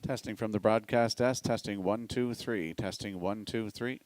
Testing from the broadcast desk. Testing 1, 2, 3. Testing 1, 2, 3.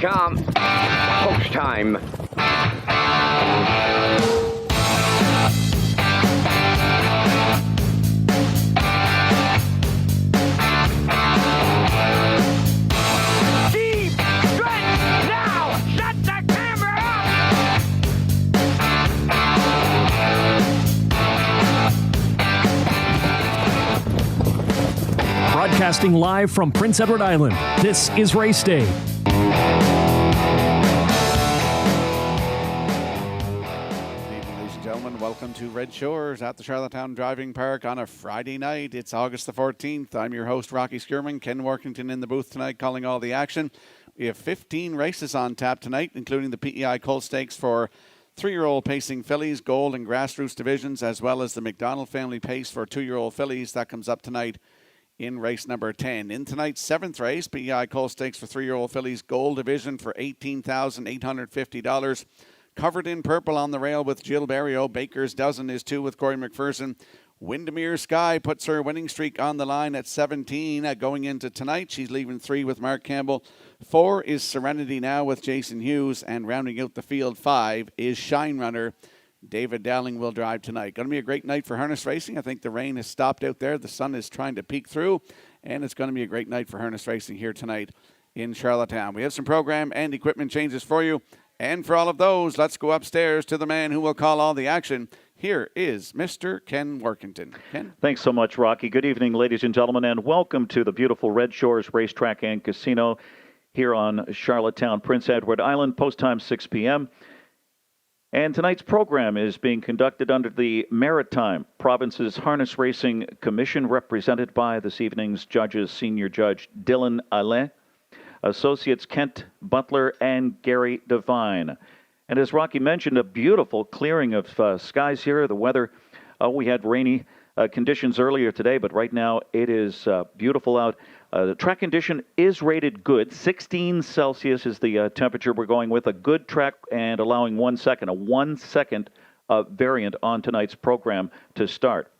come. Post time. Deep stretch now. Shut the camera up. Broadcasting live from Prince Edward Island, this is Race Day. Good evening, ladies and gentlemen. Welcome to Red Shores at the Charlottetown Driving Park on a Friday night. It's August the 14th. I'm your host, Rocky Skierman. Ken Workington in the booth tonight calling all the action. We have 15 races on tap tonight, including the PEI Colt Stakes for 3-year-old pacing fillies, gold and grassroots divisions, as well as the McDonald family pace for 2-year-old fillies. That comes up tonight in race number 10. In tonight's 7th race, PEI Colt Stakes for 3-year-old fillies, gold division for $18,850. Covered in purple on the rail with Jill Berrio. Baker's Dozen is 2 with Corey McPherson. Windermere Sky puts her winning streak on the line at 17. Going into tonight, she's leaving 3 with Mark Campbell. 4 is Serenity Now with Jason Hughes. And rounding out the field, 5 is Shine Runner. David Dowling will drive tonight. Going to be a great night for harness racing. I think the rain has stopped out there. The sun is trying to peek through. And it's going to be a great night for harness racing here tonight in Charlottetown. We have some program and equipment changes for you. And for all of those, let's go upstairs to the man who will call all the action. Here is Mr. Ken Workington. Ken? Thanks so much, Rocky. Good evening, ladies and gentlemen, and welcome to the beautiful Red Shores Racetrack and Casino here on Charlottetown, Prince Edward Island, post time 6 p.m. And tonight's program is being conducted under the Maritime Provinces Harness Racing Commission, represented by this evening's judges, Senior Judge Dylan Alain, Associates Kent Butler and Gary Devine. And as Rocky mentioned, a beautiful clearing of skies here. The weather, we had rainy conditions earlier today, but right now it is beautiful out. The track condition is rated good. 16 Celsius is the temperature we're going with. A good track and allowing 1 second, a 1 second variant on tonight's program to start.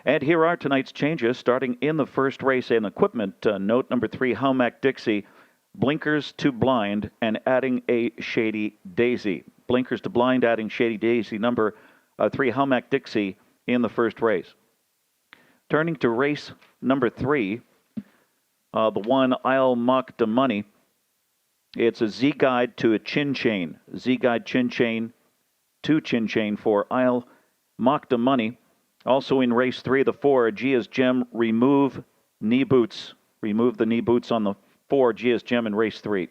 And here are tonight's changes, starting in the first race. And equipment note number 3, Howmack Dixie, blinkers to blind and adding a Shady Daisy. Blinkers to blind, adding Shady Daisy, number 3, Howmack Dixie in the first race. Turning to race number 3, the one I'll Mock the Money. It's a Z-Guide to a Chin Chain. Z-Guide Chin Chain to Chin Chain for I'll Mock the Money. Also in race 3, the 4, Gia's Gem, remove knee boots. Remove the knee boots on the 4, Gia's Gem in race 3.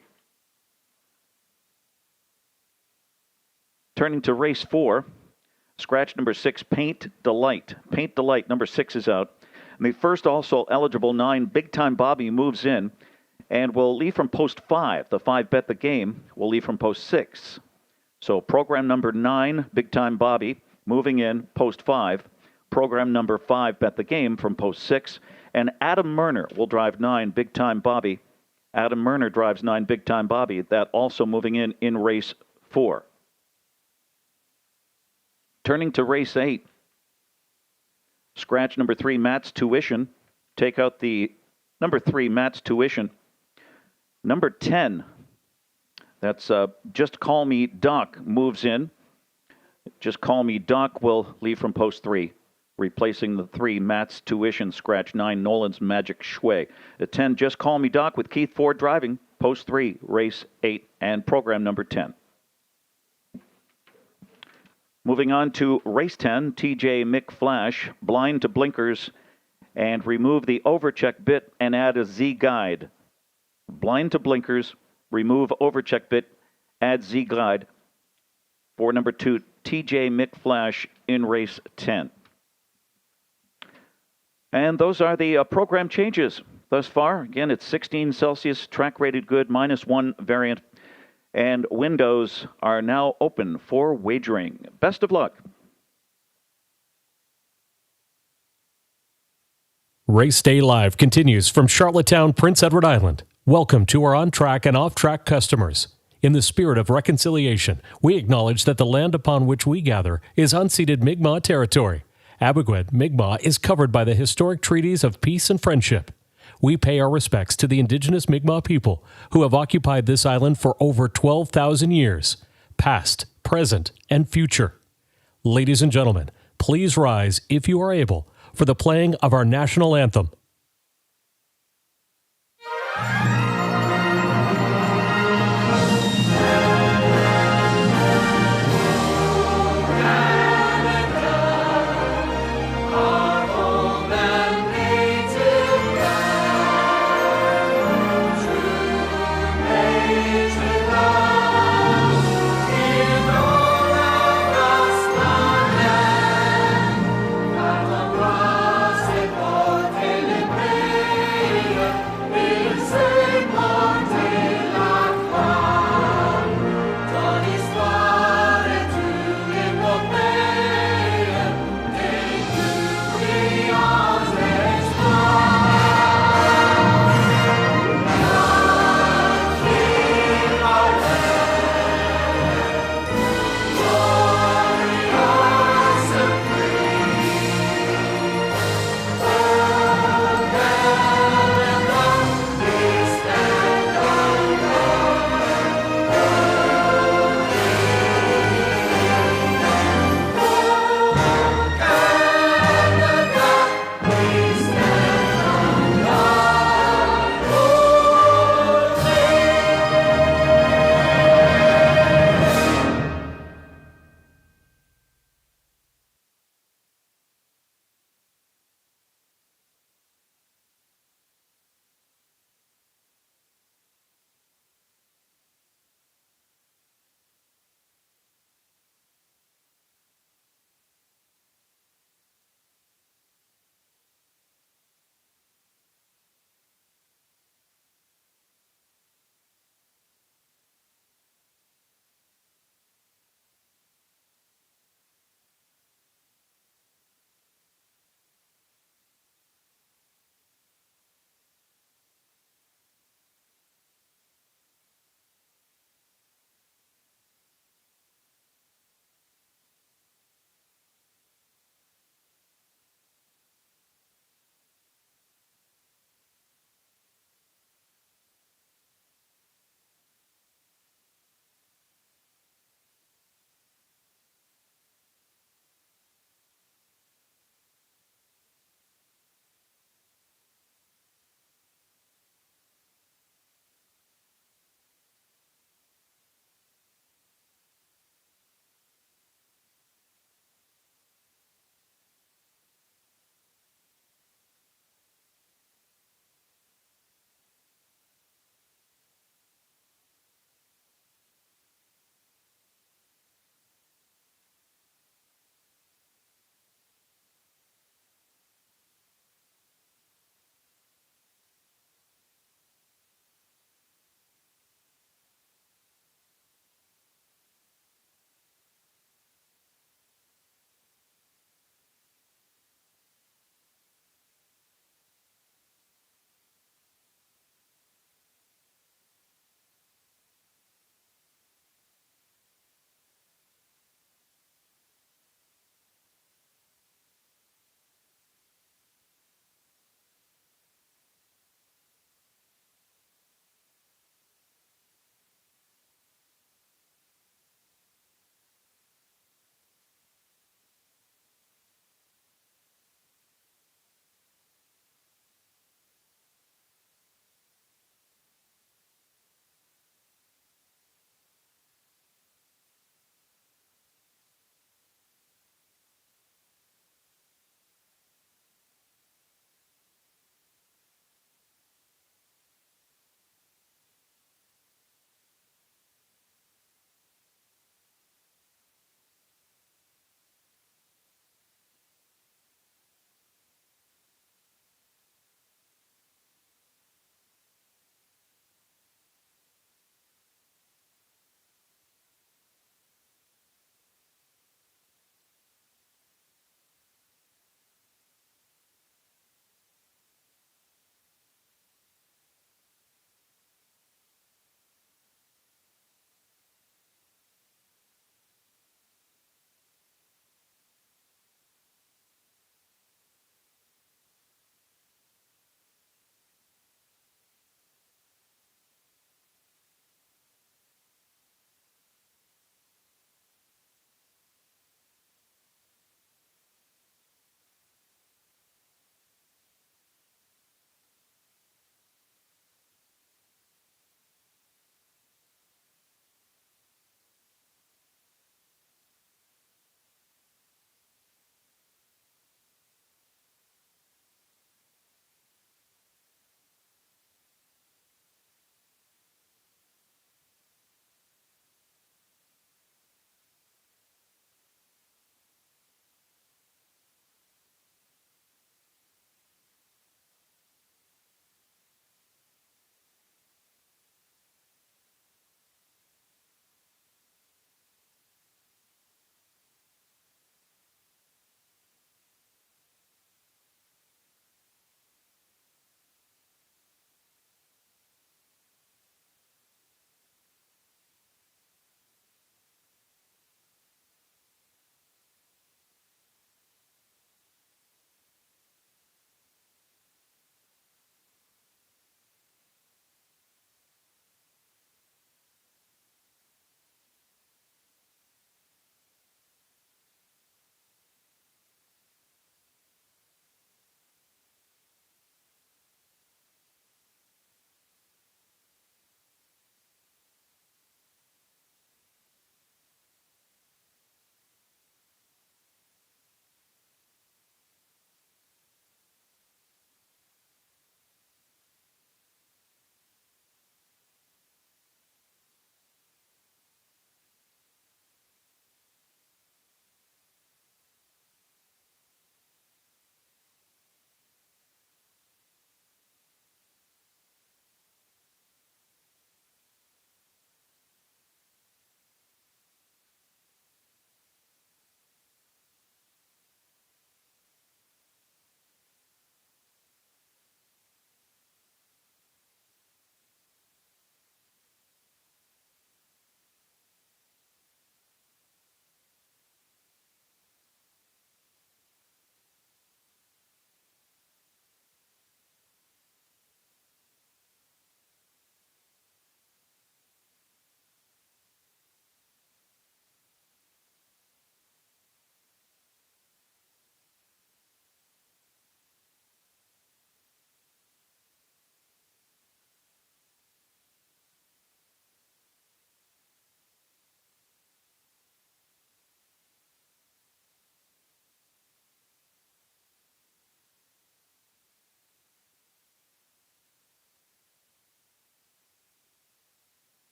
Turning to race 4, scratch number 6, Paint Delight. Paint Delight, number 6 is out. And the first also eligible 9, Big Time Bobby, moves in and will leave from post 5. The 5, Bet the Game, will leave from post 6. So program number 9, Big Time Bobby, moving in post 5. Program number 5, Bet the Game, from post 6. And Adam Murner will drive 9, Big Time Bobby. Adam Murner drives 9, Big Time Bobby. That also moving in race 4. Turning to race 8. Scratch number 3, Matt's Tuition. Take out the number 3, Matt's Tuition. Number 10, that's Just Call Me Doc, moves in. Just Call Me Doc will leave from post 3. Replacing the 3, Matt's Tuition. Scratch 9, Nolan's Magic Shui. The 10, Just Call Me Doc, with Keith Ford driving. Post 3, race 8, and program number 10. Moving on to race 10, TJ Mick Flash, blind to blinkers, and remove the overcheck bit and add a Z guide. Blind to blinkers, remove overcheck bit, add Z guide for number 2, TJ Mick Flash in race 10. And those are the program changes thus far. Again, it's 16 Celsius, track rated good, -1 variant. And windows are now open for wagering. Best of luck. Race Day Live continues from Charlottetown, Prince Edward Island. Welcome to our on-track and off-track customers. In the spirit of reconciliation, we acknowledge that the land upon which we gather is unceded Mi'kmaq territory. Abequid Mi'kmaq is covered by the historic treaties of peace and friendship. we pay our respects to the indigenous Mi'kmaq people who have occupied this island for over 12,000 years, past, present, and future. Ladies and gentlemen, please rise, if you are able, for the playing of our national anthem.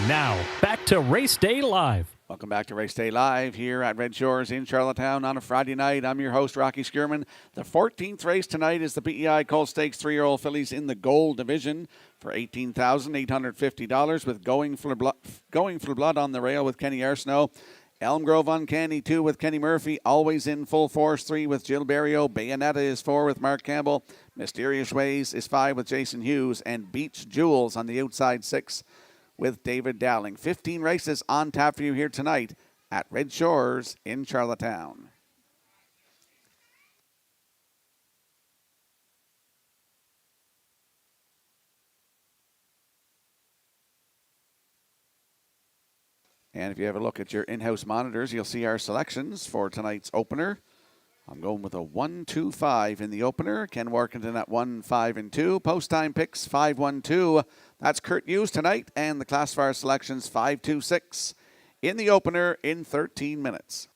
Now, back to Race Day Live. Welcome back to Race Day Live here at Red Shores in Charlottetown on a Friday night. I'm your host, Rocky Skierman. The 14th race tonight is the PEI Colt Stakes 3-year-old fillies in the gold division for $18,850 with Going for Blood on the rail with Kenny Arsenault. Elm Grove Uncanny 2 with Kenny Murphy. Always in Full Force 3 with Jill Barrio. Bayonetta is 4 with Mark Campbell. Mysterious Ways is 5 with Jason Hughes. And Beach Jewels on the outside 6 with David Dowling. 15 races on tap for you here tonight at Red Shores in Charlottetown. And if you have a look at your in-house monitors, you'll see our selections for tonight's opener. I'm going with a 1-2-5 in the opener. Ken Workington at 1-5-2. Post time picks 5-1-2. That's Kurt Hughes tonight. And the classifier selections 5-2-6 in the opener in 13 minutes.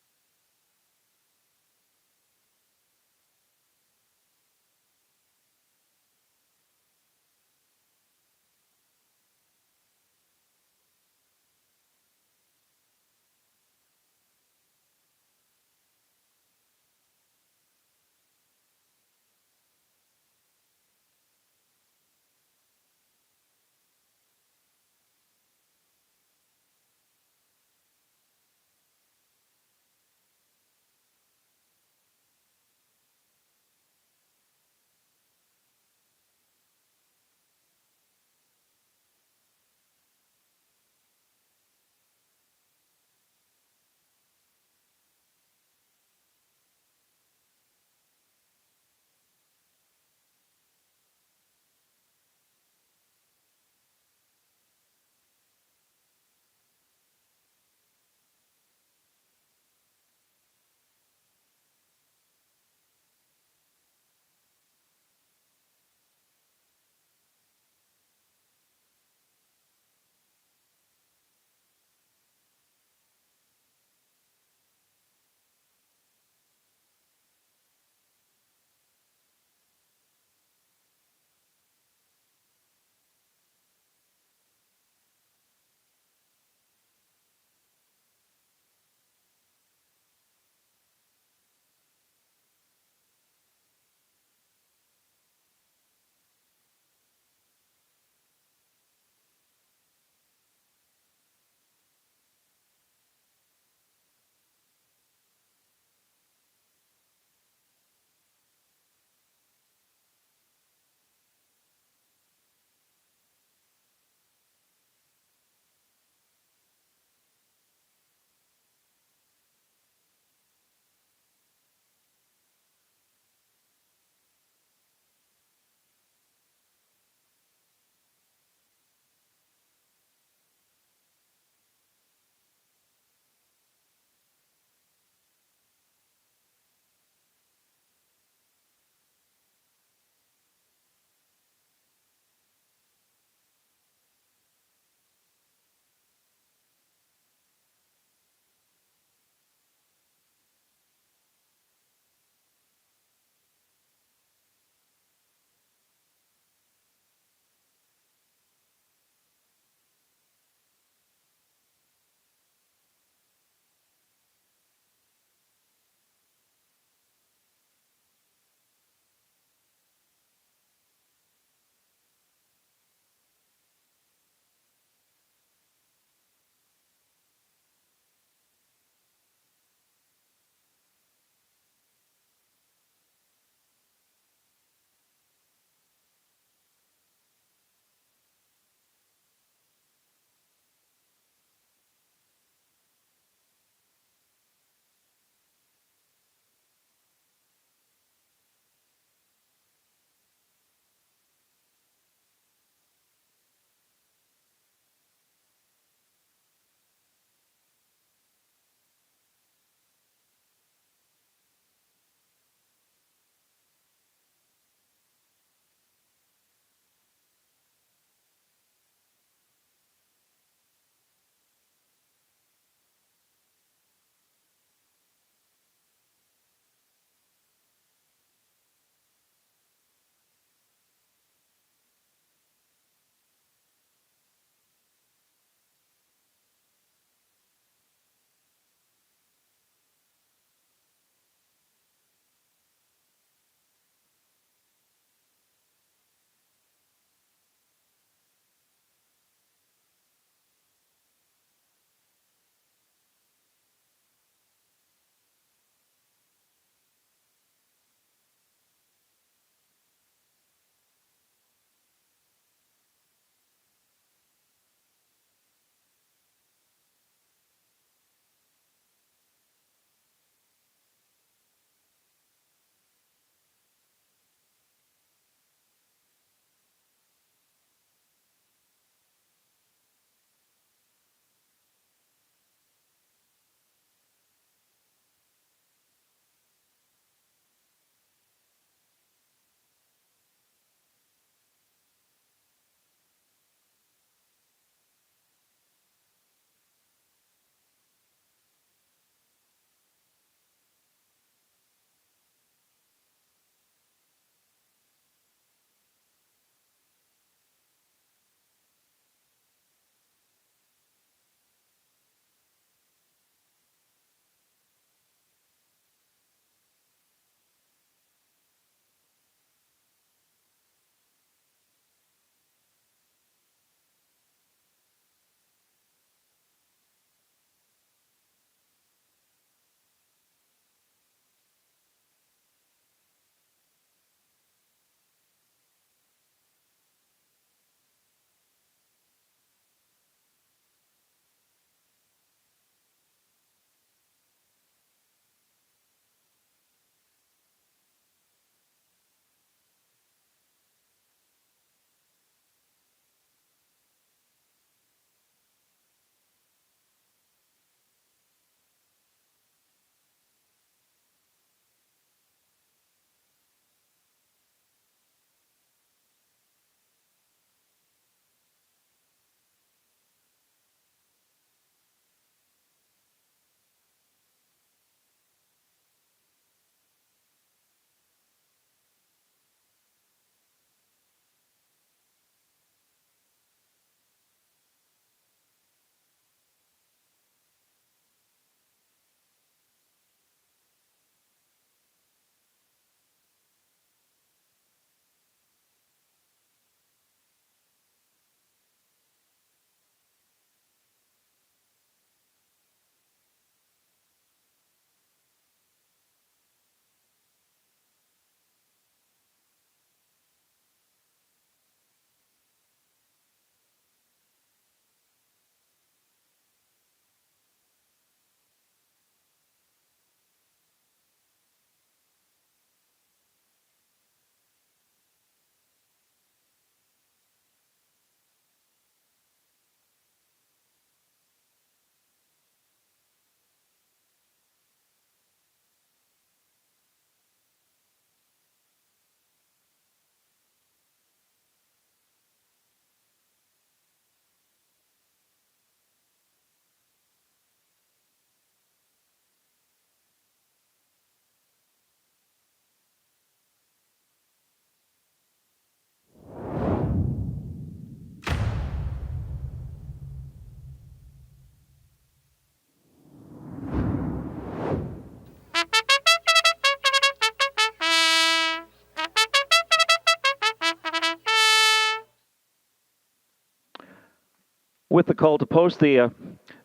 With the call to post, the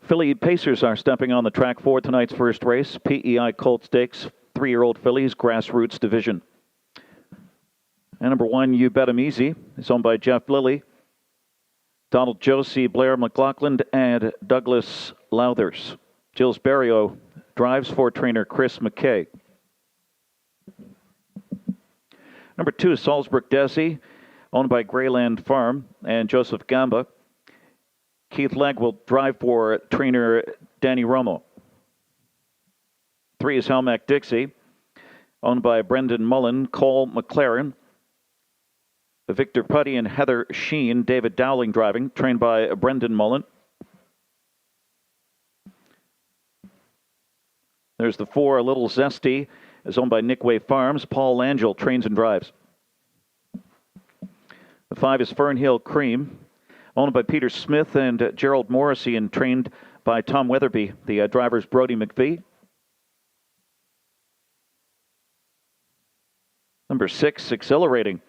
Philly Pacers are stepping on the track for tonight's first race. PEI Colt Stakes, 3-year-old fillies, grassroots division. And number 1, You Bet 'Em Easy, is owned by Jeff Lilly, Donald Josie, Blair McLaughlin, and Douglas Lauthers. Gilles Barrio drives for trainer Chris McKay. Number 2, Salzburg Desi, owned by Greyland Farm and Joseph Gamba. Keith Legg will drive for trainer Danny Romo. 3 is Helmac Dixie, owned by Brendan Mullen, Cole McLaren, Victor Putty and Heather Sheen. David Dowling driving, trained by Brendan Mullen. There's the 4, A Little Zesty, is owned by Nickway Farms. Paul Langell trains and drives. The 5 is Fernhill Cream, owned by Peter Smith and Gerald Morrissey and trained by Tom Weatherby. The driver's Brody McVie. Number 6, Exhilarating,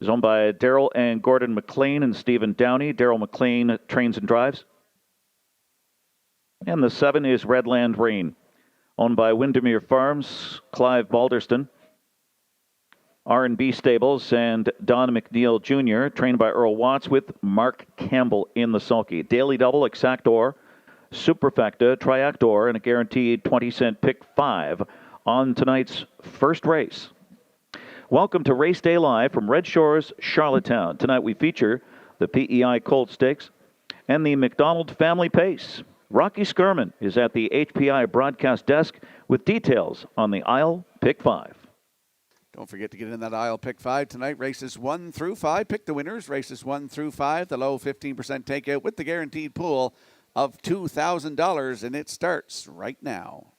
is owned by Daryl and Gordon McLean and Stephen Downey. Daryl McLean trains and drives. And the 7 is Redland Rain, owned by Windermere Farms, Clive Balderston, R&B Stables, and Don McNeil Jr., trained by Earl Watts with Mark Campbell in the sulky. Daily Double, Exactor, Superfecta, Triactor, and a guaranteed 20-cent pick 5 on tonight's first race. Welcome to Race Day Live from Red Shores, Charlottetown. Tonight we feature the PEI Colt Stakes and the McDonald Family Pace. Rocky Skirman is at the HPI broadcast desk with details on the aisle pick 5. Don't forget to get in that aisle pick 5 tonight. Races 1 through 5. Pick the winners. Races 1 through 5. The low 15% takeout with the guaranteed pool of $2,000, and it starts right now.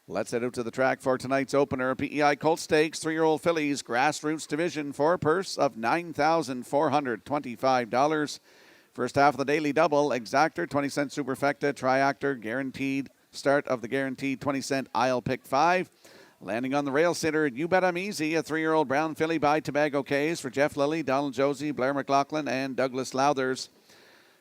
Let's head out to the track for tonight's opener. PEI Colt Stakes, 3-year-old fillies, grassroots division for a purse of $9,425. First half of the daily double, Exactor, 20-cent Superfecta, Triactor, guaranteed start of the guaranteed 20-cent aisle pick 5. Landing on the rail sitter, You Bet 'Em Easy, a 3-year-old brown filly by Tobago Cays for Jeff Lilly, Donald Josie, Blair McLaughlin, and Douglas Lauthers.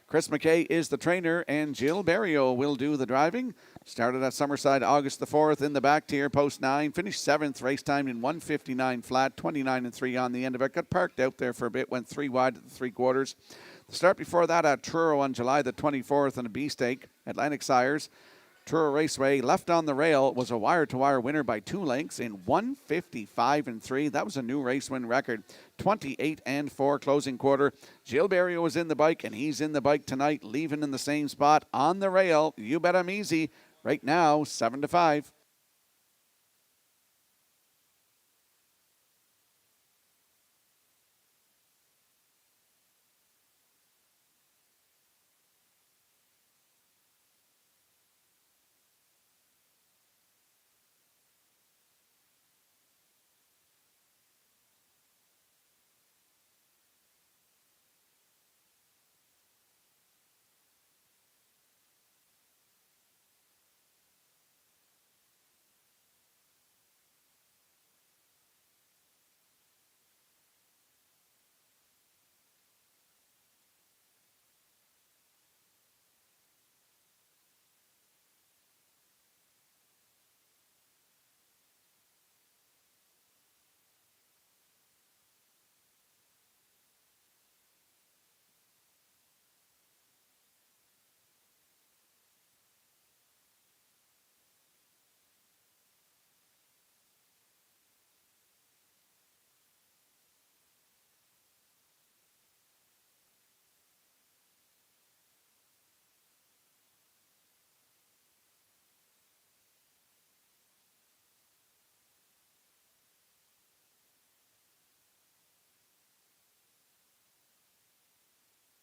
Chris McKay is the trainer, and Jill Barrio will do the driving. Started at Summerside August the 4th in the back tier, post 9. Finished 7th, race time in 1:59 flat, 29-3 on the end of it. Got parked out there for a bit, went 3 wide at the 3/4. The start before that at Truro on July the 24th in a B-stake, Atlantic Sires. Truro Raceway, left on the rail, was a wire-to-wire winner by 2 lengths in 1:55-3. That was a new race win record. 28-4 closing quarter. Jill Barrio was in the bike, and he's in the bike tonight, leaving in the same spot on the rail. You Bet 'Em Easy. Right now, 7-5.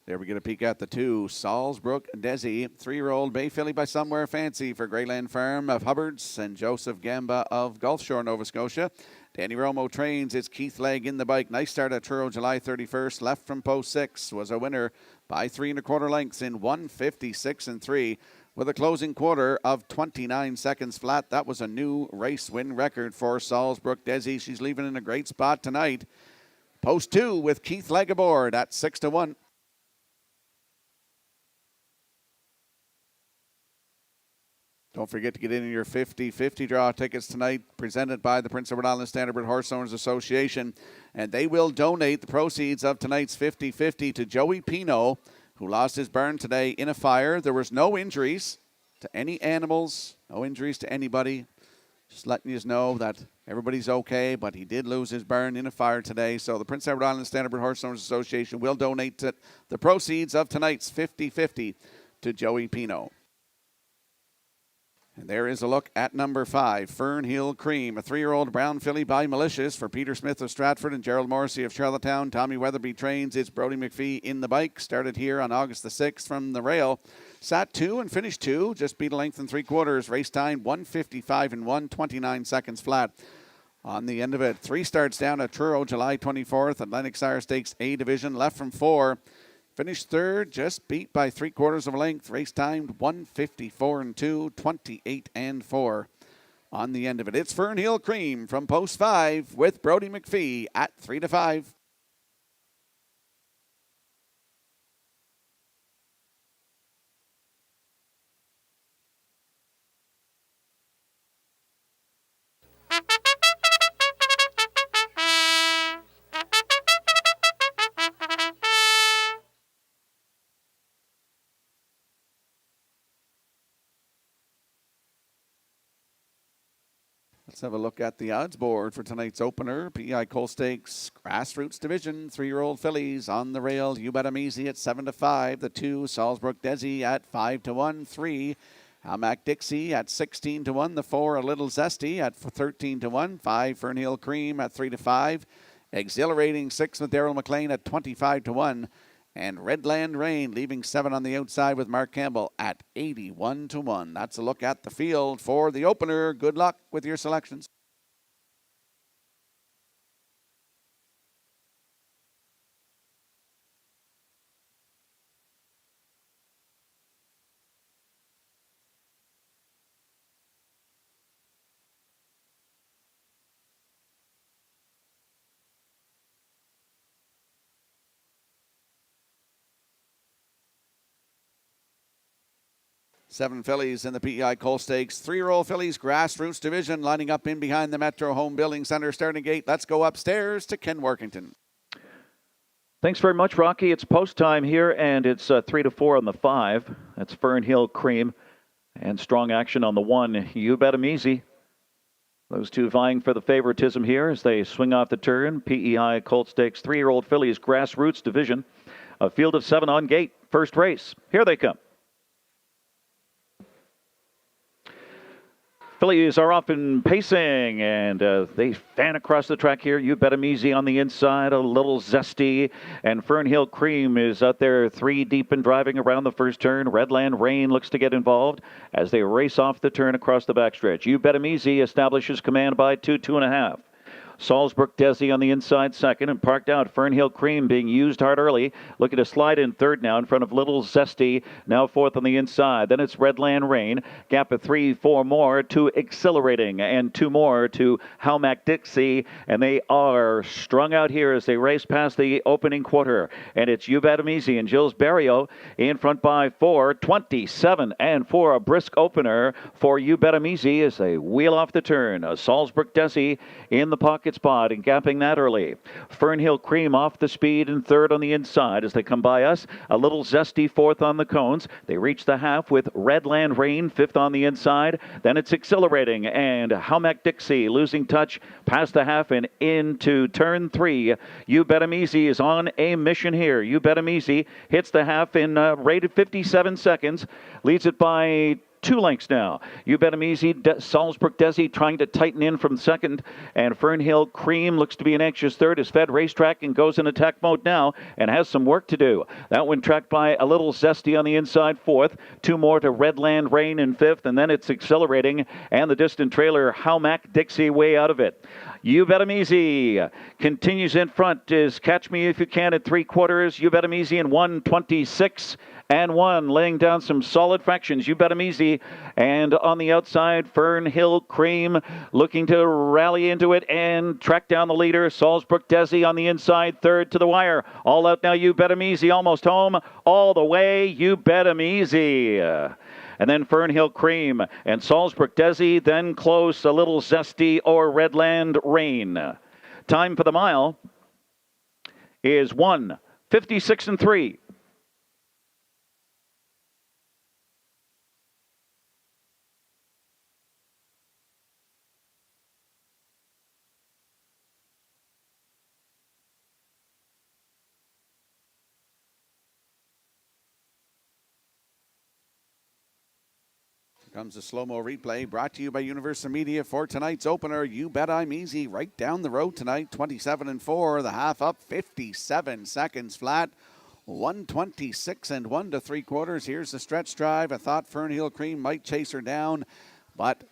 There we get a peek at the 2. Salzburg Desi, 3-year-old bay filly by Somewhere Fancy for Greyland Farm of Hubbards and Joseph Gamba of Gulf Shore, Nova Scotia. Danny Romo trains. It's Keith Legg in the bike. Nice start at Truro July 31st. Left from post 6. Was a winner by 3 1/4 lengths in 1:56-3 with a closing quarter of 29 seconds flat. That was a new race win record for Salzburg Desi. She's leaving in a great spot tonight. Post 2 with Keith Legg aboard at 6-1. Don't forget to get in your 50-50 draw tickets tonight, presented by the Prince Edward Island Standardbred Horse Owners Association. And they will donate the proceeds of tonight's 50-50 to Joey Pino, who lost his burn today in a fire. There was no injuries to any animals, no injuries to anybody. Just letting you know that everybody's okay, but he did lose his burn in a fire today. So the Prince Edward Island Standardbred Horse Owners Association will donate the proceeds of tonight's 50-50 to Joey Pino. And there is a look at number 5, Fernhill Cream, a 3-year-old brown filly by Malicious for Peter Smith of Stratford and Gerald Morrissey of Charlottetown. Tommy Weatherby trains. It's Brody McPhee in the bike. Started here on August the 6th from the rail. Sat 2 and finished 2. Just beat a length and 3/4. Race time 1:55 and 1:29 seconds flat. On the end of it, 3 starts down at Truro, July 24th. Atlantic Sire Stakes A Division. Left from 4. Finished 3rd, just beat by 3/4 of a length. Race timed 1:54 and 2, 28 and 4. On the end of it, it's Fernhill Cream from post 5 with Brody McPhee at 3-5. Let's have a look at the odds board for tonight's opener. PEI Coal Stakes Grassroots Division. 3-year-old fillies on the rail. You Bet 'Em Easy at 7-5. The 2, Salzbrook Desi at 5-1. 3, Hamac Dixie at 16-1. The 4, A Little Zesty at 13-1. 5, Fernhill Cream at 3-5. Exhilarating 6 with Daryl McLean at 25-1. And Redland Rain leaving 7 on the outside with Mark Campbell at 81-1. That's a look at the field for the opener. Good luck with your selections. Seven fillies in the PEI Coal Stakes. 3-year-old fillies, Grassroots Division, lining up in behind the Metro Home Building Center starting gate. Let's go upstairs to Ken Workington. Thanks very much, Rocky. It's post time here, and it's 3-4 on the 5. That's Fernhill Cream. And strong action on the 1. You Bet 'Em Easy. Those two vying for the favoritism here as they swing off the turn. PEI Colt Stakes 3-year-old fillies, Grassroots Division. A field of 7 on gate. First race. Here they come. Fillies are off and pacing, and they fan across the track here. You Bet 'Em Easy on the inside, A Little Zesty, and Fernhill Cream is out there 3 deep and driving around the first turn. Redland Rain looks to get involved as they race off the turn across the backstretch. You Bet 'Em Easy establishes command by 2.5. Salzbrook Desi on the inside second, and parked out Fernhill Cream being used hard early. Looking to slide in third now in front of Little Zesty, now fourth on the inside. Then it's Redland Rain. Gap of 3, 4 more to Exhilarating, and 2 more to Hamac Dixie, and they are strung out here as they race past the opening quarter. And it's You Bet 'Em Easy and Gilles Barrio in front by 4, 27 and 4. A brisk opener for You Bet 'Em Easy as they wheel off the turn. Salzbrook Desi in the pocket spot and gapping that early. Fernhill Cream off the speed and third on the inside as they come by us. A Little Zesty fourth on the cones. They reach the half with Redland Rain fifth on the inside. Then it's Exhilarating and Hamac Dixie losing touch past the half and into turn 3. You Bet 'Em Easy is on a mission here. You Bet 'Em Easy hits the half in rated 57 seconds. Leads it by 2 lengths now. You Bet 'Em Easy. Salzbrook Desi trying to tighten in from second. And Fernhill Cream looks to be an anxious third. Is fed Racetrack and goes in attack mode now and has some work to do. That one tracked by A Little Zesty on the inside fourth. 2 more to Redland Rain in fifth. And then it's Exhilarating and the distant trailer Hamac Dixie way out of it. You Bet 'em Easy continues in front is Catch Me If You Can at 3/4. You Bet 'em Easy in 1:26 and 1, laying down some solid fractions. You Bet 'em Easy. And on the outside, Fern Hill Cream looking to rally into it and track down the leader. Salzbrook Desi on the inside, third to the wire. All out now, You Bet 'em Easy, almost home. All the way, You Bet 'em Easy. And then Fernhill Cream and Salzbrook Desi, then close, a little Zesty or Redland Rain. Time for the mile is 1:56 and 3. Comes a slow-mo replay brought to you by Universal Media for tonight's opener. You Bet I'm Easy right down the road tonight, 27 and 4. The half up, 57 seconds flat. 1:26 and 1 3/4. Here's the stretch drive. I thought Fernhill Cream might chase her down, but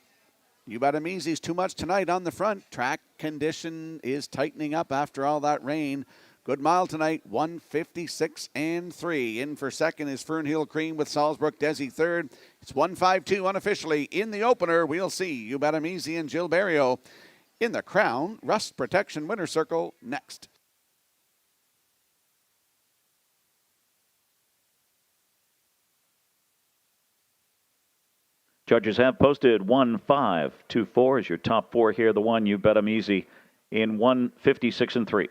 You Bet 'em Easy's too much tonight on the front. Track condition is tightening up after all that rain. Good mile tonight, 1:56 and 3. In for second is Fernhill Cream with Salzbrook Desi third. It's 1:52 unofficially. In the opener, we'll see You Bet 'em Easy and Jill Barrio in the Crown Rust Protection Winner Circle next. Judges have posted 1-5-2-4 as your top four here. The one You Bet 'em Easy in 1:56 and 3.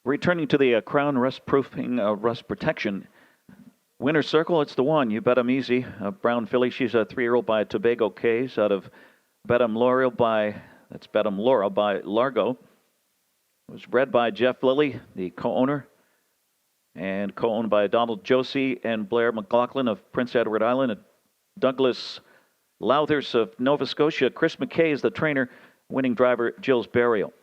Returning to the Crown Rust Proofing Rust Protection Winner Circle, it's the one You Bet 'em Easy. A brown filly. She's a 3-year-old by Tobago Cays out of Bedham Laura by Largo. It was bred by Jeff Lilly, the co-owner, and co-owned by Donald Josie and Blair McLaughlin of Prince Edward Island, and Douglas Louthers of Nova Scotia. Chris McKay is the trainer. Winning driver Jill's Burial.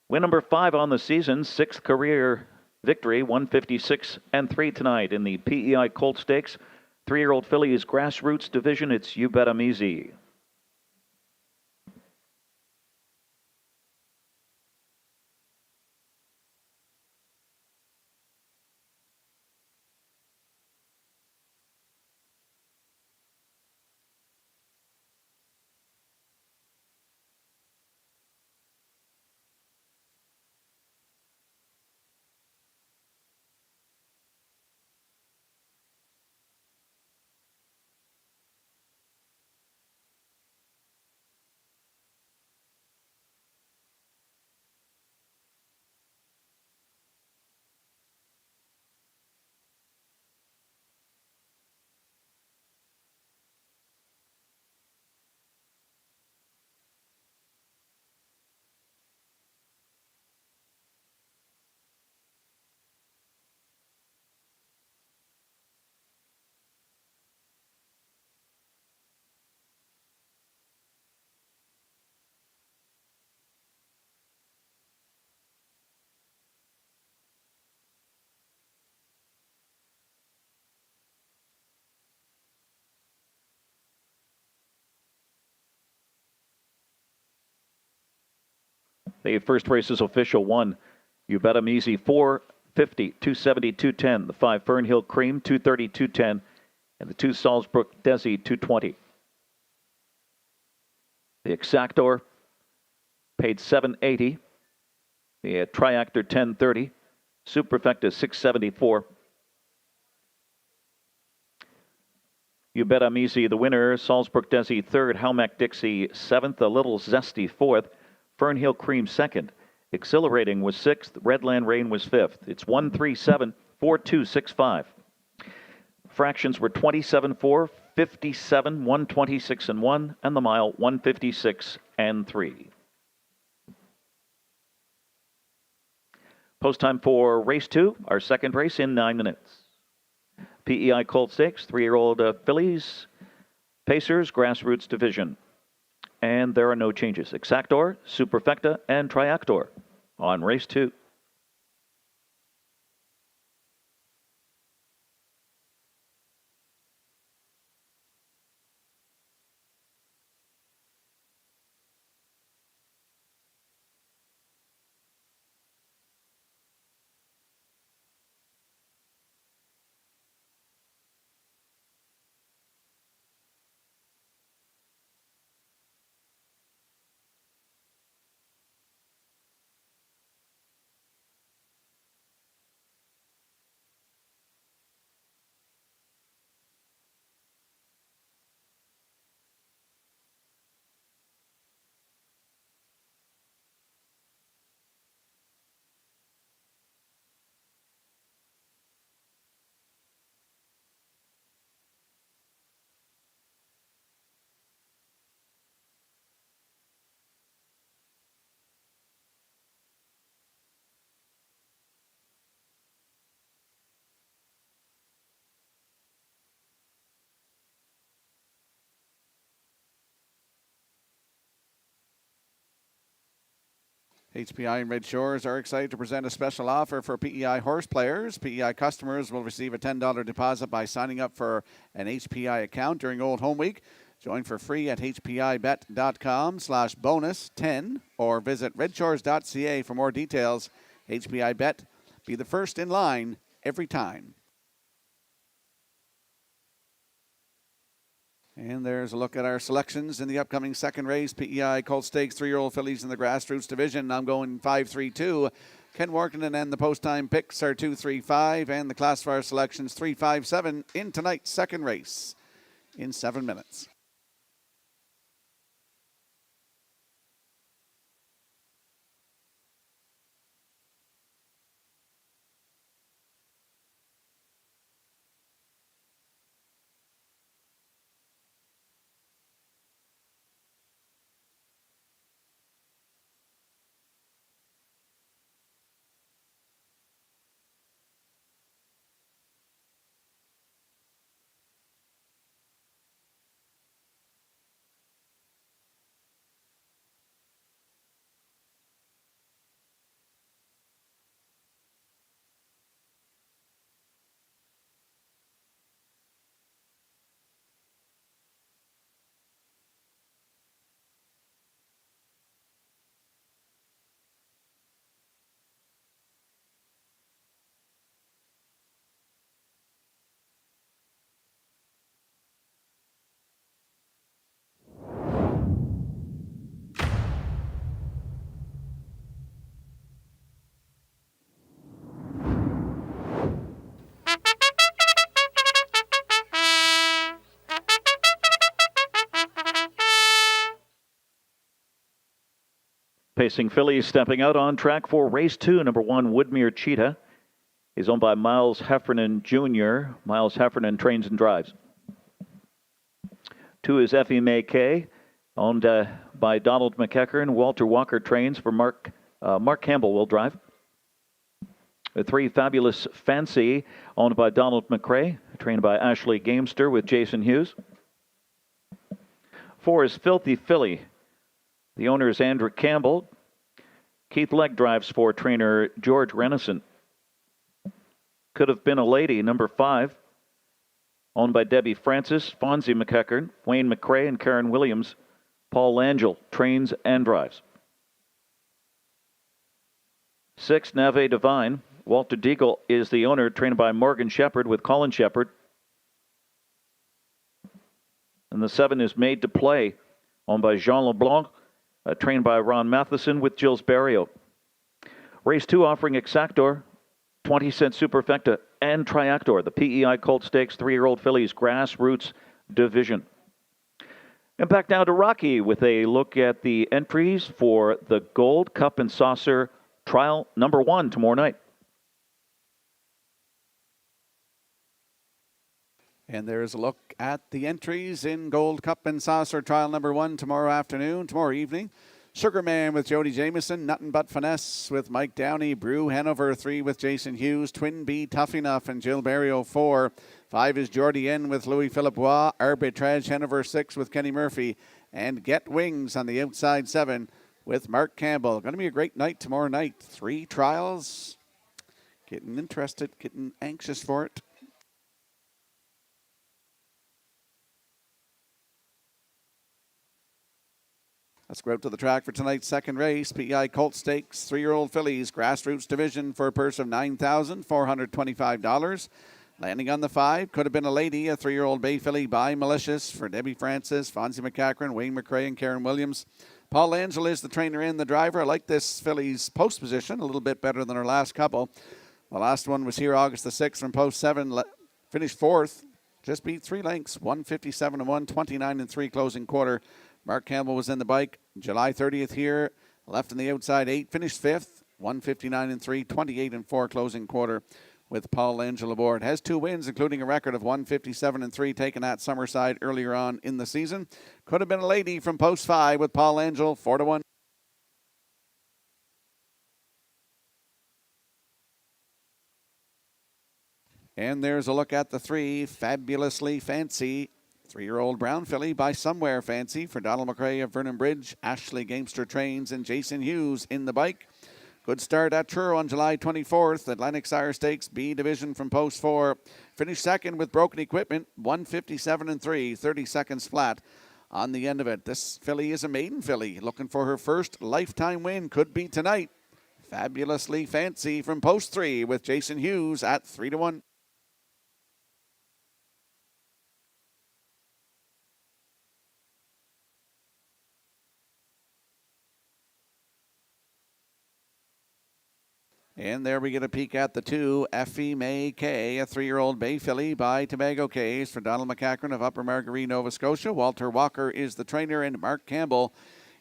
Win number 5 on the season, 6th career victory, 1:56 and 3 tonight in the PEI Colt Stakes. 3-year-old fillies grassroots division. It's You Bet 'em Easy. The first race is official. 1 You Bet 'em Easy, 450, 270, 210. The 5 Fernhill Cream, 230, 210. And the 2 Salzbrook Desi, 220. The Exactor paid $780. The Triactor, $1030. Superfecta, $674. You Bet I'm Easy, the winner. Salzburg Desi third. Halmac Dixie seventh. A Little Zesty fourth. Fernhill Cream second. Exhilarating was sixth. Redland Rain was fifth. It's 137 4265. Fractions were 27-4, 57, 126 and 1, and the mile 156 and 3. Post time for race 2, our second race in 9 minutes. PEI Colt Stakes, 3-year-old fillies, Pacers, Grassroots Division. And there are no changes. Exactor, Superfecta, and Triactor on race 2. HPI and Red Shores are excited to present a special offer for PEI horse players. PEI customers will receive a $10 deposit by signing up for an HPI account during Old Home Week. Join for free at hpibet.com/bonus10 or visit Redshores.ca for more details. HPI Bet, be the first in line every time. And there's a look at our selections in the upcoming second race. PEI Colt Stakes, 3-year-old fillies in the Grassroots Division. I'm going 5-3-2. Ken Workenden and the post-time picks are 2-3-5, and the classifier selections 3-5-7 in tonight's second race in 7 minutes. Pacing fillies stepping out on track for race 2. Number 1, Woodmere Cheetah, is owned by Miles Heffernan Jr. Miles Heffernan trains and drives. 2 is Effie May Kay, owned by Donald McEachern. Walter Walker trains for Mark Campbell will drive. 3, Fabulous Fancy, owned by Donald McRae, trained by Ashley Gamester with Jason Hughes. 4 is Filthy Filly. The owner is Andrew Campbell. Keith Legg drives for trainer George Renison. Could Have Been a Lady, number 5, owned by Debbie Francis, Fonzie McEachern, Wayne McRae, and Karen Williams. Paul Langell trains and drives. 6, Nave Divine. Walter Deagle is the owner, trained by Morgan Shepherd with Colin Shepherd. And the 7 is Made to Play, owned by Jean LeBlanc, trained by Ron Matheson with Gilles Barrio. Race 2 offering Exactor, 20-cent Superfecta, and Triactor. The PEI Colt Stakes 3-year-old fillies Grassroots division. And back now to Rocky with a look at the entries for the Gold Cup and Saucer Trial number 1 tomorrow night. And there's a look at the entries in Gold Cup and Saucer Trial number 1 tomorrow evening. Sugarman with Jody Jameson, Nuttin' But Finesse with Mike Downey, Brew Hanover 3 with Jason Hughes, Twin B Tough Enough and Jill Barrio 4. 5 is Jordy N with Louis Philippe Bois, Arbitrage Hanover 6 with Kenny Murphy, and Get Wings on the outside 7 with Mark Campbell. Going to be a great night tomorrow night. 3 trials. Getting interested, getting anxious for it. Let's go out to the track for tonight's second race. PEI Colt Stakes, 3-year-old fillies, grassroots division for a purse of $9,425. Landing on the 5, could have been a lady, a 3-year-old bay filly by Malicious for Debbie Francis, Fonzie McCachran, Wayne McRae, and Karen Williams. Paul Angel is the trainer and the driver. I like this filly's post position a little bit better than her last couple. The last one was here August the 6th from post 7, finished 4th, just beat 3 lengths, 157-1, 29-3 closing quarter. Mark Campbell was in the bike July 30th here, left on the outside 8, finished 5th, 159-3, 28-4 closing quarter with Paul Angel aboard. Has 2 wins, including a record of 157-3 taken at Summerside earlier on in the season. Could have been a lady from post 5 with Paul Angel, 4-1. And there's a look at the 3, Fabulously Fancy. 3-year-old brown filly by Somewhere Fancy for Donald McRae of Vernon Bridge, Ashley Gamester Trains, and Jason Hughes in the bike. Good start at Truro on July 24th. Atlantic Sire Stakes B Division from post 4. Finished second with Broken Equipment, 157-3, 30 seconds flat on the end of it. This filly is a maiden filly, looking for her first lifetime win. Could be tonight. Fabulously Fancy from post 3 with Jason Hughes at 3-1. And there we get a peek at the 2, Effie May K, a 3-year-old bay filly by Tobago Cays for Donald McCachran of Upper Margaree, Nova Scotia. Walter Walker is the trainer and Mark Campbell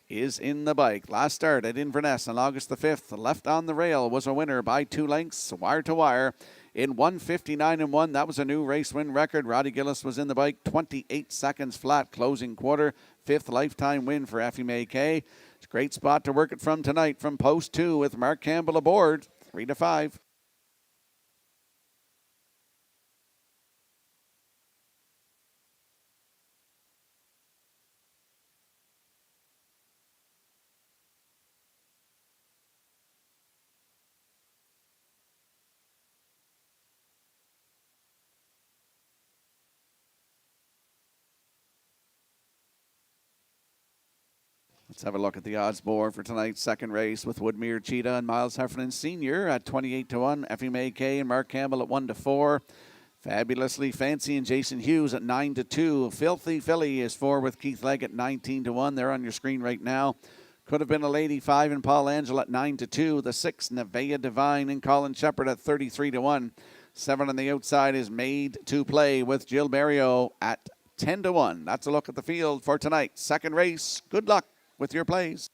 is in the bike. Last start at Inverness on August the 5th. Left on the rail was a winner by 2 lengths, wire to wire, in 159-1. That was a new race win record. Roddy Gillis was in the bike, 28 seconds flat, closing quarter. 5th lifetime win for Effie May K. It's a great spot to work it from tonight from post 2 with Mark Campbell aboard. 3-5. Let's have a look at the odds board for tonight's second race with Woodmere Cheetah and Miles Heffernan Sr. at 28-1. Effie May K and Mark Campbell at 1-4. Fabulously Fancy and Jason Hughes at 9-2. Filthy Philly is 4 with Keith Legg at 19-1. They're on your screen right now. Could have been a lady 5 and Paul Angel at 9-2. The 6, Nevaeh Divine and Colin Shepard at 33-1. 7 on the outside is Made to Play with Jill Barrio at 10-1. That's a look at the field for tonight. Second race. Good luck with your plays.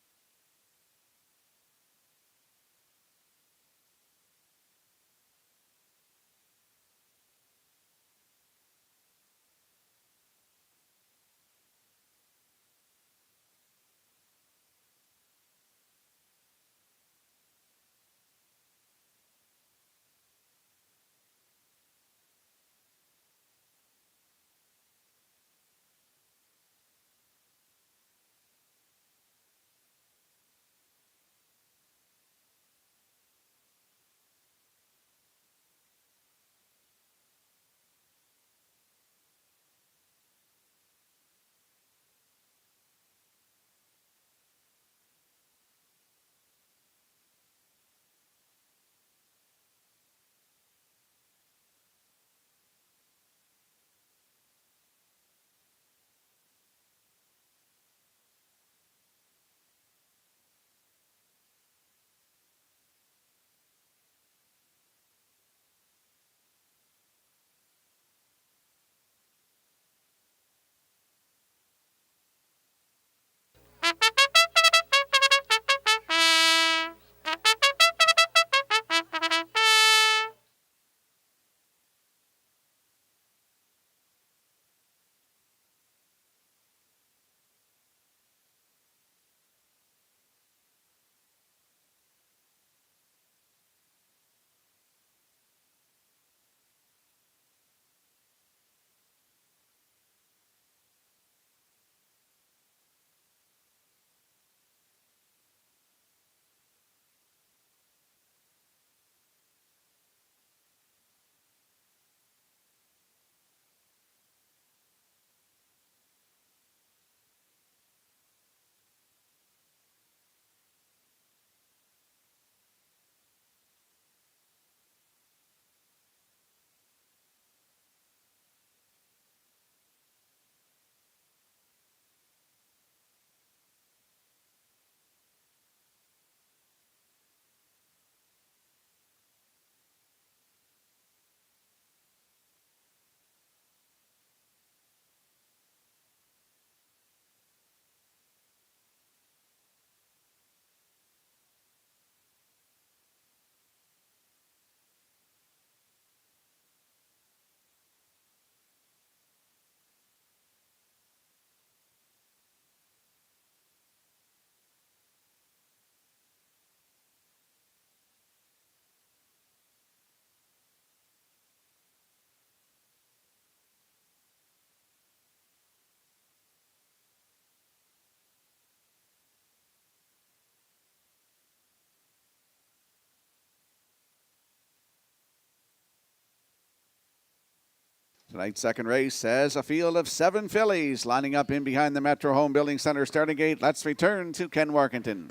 Tonight's second race says a field of 7 fillies lining up in behind the Metro Home Building Center starting gate. Let's return to Ken Warkentin.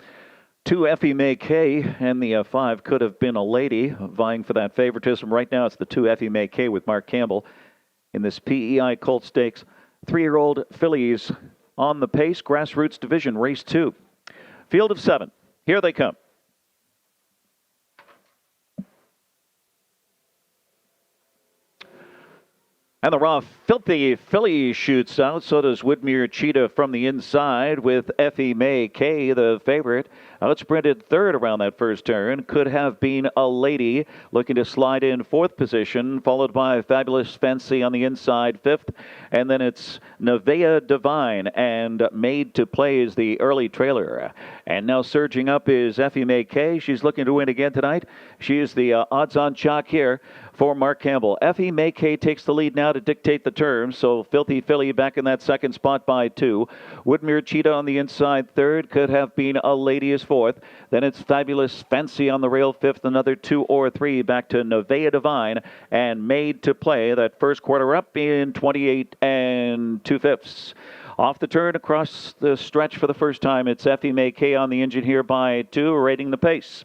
2 Effie May Kay and the 5 Could Have Been a Lady vying for that favoritism. Right now it's the 2 Effie May Kay with Mark Campbell in this PEI Colt Stakes. 3-year-old fillies on the pace. Grassroots Division, race 2. Field of 7. Here they come. And the raw, filthy filly shoots out. So does Woodmere Cheetah from the inside with Effie May Kay, the favorite. Outsprinted third around that first turn. Could Have Been a Lady looking to slide in fourth position, followed by Fabulous Fancy on the inside fifth. And then it's Nevea Divine and Made to Play is the early trailer. And now surging up is Effie May Kay. She's looking to win again tonight. She is the odds-on chalk here for Mark Campbell. Effie May Kay takes the lead now to dictate the terms. So Filthy Filly back in that second spot by 2. Woodmere Cheetah on the inside third. Could Have Been a Lady is fourth. Then it's Fabulous Fancy on the rail fifth. Another 2 or 3 back to Nevea Divine and Made to Play. That first quarter up in 28 2/5. Off the turn across the stretch for the first time. It's Effie May Kay on the engine here by 2, rating the pace.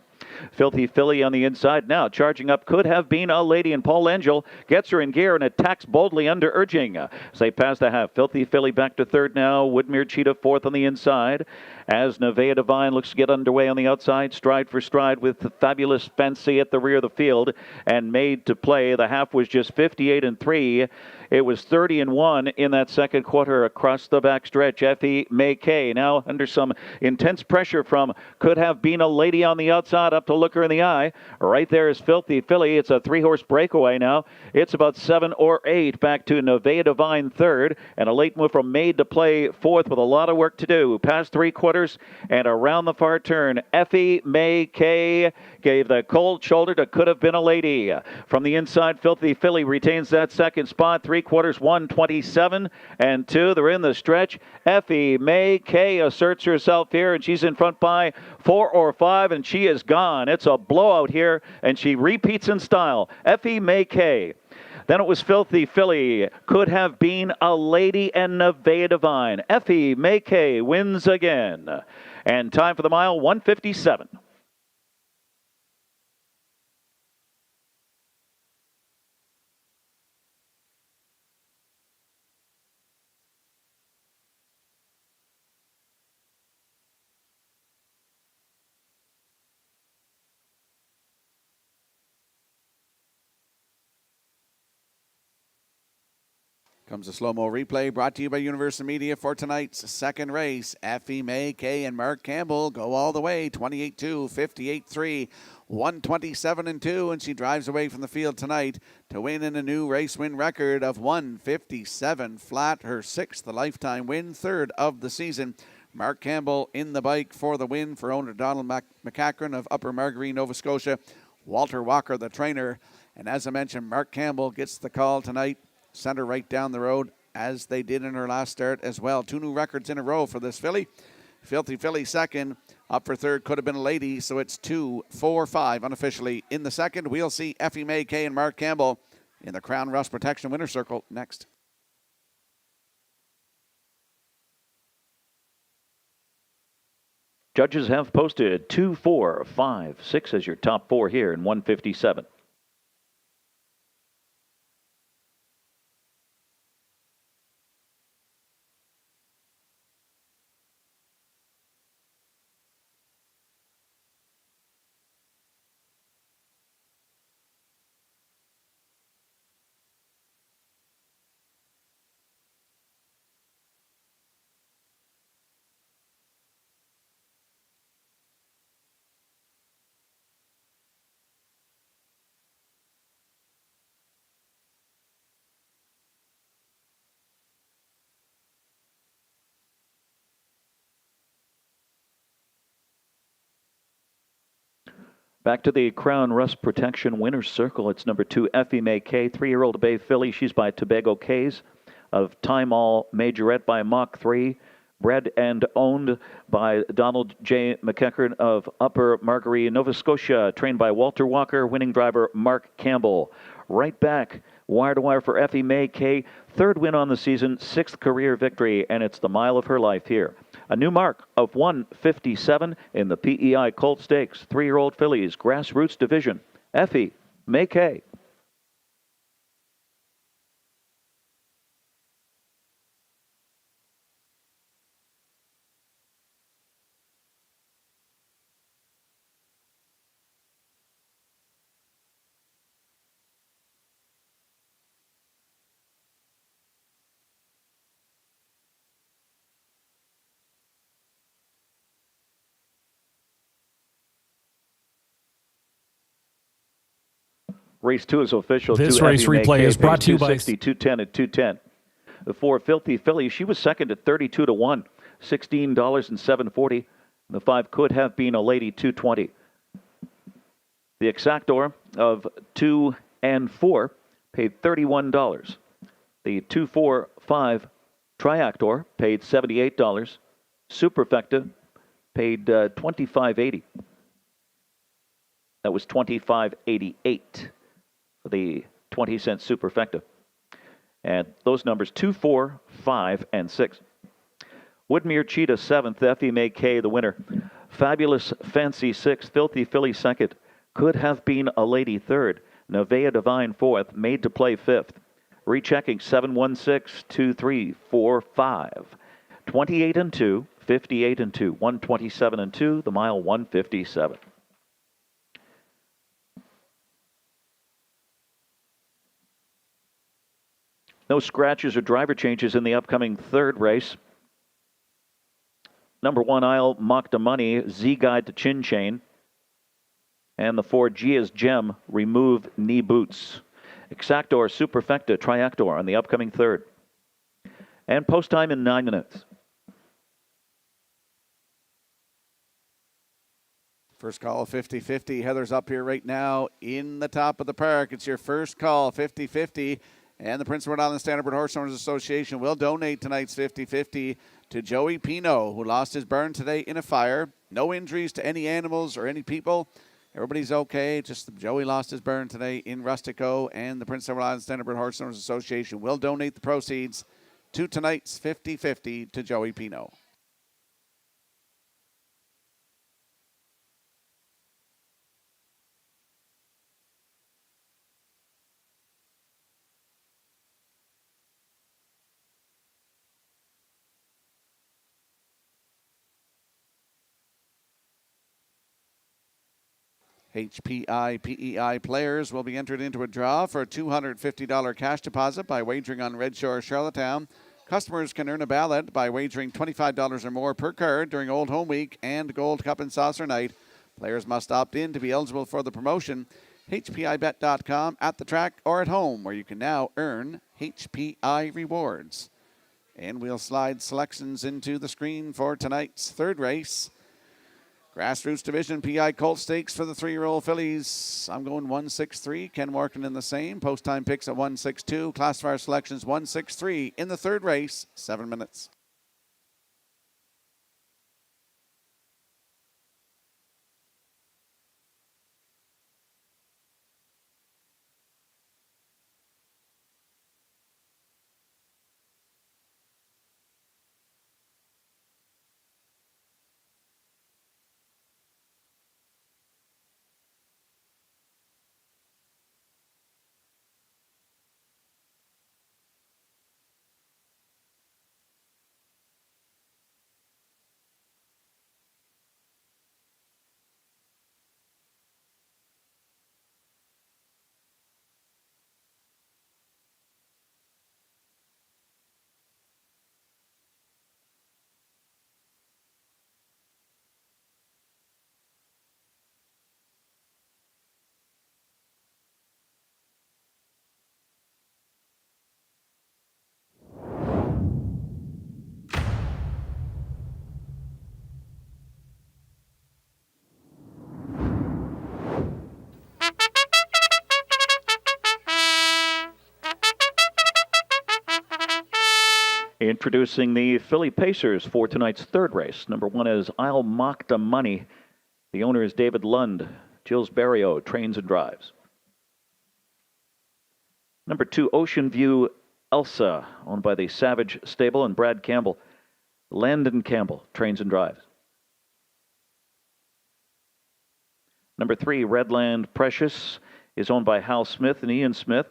Filthy Filly on the inside now. Charging up Could Have Been a Lady, and Paul Angel gets her in gear and attacks boldly under urging. As they pass the half. Filthy Filly back to third now. Woodmere Cheetah fourth on the inside. As Nevea Divine looks to get underway on the outside, stride for stride with the Fabulous Fancy at the rear of the field and Made to Play. The half was just 58 3. It was 30-1 in that second quarter across the backstretch. Effie May Kay now under some intense pressure from Could Have Been a Lady on the outside, up to look her in the eye. Right there is Filthy Filly. It's a 3-horse breakaway now. It's about 7 or 8 back to Nevea Divine third, and a late move from Made to Play fourth with a lot of work to do. Past 3/4 and around the far turn. Effie May Kay gave the cold shoulder to Could Have Been a Lady. From the inside, Filthy Filly retains that second spot. 3/4, 1:27 2. They're in the stretch. Effie May Kay asserts herself here, and she's in front by 4 or 5, and she is gone. It's a blowout here, and she repeats in style. Effie May Kay. Then it was Filthy Filly, Could Have Been a Lady, and Nevea Divine. Effie May Kay wins again. And time for the mile, 1:57. Comes a slow-mo replay brought to you by Universal Media for tonight's second race. Effie May Kay and Mark Campbell go all the way, 28-2, 58-3, 127-2, and she drives away from the field tonight to win in a new race win record of 157 flat, her 6th lifetime win, 3rd of the season. Mark Campbell in the bike for the win for owner Donald McCachran of Upper Margarine, Nova Scotia. Walter Walker, the trainer. And as I mentioned, Mark Campbell gets the call tonight. Sent her right down the road, as they did in her last start as well. 2 new records in a row for this filly. Filthy Filly second, up for third, Could Have Been a Lady. So it's 2, 4, 5 unofficially in the second. We'll see Effie May Kay and Mark Campbell in the Crown Rust Protection Winner's Circle next. Judges have posted 2, 4, 5, 6 as your top 4 here in 157. Back to the Crown Rust Protection Winner's Circle. It's number 2, Effie May Kay, 3-year-old Bay filly. She's by Tobago Kays of Time All Majorette by Mach 3. Bred and owned by Donald J. McCachran of Upper Margarine, Nova Scotia. Trained by Walter Walker. Winning driver Mark Campbell. Right back Wire to wire for Effie May Kay. Third win on the season, sixth career victory, and it's the mile of her life here. A new mark of 1:57 in the PEI Colt Stakes. 3-year-old fillies, grassroots division. Effie May Kay. Race 2 is official. This to race Effie May replay Kay, is brought pays to you by 260, 210, and 210. The 4 Filthy Filly, she was second at 32 to 1, $16.740. The 5 Could Have Been a Lady, 220. The Exactor of 2 and 4 paid $31. The 2, 4, 5 Triactor paid $78. Superfecta paid $25.80. That was $25.88 for the 20-cent Superfecta. And those numbers 2, 4, 5, and 6. Woodmere Cheetah 7th, Effie May Kay the winner. Fabulous Fancy 6th, Filthy Filly 2nd. Could Have Been a Lady 3rd. Nevea Divine 4th, Made to Play 5th. Rechecking 7, 1, 6, 2, 3, 4, 5. 28 and 2, 58 and 2, 127 and 2, the mile 157. No scratches or driver changes in the upcoming third race. Number 1, Isle Mocked Money, Z Guide to Chin Chain. And the 4, Gia's Gem, Remove Knee Boots. Exactor, Superfecta, Triactor on the upcoming third. And post time in 9 minutes. First call, 50-50. Heather's up here right now in the top of the park. It's your first call, 50-50. And the Prince of Rhode Island Standardbred Horse Owners Association will donate tonight's 50-50 to Joey Pino, who lost his burn today in a fire. No injuries to any animals or any people. Everybody's okay. Just Joey lost his burn today in Rustico, and the Prince of Rhode Island Standardbred Horse Owners Association will donate the proceeds to tonight's 50-50 to Joey Pino. HPI PEI players will be entered into a draw for a $250 cash deposit by wagering on Red Shore Charlottetown. Customers can earn a ballot by wagering $25 or more per card during Old Home Week and Gold Cup and Saucer Night. Players must opt in to be eligible for the promotion. HPIBet.com, at the track or at home, where you can now earn HPI rewards. And we'll slide selections into the screen for tonight's third race. Grassroots Division PI Colt Stakes for the 3-year-old fillies. I'm going 163. Ken Morgan in the same. Post time picks at 162. Classifier selections 163 in the third race. 7 minutes. Introducing the Philly Pacers for tonight's third race. Number 1 is Isle Mocked Money. The owner is David Lund. Jills Barrio trains and drives. Number 2, Ocean View Elsa, owned by the Savage Stable and Brad Campbell. Landon Campbell trains and drives. Number 3, Redland Precious, is owned by Hal Smith and Ian Smith,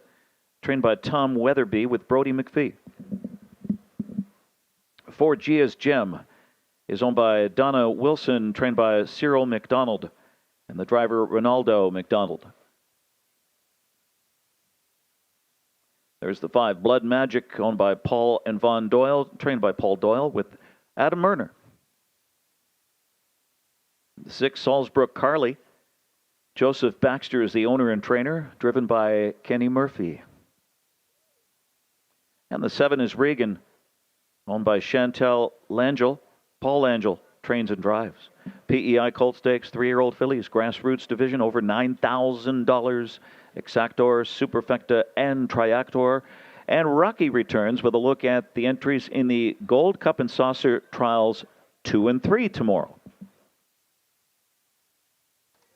trained by Tom Weatherby with Brody McPhee. 4, Gia's Gem, is owned by Donna Wilson, trained by Cyril McDonald, and the driver Ronaldo McDonald. There's the 5, Blood Magic, owned by Paul and Von Doyle, trained by Paul Doyle with Adam Murner. The 6, Salzbrook Carly. Joseph Baxter is the owner and trainer, driven by Kenny Murphy. And the 7 is Regan, owned by Chantel Langell. Paul Langell trains and drives. PEI Colt Stakes, 3-year-old fillies, grassroots division, over $9,000. Exactor, Superfecta, and Triactor. And Rocky returns with a look at the entries in the Gold Cup and Saucer Trials 2 and 3 tomorrow.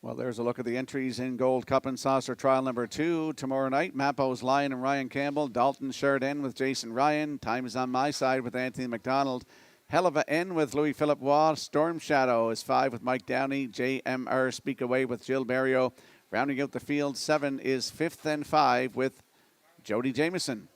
Well, there's a look at the entries in Gold Cup and Saucer Trial number 2 tomorrow night. Mappo's Lion and Ryan Campbell. Dalton Chardin with Jason Ryan. Time is on my side with Anthony McDonald. Hell of a N with Louis Philippe Waugh. Storm Shadow is 5 with Mike Downey. JMR Speak Away with Jill Barrio. Rounding out the field, 7 is 5th and 5 with Jody Jameson.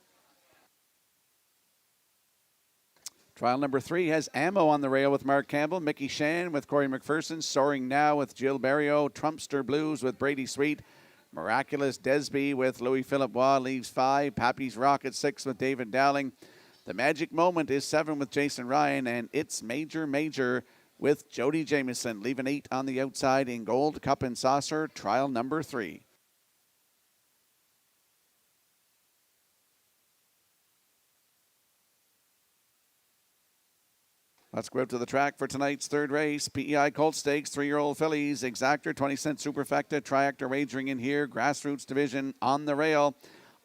Trial number 3 has Ammo on the rail with Mark Campbell. Mickey Shan with Corey McPherson. Soaring Now with Jill Barrio. Trumpster Blues with Brady Sweet. Miraculous Desby with Louis Philippe Waugh leaves 5. Pappy's Rocket 6 with David Dowling. The Magic Moment is 7 with Jason Ryan. And It's Major with Jody Jameson, leaving 8 on the outside in Gold Cup and Saucer, trial number 3. Let's go out to the track for tonight's third race. PEI Colt Stakes, 3-year-old fillies, Exactor, 20-cent Superfecta, Triactor wagering in here, Grassroots Division on the rail.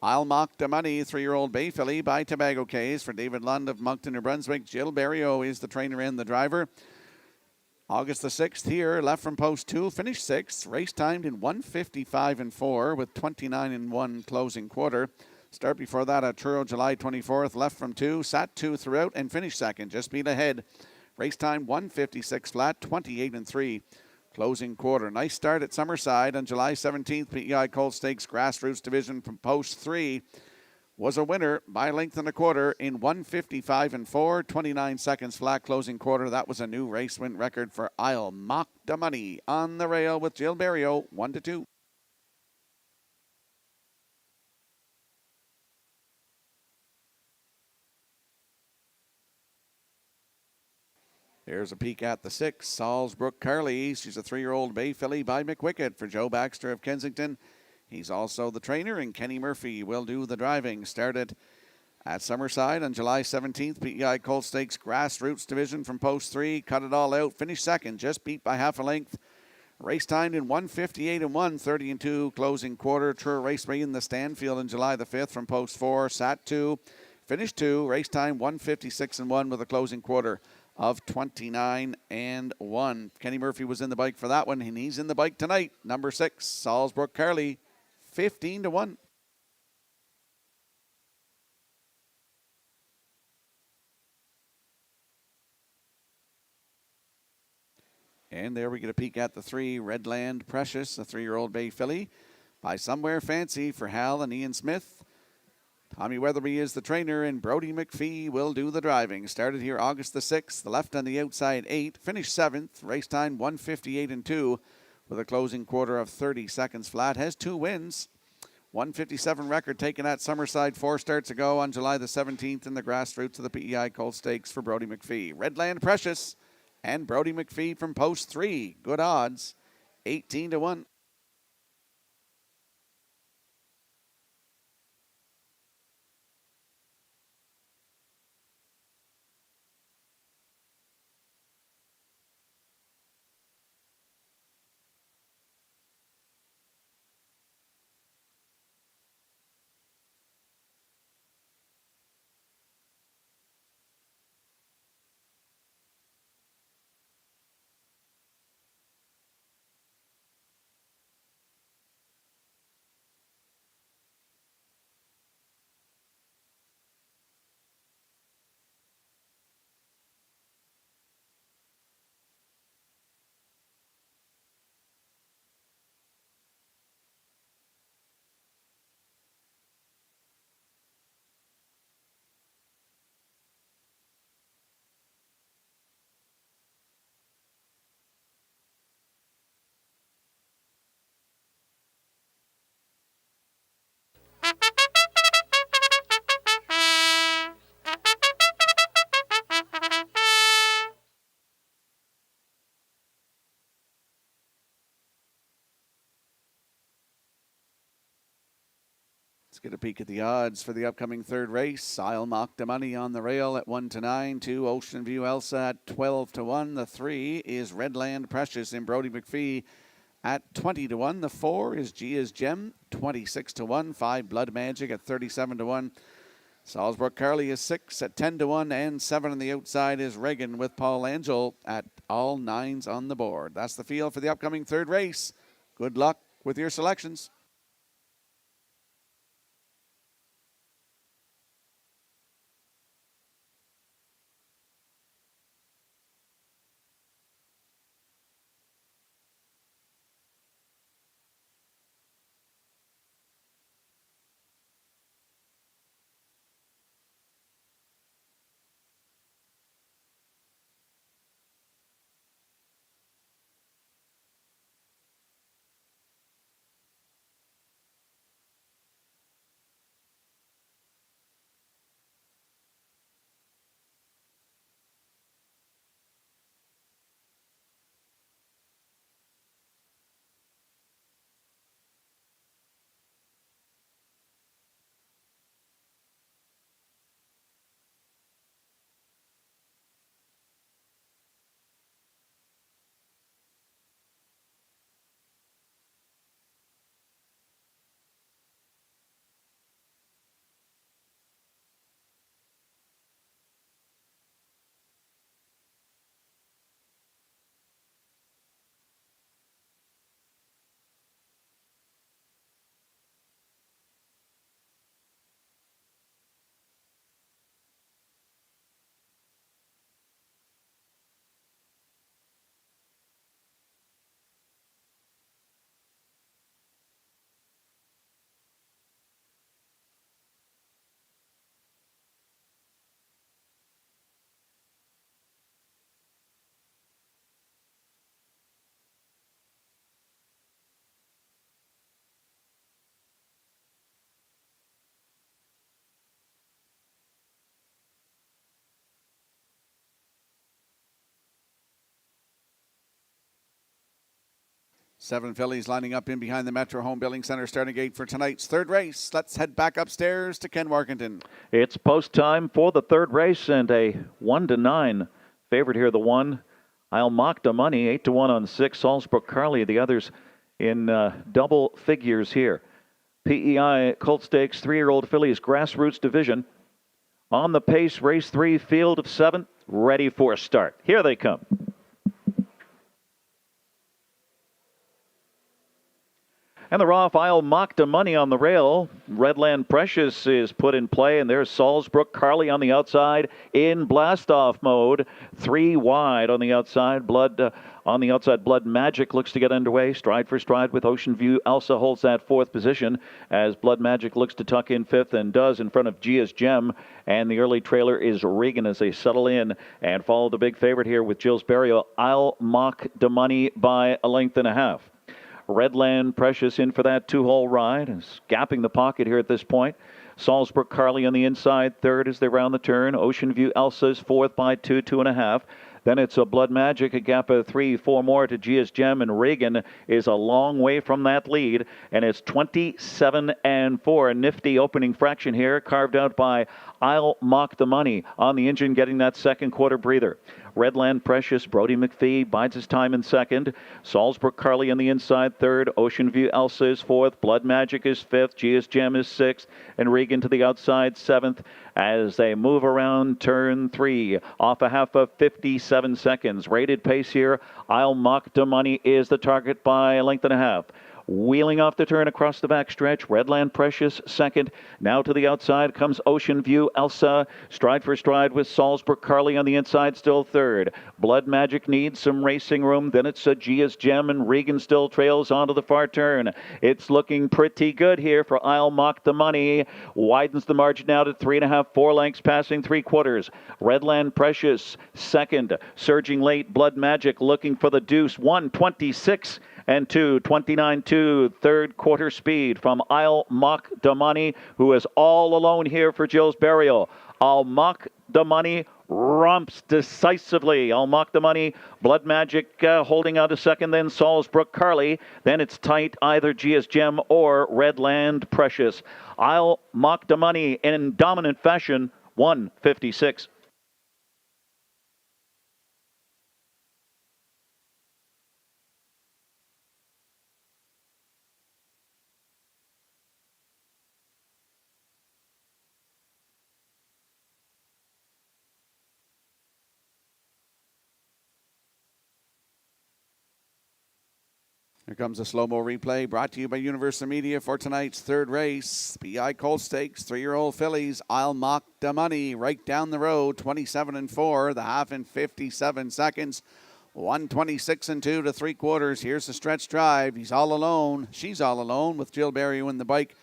I'll Mock the Money, 3-year-old Bay filly by Tobago Case for David Lund of Moncton, New Brunswick. Jill Barrio is the trainer and the driver. August the 6th here, left from post 2, finished 6th, race timed in 1:55.4 with 29:1 closing quarter. Start before that at Truro, July 24th, left from 2, sat 2 throughout and finished 2nd, just beat ahead. Race time 1:56 flat, 28:3 closing quarter. Nice start at Summerside on July 17th. PEI Colt Stakes Grassroots Division from post 3. Was a winner by length and a quarter in 1:55.4, 29 seconds flat closing quarter. That was a new race win record for I'll Mock the Money on the rail with Jill Barrio, 1-2. Here's a peek at the 6, Salzbrook Carly. She's a 3-year-old bay filly by McWickett for Joe Baxter of Kensington. He's also the trainer, and Kenny Murphy will do the driving. Started at Summerside on July 17th. PEI Colt Stakes Grassroots Division from post 3. Cut it all out. Finished 2nd, just beat by half a length. Race timed in 1:58.1, 30:2 closing quarter. Truro Raceway in the Stanfield on July the 5th from post 4. Sat 2, finished 2. Race time 1:56.1 with a closing quarter of 29:1. Kenny Murphy was in the bike for that one, and he's in the bike tonight. Number 6, Salzbrook Carly, 15-1. And there we get a peek at the 3, Redland Precious, a 3-year-old bay filly by Somewhere Fancy for Hal and Ian Smith. Tommy Weatherby is the trainer, and Brody McPhee will do the driving. Started here August the 6th, the left on the outside 8, finished 7th, race time 1:58.2 with a closing quarter of 30 seconds flat. Has 2 wins. 1:57 record taken at Summerside 4 starts ago on July the 17th in the grassroots of the PEI Colt Stakes for Brody McPhee. Redland Precious and Brody McPhee from post 3. Good odds, 18-1. Get a peek at the odds for the upcoming third race. I'll Mock the Money on the rail at 1-9. 2 Ocean View Elsa at 12-1. The 3 is Redland Precious in Brody McPhee at 20-1. The 4 is Gia's Gem, 26-1. 5 Blood Magic at 37-1. Salzburg Carly is 6 at 10-1. And 7 on the outside is Reagan with Paul Angel at all 9s on the board. That's the field for the upcoming third race. Good luck with your selections. Seven fillies lining up in behind the Metro Home Building Center starting gate for tonight's third race. Let's head back upstairs to Ken Warkentin. It's post time for the third race and a 1-9 favorite here. The 1, I'll Mock the Money, 8-1 on 6. Salzburg Carly, the others in double figures here. PEI Colt Stakes 3-year-old fillies grassroots division. On the pace, race 3, field of 7, ready for a start. Here they come. And the Roth I'll Mock the Money on the rail. Redland Precious is put in play, and there's Salzburg Carly on the outside in blast-off mode. 3 wide on the outside. Blood Magic looks to get underway. Stride for stride with Ocean View. Elsa holds that 4th position as Blood Magic looks to tuck in 5th and does in front of Gia's Gem. And the early trailer is Regan as they settle in and follow the big favorite here with Jill's Burial. I'll Mock the Money by a length and a half. Redland Precious in for that 2-hole ride. Is gapping the pocket here at this point. Salzburg Carly on the inside, 3rd as they round the turn. Ocean View Elsa is 4th by 2.5. Then it's a Blood Magic, a gap of 3, 4 more to Gia's Gem, and Reagan is a long way from that lead, and it's 27-4. A nifty opening fraction here, carved out by I'll Mock the Money on the engine, getting that second quarter breather. Redland Precious, Brody McPhee bides his time in 2nd. Salzburg Carly on the inside, 3rd. Ocean View Elsa is 4th. Blood Magic is 5th. Gia's Gem is 6th. And Regan to the outside, 7th. As they move around turn 3, off a half of 57 seconds. Rated pace here, I'll Mock the Money is the target by a length and a half. Wheeling off the turn across the backstretch, Redland Precious 2nd. Now to the outside comes Ocean View Elsa. Stride for stride with Salzburg Carly on the inside, still 3rd. Blood Magic needs some racing room. Then it's Gia's Gem, and Regan still trails onto the far turn. It's looking pretty good here for I'll Mock the Money. Widens the margin now to 3.5, 4 lengths, passing 3/4. Redland Precious 2nd. Surging late, Blood Magic looking for the deuce. 1:26. And 2:29.2, 3rd quarter speed from I'll Mock the Money, who is all alone here for Jill's Burial. I'll Mock the Money romps decisively. I'll Mock the Money. Blood Magic holding out a second, then Salisbrook Carly. Then it's tight, either GS Gem or Redland Precious. I'll Mock the Money in dominant fashion, 156. Here comes a slow-mo replay brought to you by Universal Media for tonight's third race. PI Colt Stakes, 3-year-old fillies. I'll Mock the Money right down the road, 27-4, the half in 57 seconds. 126 and 2 to 3/4. Here's the stretch drive. He's all alone. She's all alone with Jill Berry in the bike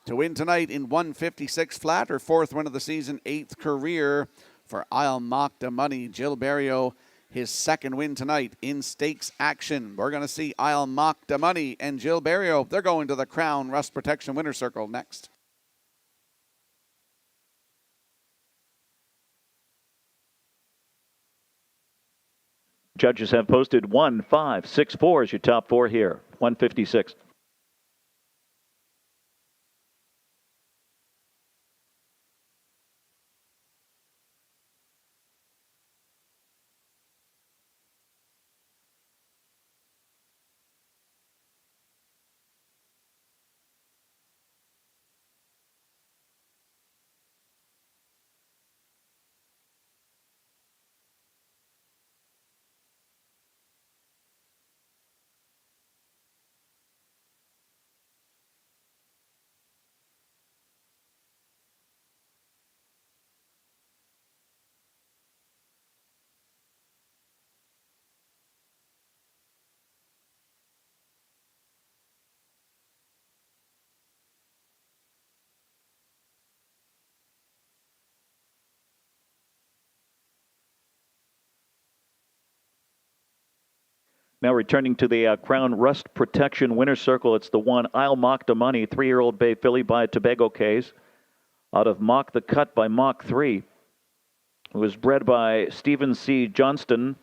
to win tonight in 156 flat. Her 4th win of the season, 8th career for I'll Mock the Money. Jill Berry, his 2nd win tonight in stakes action. We're going to see I'll Mock the Money and Jill Berry. They're going to the Crown Rust Protection Winner Circle next. Judges have posted 1, 5, 6, 4 as your top 4 here. 156. Now returning to the Crown Rust Protection Winner Circle, it's the one I'll Mock the Money, 3-year-old bay filly by Tobago Case. Out of Mock the Cut by Mach 3. It was bred by Stephen C. Johnston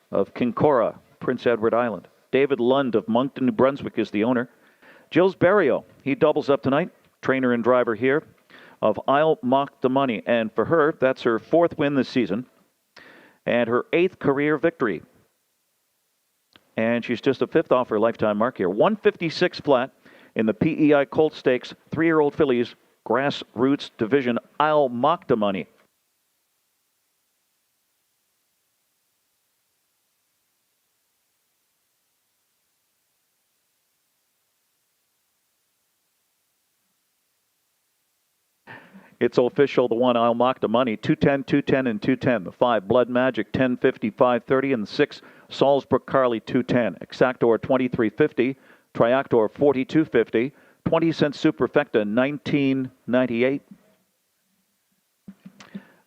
of Kinkora, Prince Edward Island. David Lund of Moncton, New Brunswick is the owner. Gilles Barrio, he doubles up tonight. Trainer and driver here of I'll Mock the Money. And for her, that's her 4th win this season and her 8th career victory. And she's just a 5th off her lifetime mark here. 156 flat in the PEI Colt Stakes, 3-year-old fillies, grassroots division. I'll Mock the Money. It's official, the one I'll Mock the Money, 210, 210, and 210. The 5, Blood Magic, 1050, 530, and the 6, Salisbrook Carly, 210. Exactor, 2350. Triactor, 4250. 20-cent Superfecta, 1998.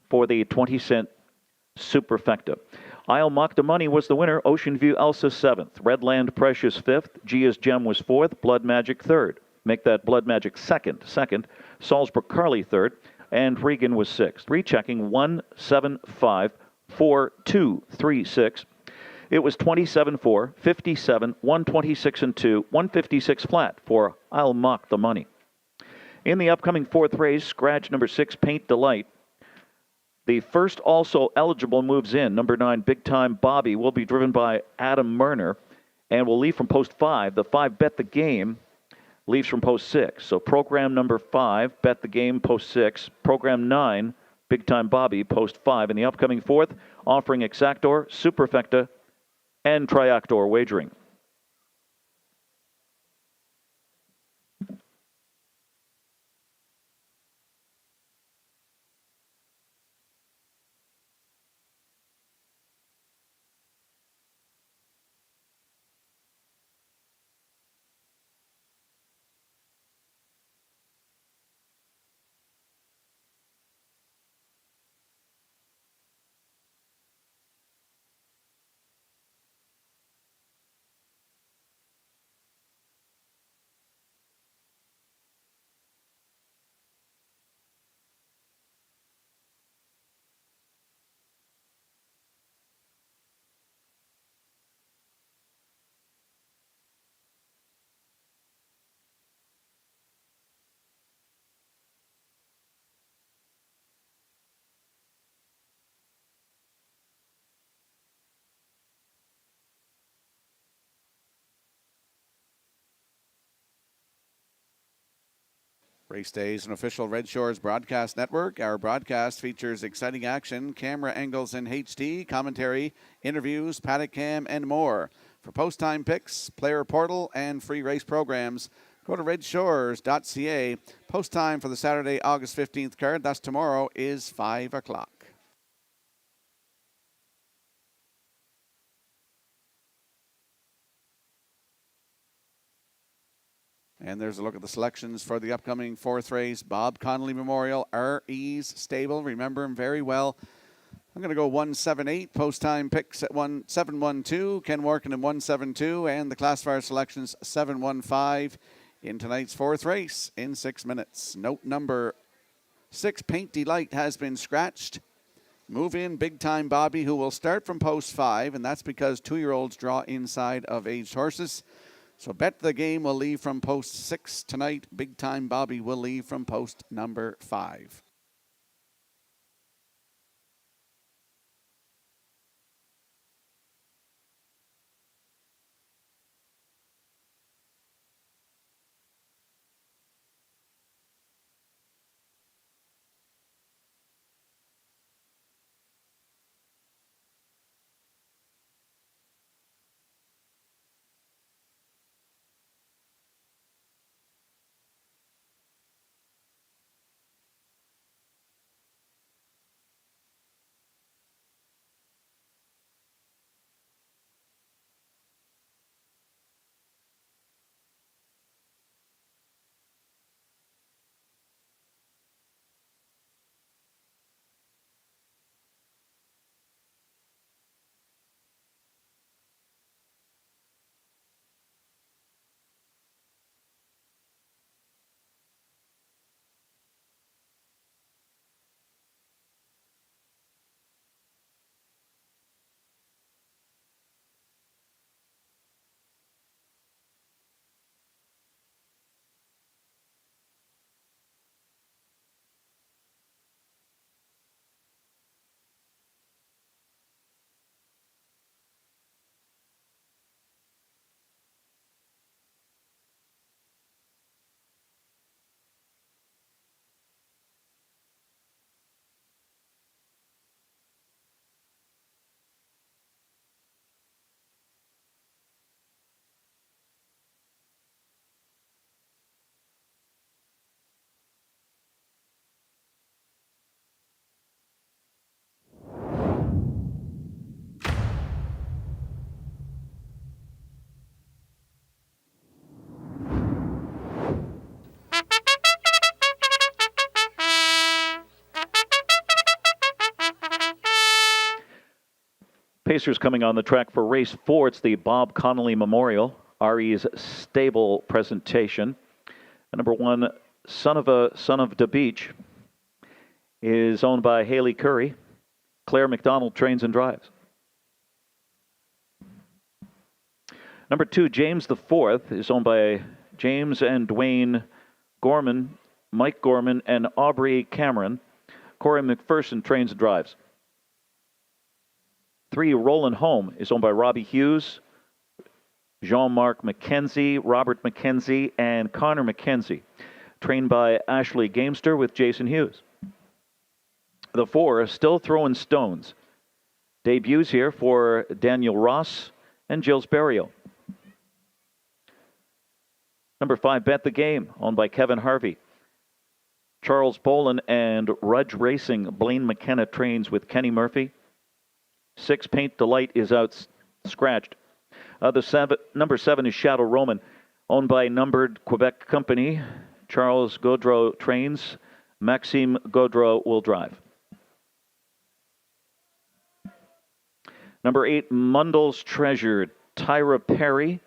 For the 20-cent Superfecta. I'll Mock the Money was the winner. Ocean View Elsa, 7th. Redland Precious, 5th. Gia's Gem was 4th. Blood Magic, 3rd. Make that Blood Magic second. Salisbrook Carly, 3rd. And Regan was 6th. Rechecking 1754236. It was 27-4, 57, 126 and 2, 156 flat for I'll Mock the Money. In the upcoming 4th race, scratch number 6, Paint Delight. The first also eligible moves in. Number 9, Big Time Bobby, will be driven by Adam Murner and will leave from post 5. The 5, Bet the Game, leaves from post 6. So program number 5, Bet the Game, post 6. Program 9, Big Time Bobby, post 5. In the upcoming 4th, offering Exactor, Superfecta, and Triactor wagering. Race Day is an official Red Shores broadcast network. Our broadcast features exciting action, camera angles in HD, commentary, interviews, paddock cam, and more. For post-time picks, player portal, and free race programs, go to Redshores.ca. Post time for the Saturday, August 15th card, that's tomorrow, is 5 o'clock. And there's a look at the selections for the upcoming fourth race. Bob Connolly Memorial, R.E.'s stable. Remember him very well. I'm going to go 178. Post-time picks at 712. Ken Warkin in 172. And the classifier selections 715 in tonight's fourth race in 6 minutes. Note number 6, Paint Delight, has been scratched. Move in Big Time Bobby, who will start from post 5. And that's because 2-year-olds draw inside of aged horses. So Bet the Game will leave from post 6 tonight. Big Time Bobby will leave from post number 5. Pacers coming on the track for race 4. It's the Bob Connolly Memorial, RE's stable presentation. Number 1, Son of the Beach, is owned by Haley Curry. Claire McDonald trains and drives. Number 2, James the Fourth, is owned by James and Dwayne Gorman, Mike Gorman, and Aubrey Cameron. Corey McPherson trains and drives. 3, Roland Home, is owned by Robbie Hughes, Jean-Marc McKenzie, Robert McKenzie, and Connor McKenzie. Trained by Ashley Gamester with Jason Hughes. The 4, Still Throwing Stones. Debuts here for Daniel Ross and Gilles Barrio. Number 5, Bet the Game, owned by Kevin Harvey. Charles Bolin and Rudge Racing. Blaine McKenna trains with Kenny Murphy. 6, Paint Delight, is out scratched. Number 7 is Shadow Roman, owned by Numbered Quebec Company. Charles Gaudreau trains. Maxime Gaudreau will drive. Number 8, Mundell's Treasure. Tyra Perry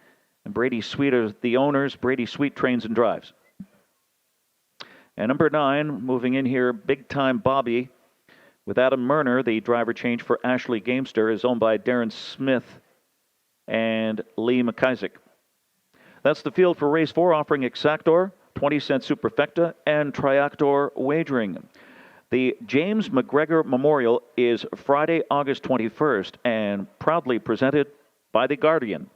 and Brady Sweet are the owners. Brady Sweet trains and drives. And number 9, moving in here, Big Time Bobby, with Adam Murner. The driver change for Ashley Gamester, is owned by Darren Smith and Lee McIsaac. That's the field for race 4, offering Exactor, 20-cent Superfecta, and Triactor wagering. The James McGregor Memorial is Friday, August 21st, and proudly presented by The Guardian.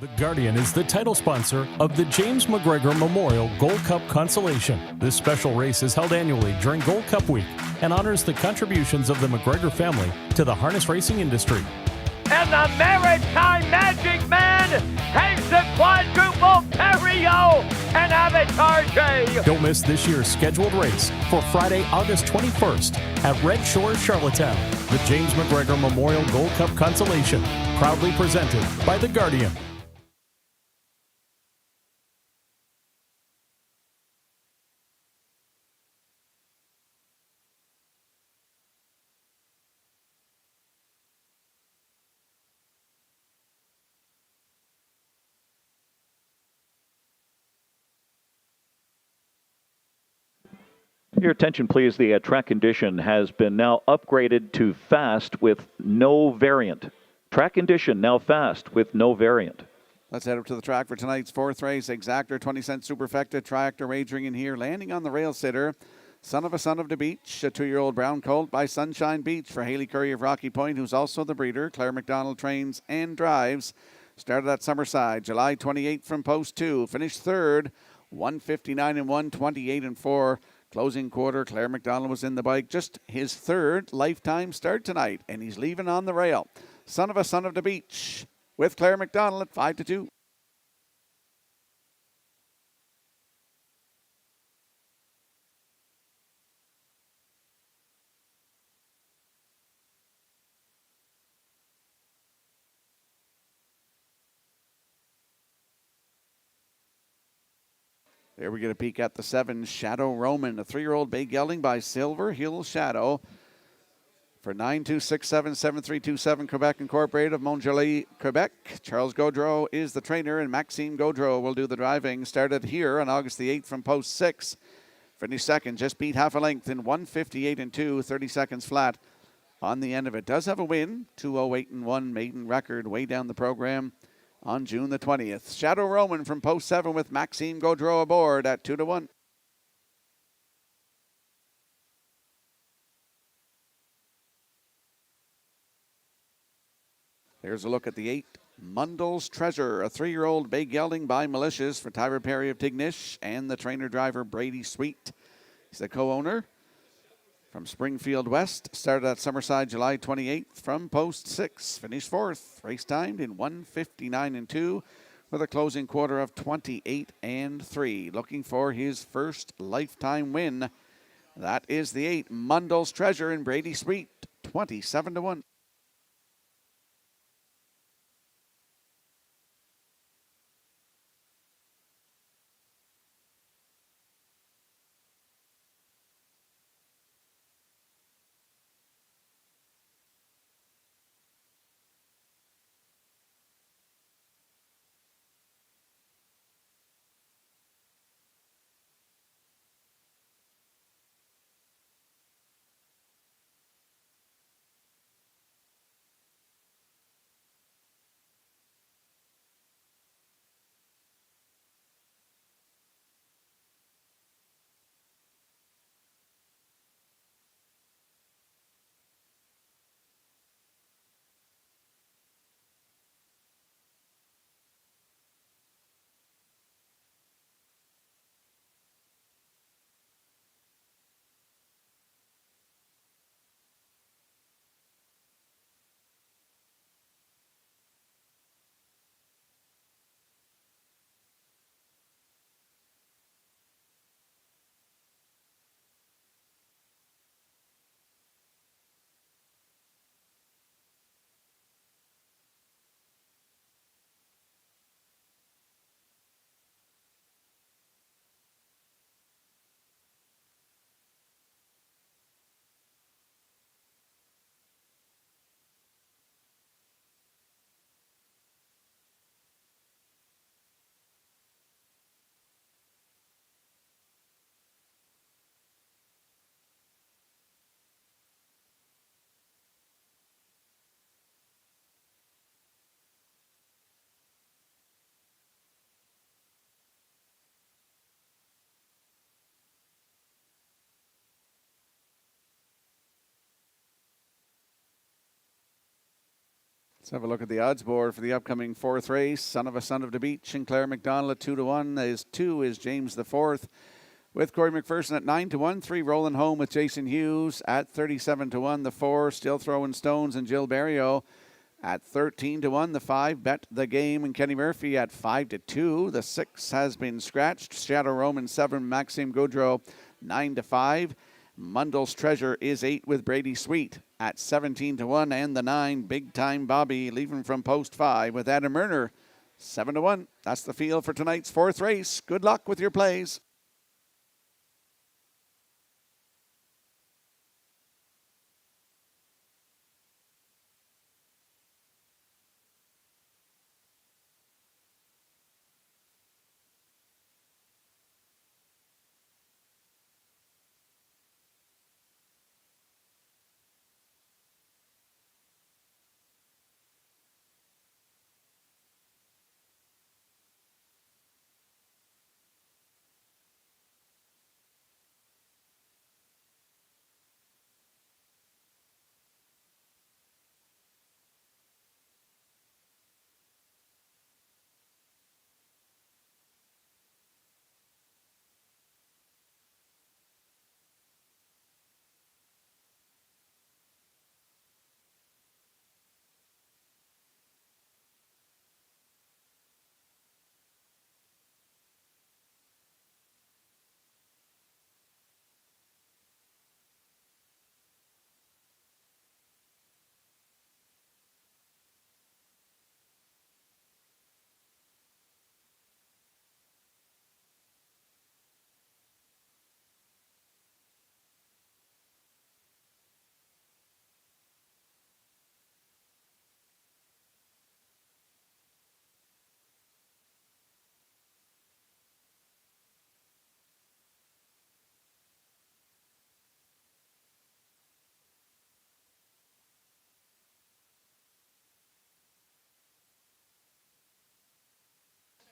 The Guardian is the title sponsor of the James McGregor Memorial Gold Cup Consolation. This special race is held annually during Gold Cup Week and honors the contributions of the McGregor family to the harness racing industry. And the Maritime Magic Man has the quadruple Perio and Avatar J. Don't miss this year's scheduled race for Friday, August 21st at Red Shores, Charlottetown. The James McGregor Memorial Gold Cup Consolation, proudly presented by The Guardian. Your attention, please. The track condition has been now upgraded to fast with no variant. Track condition now fast with no variant. Let's head up to the track for tonight's fourth race. Exactor 20-cent Superfecta Tractor wagering in here. Landing on the rail sitter. Son of the Beach, a 2-year-old brown colt by Sunshine Beach for Haley Curry of Rocky Point, who's also the breeder. Claire McDonald trains and drives. Started at Summerside, July 28th from post 2. Finished third, 159 and 128 and 4. Closing quarter, Claire McDonald was in the bike. Just his third lifetime start tonight, and he's leaving on the rail. Son of the Beach with Claire McDonald at 5-2. There we get a peek at the 7, Shadow Roman, a 3-year-old bay gelding by Silver Hill Shadow for 9267737 Quebec Incorporated of Montjoly, Quebec. Charles Gaudreau is the trainer, and Maxime Gaudreau will do the driving. Started here on August the 8th from post 6. Finished second, just beat half a length in 158 and 2, 30 seconds flat on the end of it. Does have a win, 208 and 1 maiden record way down the program on June the 20th. Shadow Roman from post 7 with Maxime Gaudreau aboard at 2-1. Here's a look at the 8, Mundell's Treasure, a 3-year-old bay gelding by Malicious for Tyler Perry of Tignish and the trainer-driver Brady Sweet. He's the co-owner from Springfield West. Started at Summerside July 28th from post 6. Finished 4th. Race timed in 159 and 2 with a closing quarter of 28 and 3. Looking for his first lifetime win. That is the 8, Mundell's Treasure and Brady Sweet, 27-1. Let's have a look at the odds board for the upcoming fourth race. Son of the Beach and Claire McDonald at 2-1. Two is James the Fourth with Corey McPherson at 9-1. 3 Rolling Home with Jason Hughes at 37-1. The 4 Still Throwing Stones and Jill Barrio at 13-1. The 5 Bet the Game and Kenny Murphy at 5-2. The 6 has been scratched. Shadow Roman 7. Maxime Gaudreau 9-5. Mundell's Treasure is 8 with Brady Sweet at 17-1, and the 9 Big Time Bobby leaving from post 5 with Adam Murner 7-1. That's the field for tonight's fourth race. Good luck with your plays.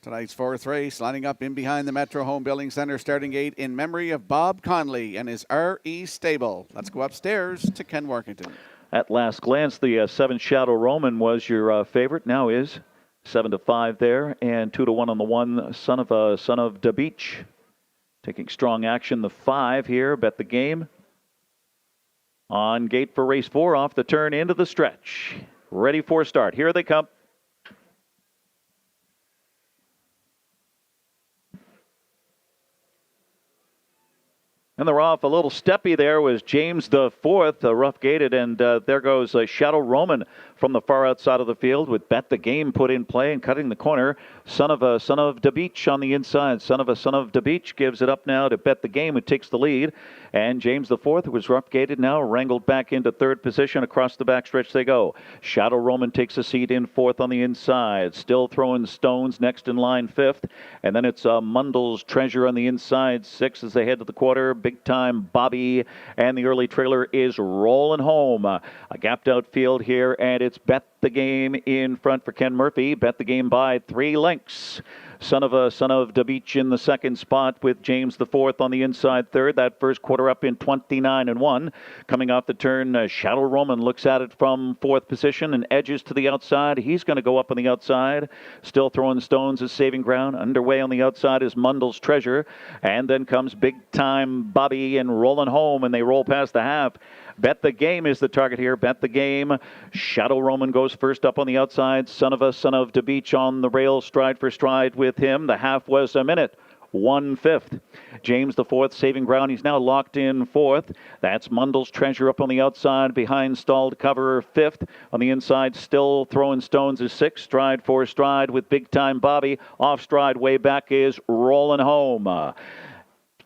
Tonight's fourth race, lining up in behind the Metro Home Building Center starting gate in memory of Bob Conley and his RE Stable. Let's go upstairs to Ken Workington. At last glance, the 7 Shadow Roman was your favorite. Now is 7-5 there, and 2-1 on the 1 Son of the Beach. Taking strong action. The 5 here. Bet the Game. On gate for race 4, off the turn into the stretch. Ready for start. Here they come. And they're off a little steppy. There was James the Fourth, rough gated, and there goes Shadow Roman from the far outside of the field with Bet the Game put in play and cutting the corner. Son of the Beach on the inside. Son of the Beach gives it up now to Bet the Game, who takes the lead. And James the Fourth, who was rough gated now, wrangled back into third position. Across the backstretch they go. Shadow Roman takes a seat in fourth on the inside. Still Throwing Stones next in line fifth. And then it's Mundell's Treasure on the inside sixth as they head to the quarter. Big Time Bobby, and the early trailer is Rolling Home. A gapped out field here, and it's Bet the Game in front for Ken Murphy. Bet the Game by 3 lengths. Son of the Beach in the second spot with James the Fourth on the inside third. That first quarter up in 29-1. Coming off the turn, Shadow Roman looks at it from fourth position and edges to the outside. He's going to go up on the outside. Still Throwing Stones is saving ground. Underway on the outside is Mundell's Treasure. And then comes Big Time Bobby and Rolling Home, and they roll past the half. Bet the Game is the target here. Bet the Game. Shadow Roman goes first up on the outside. Son of the Beach on the rail, stride for stride with him. The half was a minute. 1/5. James the Fourth saving ground. He's now locked in fourth. That's Mundell's Treasure up on the outside. Behind stalled cover fifth. On the inside, Still Throwing Stones is sixth. Stride for stride with Big Time Bobby. Off stride way back is Rolling Home.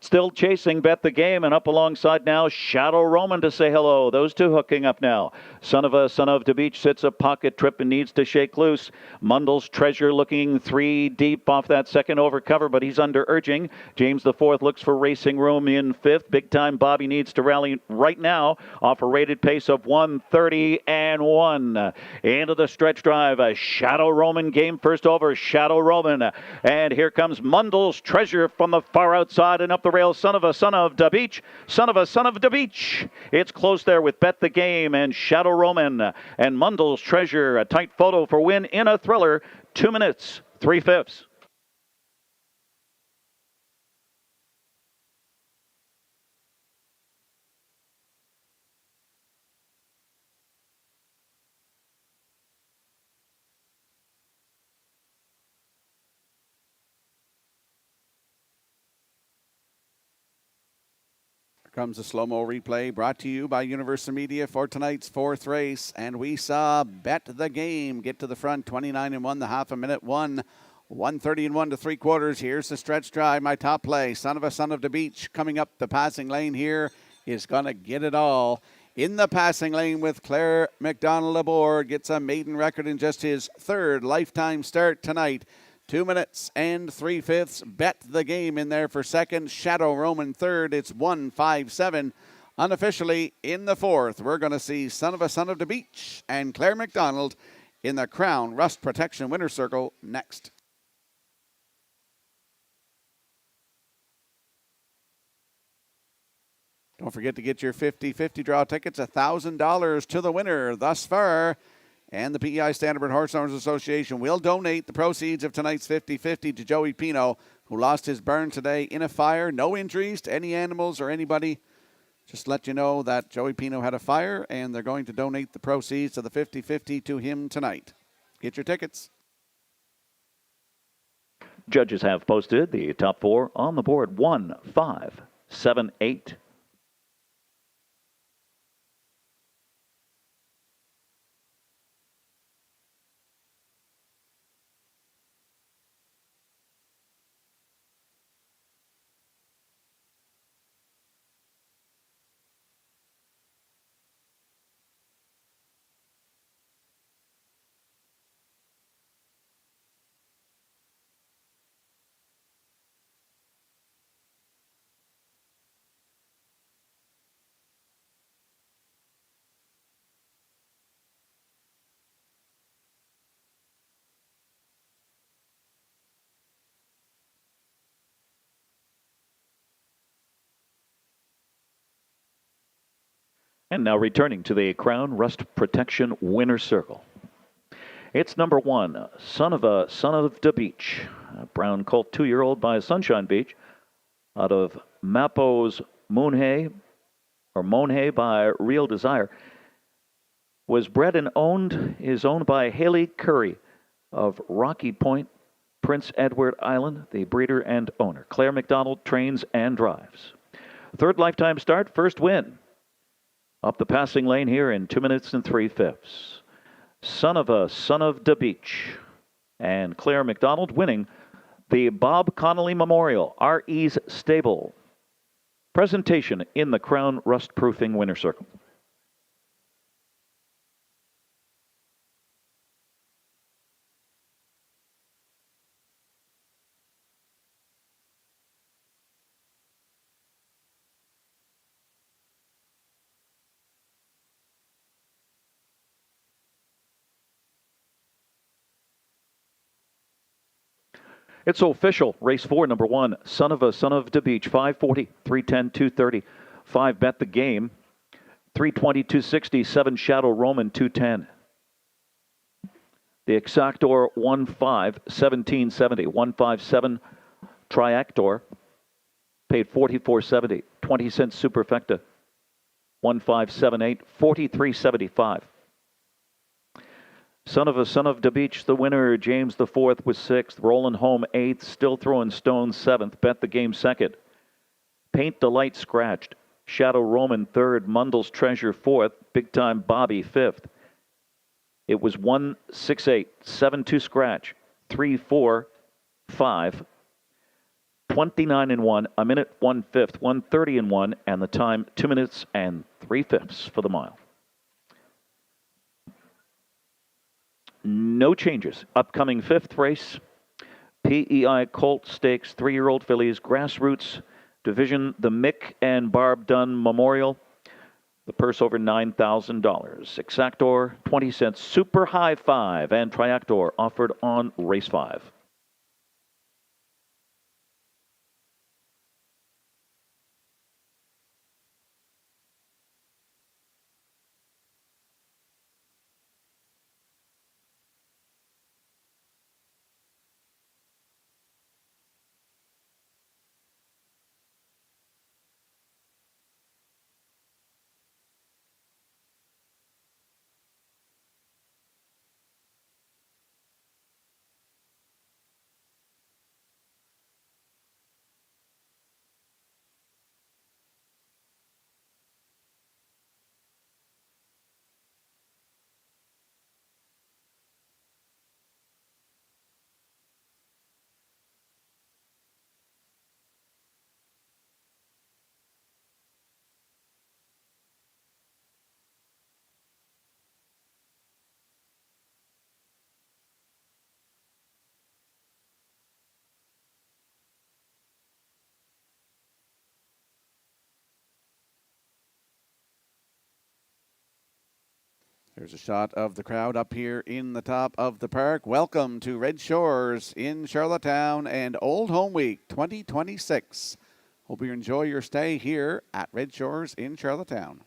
Still chasing Bet the Game, and up alongside now Shadow Roman to say hello. Those two hooking up now. Son of the Beach sits a pocket trip and needs to shake loose. Mundell's Treasure looking 3 deep off that second over cover, but he's under urging. James the Fourth looks for racing room in fifth. Big Time Bobby needs to rally right now off a rated pace of 1:30-1. Into the stretch drive. A Shadow Roman game first over. Shadow Roman. And here comes Mundell's Treasure from the far outside and up the the rail. Son of the Beach. Son of the Beach. It's close there with Bet the Game and Shadow Roman and Mundell's Treasure. A tight photo for win in a thriller. 2 minutes, 3/5. Comes a slow-mo replay brought to you by Universal Media for tonight's fourth race. And we saw Bet the Game get to the front, 29-1, the half a minute one. 130-1 to 3/4. Here's the stretch drive, my top play. Son of the Beach coming up the passing lane here is going to get it all. In the passing lane with Claire McDonald aboard. Gets a maiden record in just his third lifetime start tonight. 2 minutes and 3/5. Bet the Game in there for second. Shadow Roman third. It's 1-5-7. Unofficially in the fourth, we're going to see Son of the Beach and Claire McDonald in the Crown Rust Protection Winner's Circle next. Don't forget to get your 50-50 draw tickets, $1,000 to the winner thus far. And the PEI Standard Horse Owners Association will donate the proceeds of tonight's 50-50 to Joey Pino, who lost his burn today in a fire. No injuries to any animals or anybody. Just let you know that Joey Pino had a fire, and they're going to donate the proceeds of the 50-50 to him tonight. Get your tickets. Judges have posted the top four on the board. 1, 5, 7, 8. And now returning to the Crown Rust Protection Winner's Circle. It's number 1, Son of the Beach. A brown colt 2-year-old by Sunshine Beach out of Mapo's Moonhay by Real Desire. Was bred and is owned by Haley Curry of Rocky Point, Prince Edward Island, the breeder and owner. Claire McDonald trains and drives. Third lifetime start, first win. Up the passing lane here in 2 minutes and 3/5. Son of the Beach and Claire McDonald winning the Bob Connolly Memorial, R.E.'s Stable. Presentation in the Crown Rust Proofing Winner's Circle. It's official. Race 4, number 1, Son of the Beach, 540, 310, 230. 5, Bet the Game, 320, 260. 7, Shadow Roman, 210. The Exactor, 1-5-1770. 157 Triactor, paid $44.70. 20 cents Superfecta, 1578, $43.75. Son of the Beach, the winner. James the 4th was 6th. Roland Home 8th. Still Throwing Stones 7th. Bet the Game 2nd. Paint the Light scratched. Shadow Roman 3rd. Mundell's Treasure 4th. Big Time Bobby 5th. It was 1-6-8, 7-2 scratch, 3-4-5, 29-1, a minute 1/5, 1:30-1, and the time 2 minutes and 3/5 for the mile. No changes. Upcoming 5th race, PEI Colt Stakes, 3-year-old fillies, Grassroots Division, the Mick and Barb Dunn Memorial. The purse over $9,000. Exactor, 20 cents. Super High 5 and Triactor offered on race 5. There's a shot of the crowd up here in the top of the park. Welcome to Red Shores in Charlottetown and Old Home Week 2026. Hope you enjoy your stay here at Red Shores in Charlottetown.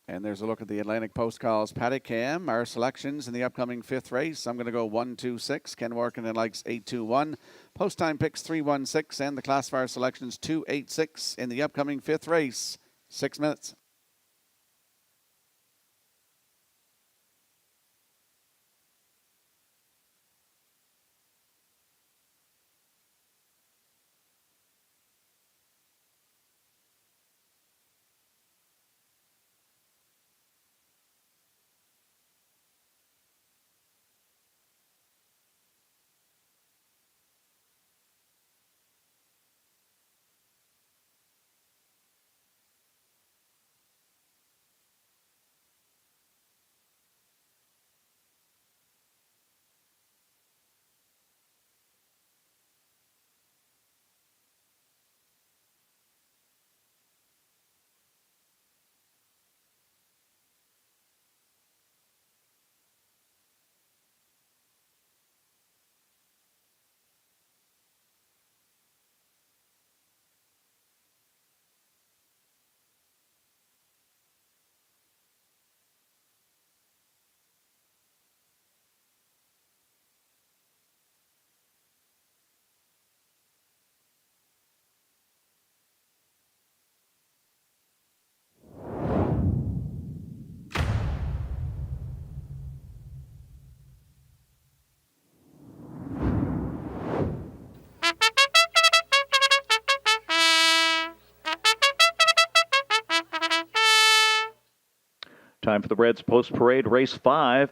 And there's a look at the Atlantic Post Calls paddock cam. Our selections in the upcoming fifth race. I'm going to go 1-2-6. Ken Warkinen likes 8-2-1. Post time picks 3-1-6. And the classifier selections 2-8-6 in the upcoming fifth race. 6 minutes. Time for the Reds Post Parade, Race 5.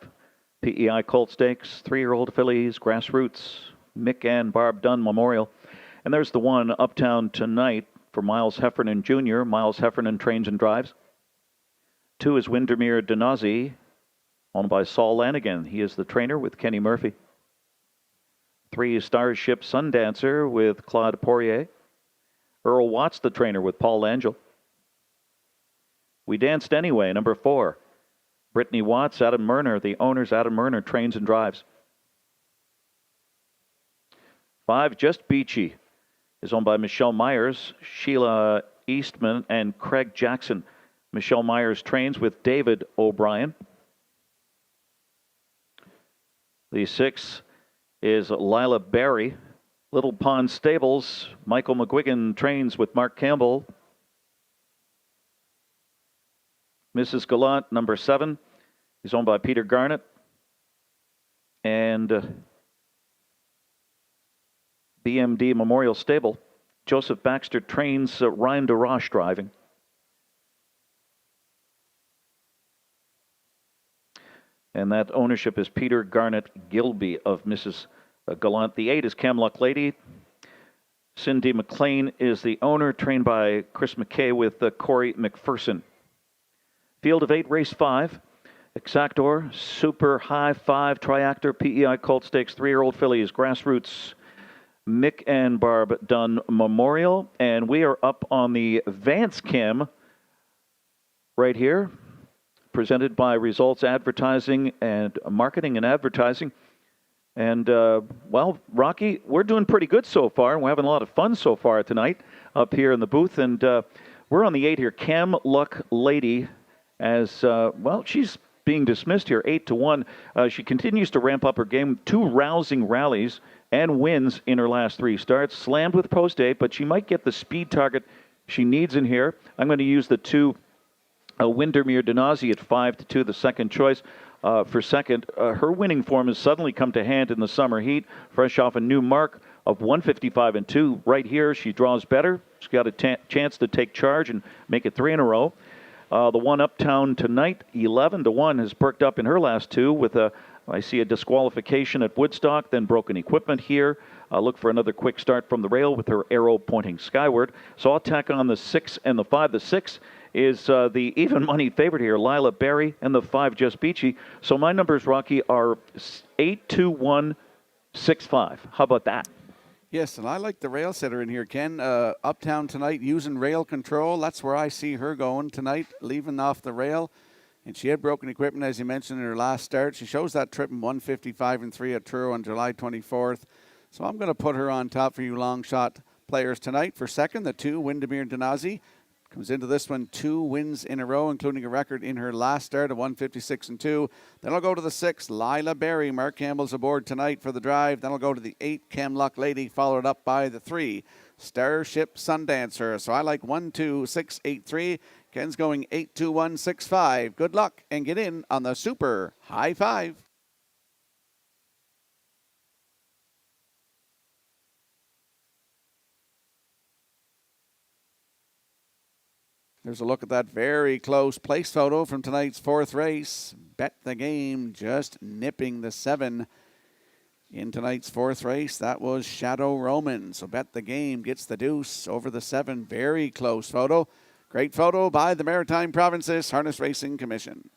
PEI Colt Stakes, 3-year-old fillies, Grassroots, Mick and Barb Dunn Memorial. And there's the one, Uptown Tonight, for Miles Heffernan Jr. Miles Heffernan trains and drives. 2 is Windermere Denazi, owned by Saul Lanigan. He is the trainer with Kenny Murphy. 3 is Starship Sundancer with Claude Poirier. Earl Watts, the trainer, with Paul Langell. We Danced Anyway, number 4. Brittany Watts, Adam Murner, the owner's Adam Murner, trains and drives. 5, Just Beachy, is owned by Michelle Myers, Sheila Eastman, and Craig Jackson. Michelle Myers trains with David O'Brien. The 6 is Lila Berry. Little Pond Stables, Michael McGuigan trains with Mark Campbell. Mrs. Gallant, number 7, is owned by Peter Garnett. And BMD Memorial Stable, Joseph Baxter trains Ryan DeRoche driving. And that ownership is Peter Garnett Gilby of Mrs. Gallant. The 8 is Camluck Lady. Cindy McLean is the owner, trained by Chris McKay with Corey McPherson. Field of 8, race 5. Exactor, Super High 5, Triactor, PEI Colt Stakes, 3-year-old fillies, Grassroots, Mick and Barb Dunn Memorial. And we are up on the Vance Cam right here, presented by Results Advertising and Marketing and Advertising. And, well, Rocky, we're doing pretty good so far. We're having a lot of fun so far tonight up here in the booth. And we're on the 8 here, Camluck Lady. As, well, she's being dismissed here, 8-1. She continues to ramp up her game. 2 rousing rallies and wins in her last 3 starts. Slammed with post 8, but she might get the speed target she needs in here. I'm going to use the 2 Windermere Denazi at 5-2, the second choice. For second, her winning form has suddenly come to hand in the summer heat, fresh off a new mark of 155-2. Right here, she draws better. She's got a chance to take charge and make it 3 in a row. The one Uptown Tonight, 11-1, has perked up in her last 2 with I see a disqualification at Woodstock, then broken equipment here. Look for another quick start from the rail with her arrow pointing skyward. So I'll tack on the 6 and the 5. The 6 is the even money favorite here, Lila Berry, and the 5 Just Beachy. So my numbers, Rocky, are 8-2-1-6-5. How about that? Yes, and I like the rail setter in here, Ken. Uptown tonight using rail control. That's where I see her going tonight, leaving off the rail. And she had broken equipment, as you mentioned, in her last start. She shows that trip in 155 and 3 at Truro on July 24th. So I'm going to put her on top for you long shot players tonight. For second, the 2, Windermere Denazi. Comes into this one 2 wins in a row, including a record in her last start of 156 and 2. Then I'll go to the 6, Lila Berry. Mark Campbell's aboard tonight for the drive. Then I'll go to the 8, Chemlock Lady, followed up by the 3, Starship Sundancer. So I like 1, 2, 6, 8, 3. Ken's going 8-2-1-6-5. Good luck and get in on the Super High Five. There's a look at that very close place photo from tonight's 4th race. Bet the Game just nipping the 7 in tonight's 4th race. That was Shadow Roman. So Bet the Game gets the deuce over the 7. Very close photo. Great photo by the Maritime Provinces Harness Racing Commission.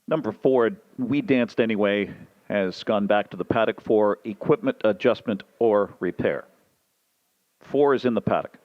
Number 4, We Danced Anyway, has gone back to the paddock for equipment adjustment or repair. 4 is in the paddock.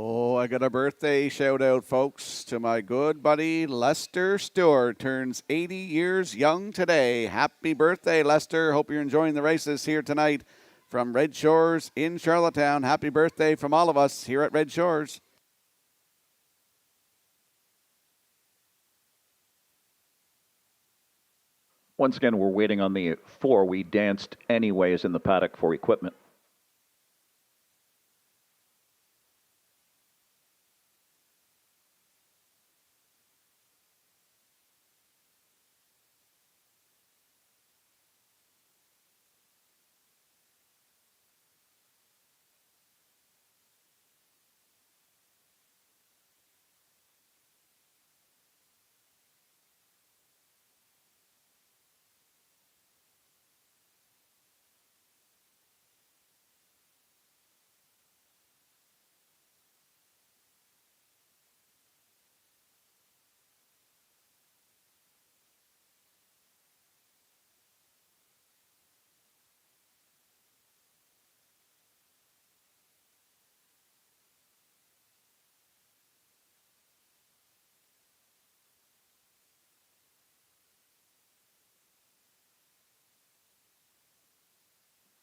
Oh, I got a birthday shout out, folks, to my good buddy Lester Stewart. Turns 80 years young today. Happy birthday, Lester. Hope you're enjoying the races here tonight from Red Shores in Charlottetown. Happy birthday from all of us here at Red Shores. Once again, we're waiting on the 4. We danced anyways in the paddock for equipment.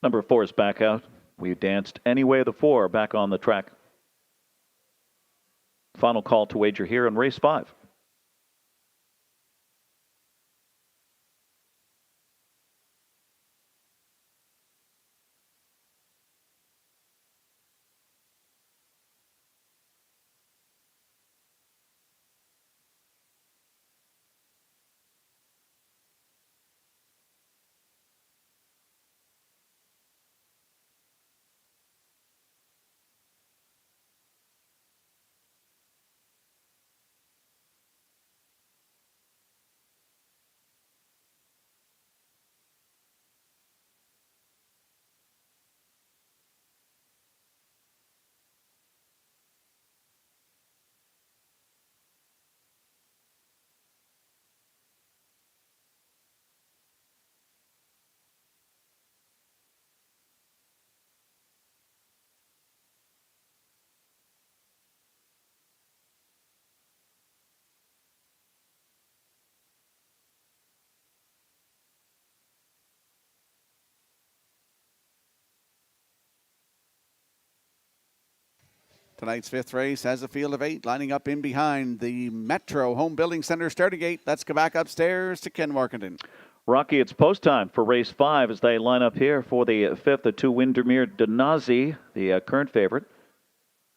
Number 4 is back out. We danced anyway. The 4 back on the track. Final call to wager here in race 5. Tonight's 5th race has a field of 8 lining up in behind the Metro Home Building Center starting gate. Let's go back upstairs to Ken Workington. Rocky, it's post time for race 5 as they line up here for the 5th, the 2 Windermere Denazi, the current favorite.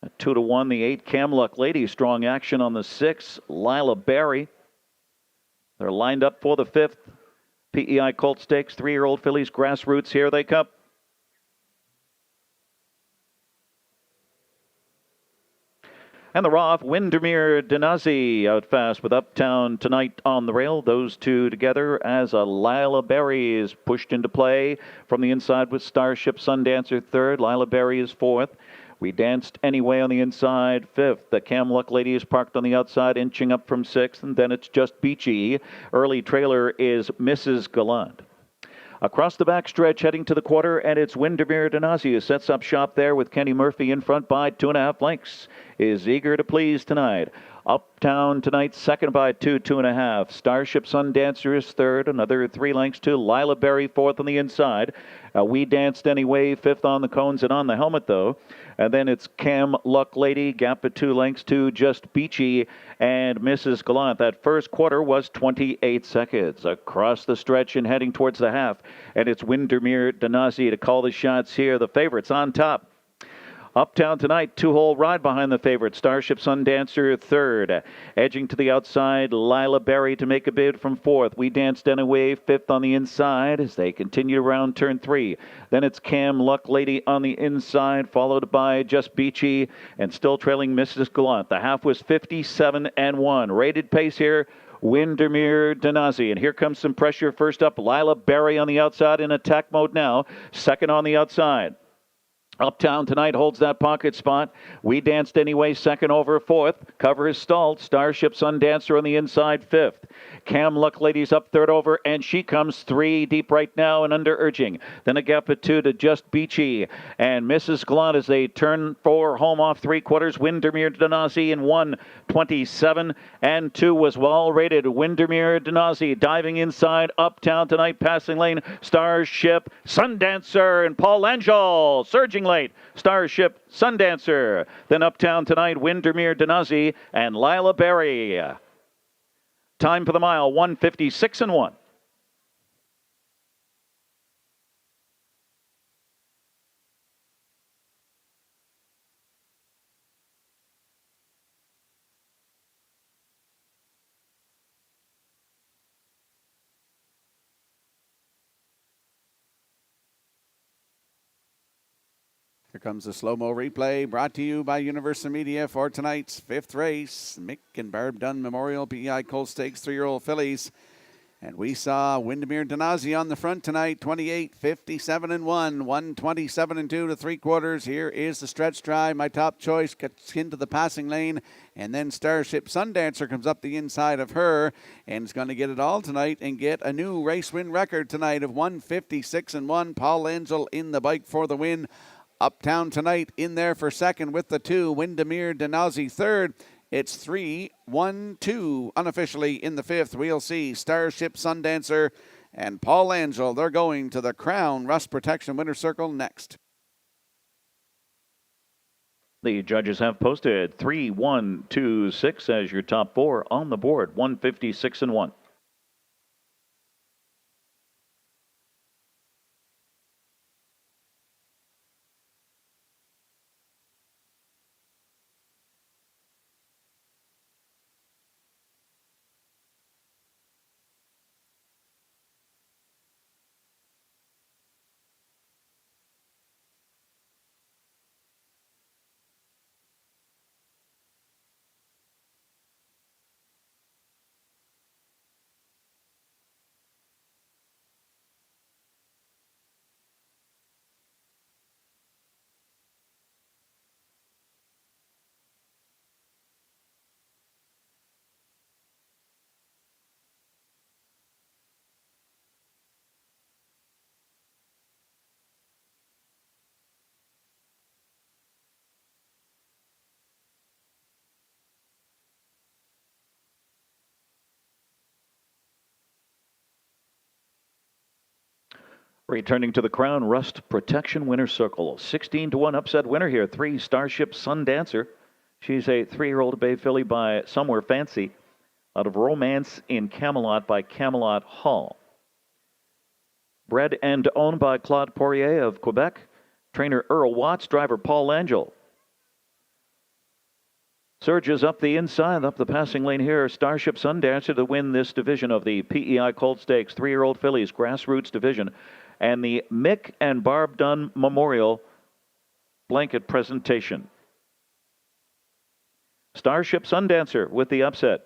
A 2-1, the 8 Camluck Lady, strong action on the 6, Lila Berry. They're lined up for the 5th. PEI Colt Stakes, 3-year-old fillies, grassroots, here they come. And the Roth, Windermere Denazi out fast with Uptown Tonight on the rail. Those two together as a Lila Berry is pushed into play from the inside with Starship Sundancer third. Lila Berry is fourth. We danced anyway on the inside, 5th. The Camluck Lady is parked on the outside, inching up from 6th, and then it's Just Beachy. Early trailer is Mrs. Gallant. Across the backstretch, heading to the quarter, and it's Windermere Denazi who sets up shop there with Kenny Murphy in front by 2.5 lengths. Is eager to please tonight. Uptown Tonight, second by 2.5. Starship Sundancer is third, another 3 lengths to Lila Berry, fourth on the inside. We Danced Anyway, 5th on the cones and on the helmet, though. And then it's Cam Luck Lady, gap at 2 lengths to Just Beachy and Mrs. Gallant. That first quarter was 28 seconds. Across the stretch and heading towards the half. And it's Windermere Denazi to call the shots here. The favorites on top. Uptown Tonight, 2-hole ride behind the favorite. Starship Sundancer third. Edging to the outside, Lila Berry to make a bid from 4th. We Danced Anyway, 5th on the inside as they continue around turn 3. Then it's Cam Luck Lady on the inside, followed by Just Beachy and still trailing Mrs. Gallant. The half was 57-1. Rated pace here, Windermere Denazi. And here comes some pressure. First up, Lila Berry on the outside in attack mode now. Second on the outside. Uptown Tonight holds that pocket spot. We Danced Anyway, second over, fourth. Cover is stalled. Starship Sundancer on the inside, fifth. Cam Luck Ladies up third over, and she comes three deep right now and under urging. Then a gap of two to Just Beachy and Mrs. Glad as they turn for home off three quarters. Windermere Denazi in 1:27 and 2 was well rated. Windermere Denazi diving inside. Uptown Tonight passing lane. Starship Sundancer and Paul Angel surging late. Starship Sundancer. Then Uptown Tonight, Windermere Denazi and Lila Berry. Time for the mile, 1:56 and 1. Here comes the slow-mo replay brought to you by Universal Media for tonight's fifth race. Mick and Barb Dunn Memorial PEI Colt Stakes 3-year-old fillies. And we saw Windermere Denazi on the front tonight, 28, 57 and 1, 127 and 2 to 3/4. Here is the stretch try. My top choice gets into the passing lane, and then Starship Sundancer comes up the inside of her and is going to get it all tonight and get a new race win record tonight of 156 and 1. Paul Angel in the bike for the win. Uptown Tonight in there for second with the 2. Windermere Denazi third. It's 3-1-2 unofficially in the fifth. We'll see Starship Sundancer and Paul Angel. They're going to the Crown Rust Protection Winner Circle next. The judges have posted 3-1-2-6 as your top four on the board. 156 and 1. Returning to the Crown Rust Protection Winner Circle. 16-1 upset winner here. 3 Starship Sundancer. She's a 3-year-old bay filly by Somewhere Fancy out of Romance in Camelot by Camelot Hall. Bred and owned by Claude Poirier of Quebec. Trainer Earl Watts. Driver Paul Angel. Surges up the inside, up the passing lane here. Starship Sundancer to win this division of the PEI Colt Stakes 3-year-old fillies grassroots division. And the Mick and Barb Dunn Memorial blanket presentation. Starship Sundancer with the upset.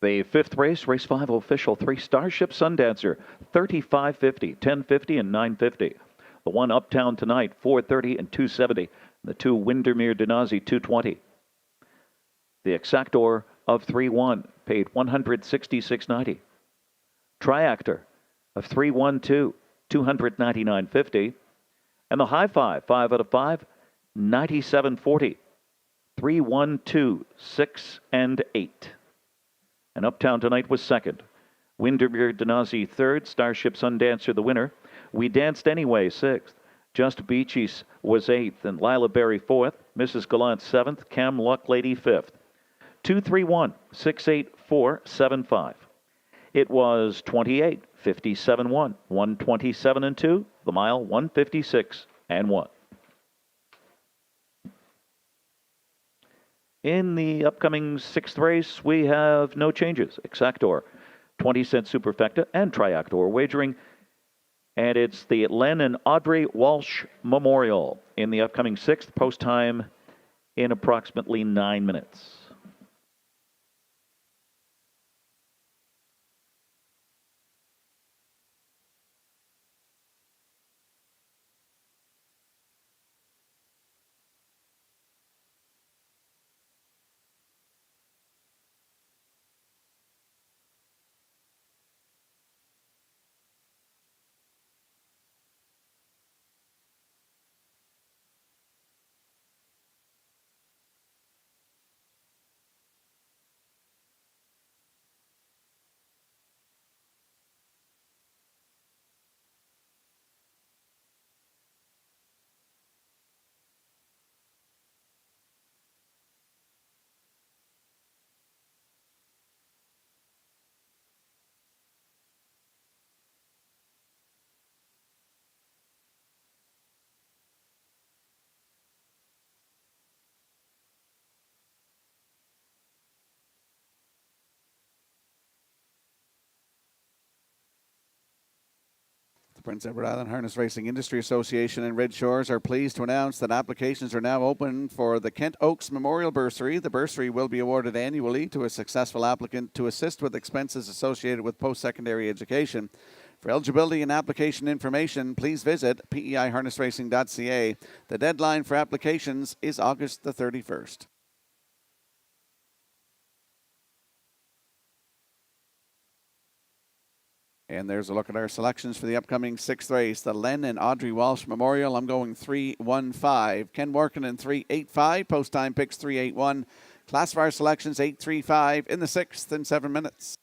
The fifth race, race 5 official, 3 Starship Sundancer, 35.50, 10.50, and 9.50. The 1 Uptown Tonight, 4.30 and 2.70. The 2 Windermere Denazi, 2.20. The Exactor of 3-1, paid 166.90. Triactor of 3-1-2, 299.50. And the High Five, 5 out of 5, 97.40. 3-1-2, 6 and 8. And Uptown Tonight was second. Windermere Denazi third. Starship Sundancer the winner. We Danced Anyway sixth. Just Beachy's was 8th, and Lila Berry 4th. Mrs. Gallant 7th. Cam Lucklady 5th. 231-684-75. It was 28, 57-1, 127 and 2. The mile 156 and 1. In the upcoming 6th race, we have no changes. Exactor, 20-cent superfecta, and Triactor wagering. And it's the Len and Audrey Walsh Memorial in the upcoming 6th. Post time in approximately 9 minutes. The Prince Edward Island Harness Racing Industry Association and Red Shores are pleased to announce that applications are now open for the Kent Oaks Memorial Bursary. The bursary will be awarded annually to a successful applicant to assist with expenses associated with post-secondary education. For eligibility and application information, please visit peiharnessracing.ca. The deadline for applications is August the 31st. And there's a look at our selections for the upcoming 6th race. The Len and Audrey Walsh Memorial. I'm going 3-1-5. Ken Workinen 3-8-5. Post time picks 3-8-1. Classifier selections 8-3-5 in the 6th in 7 minutes.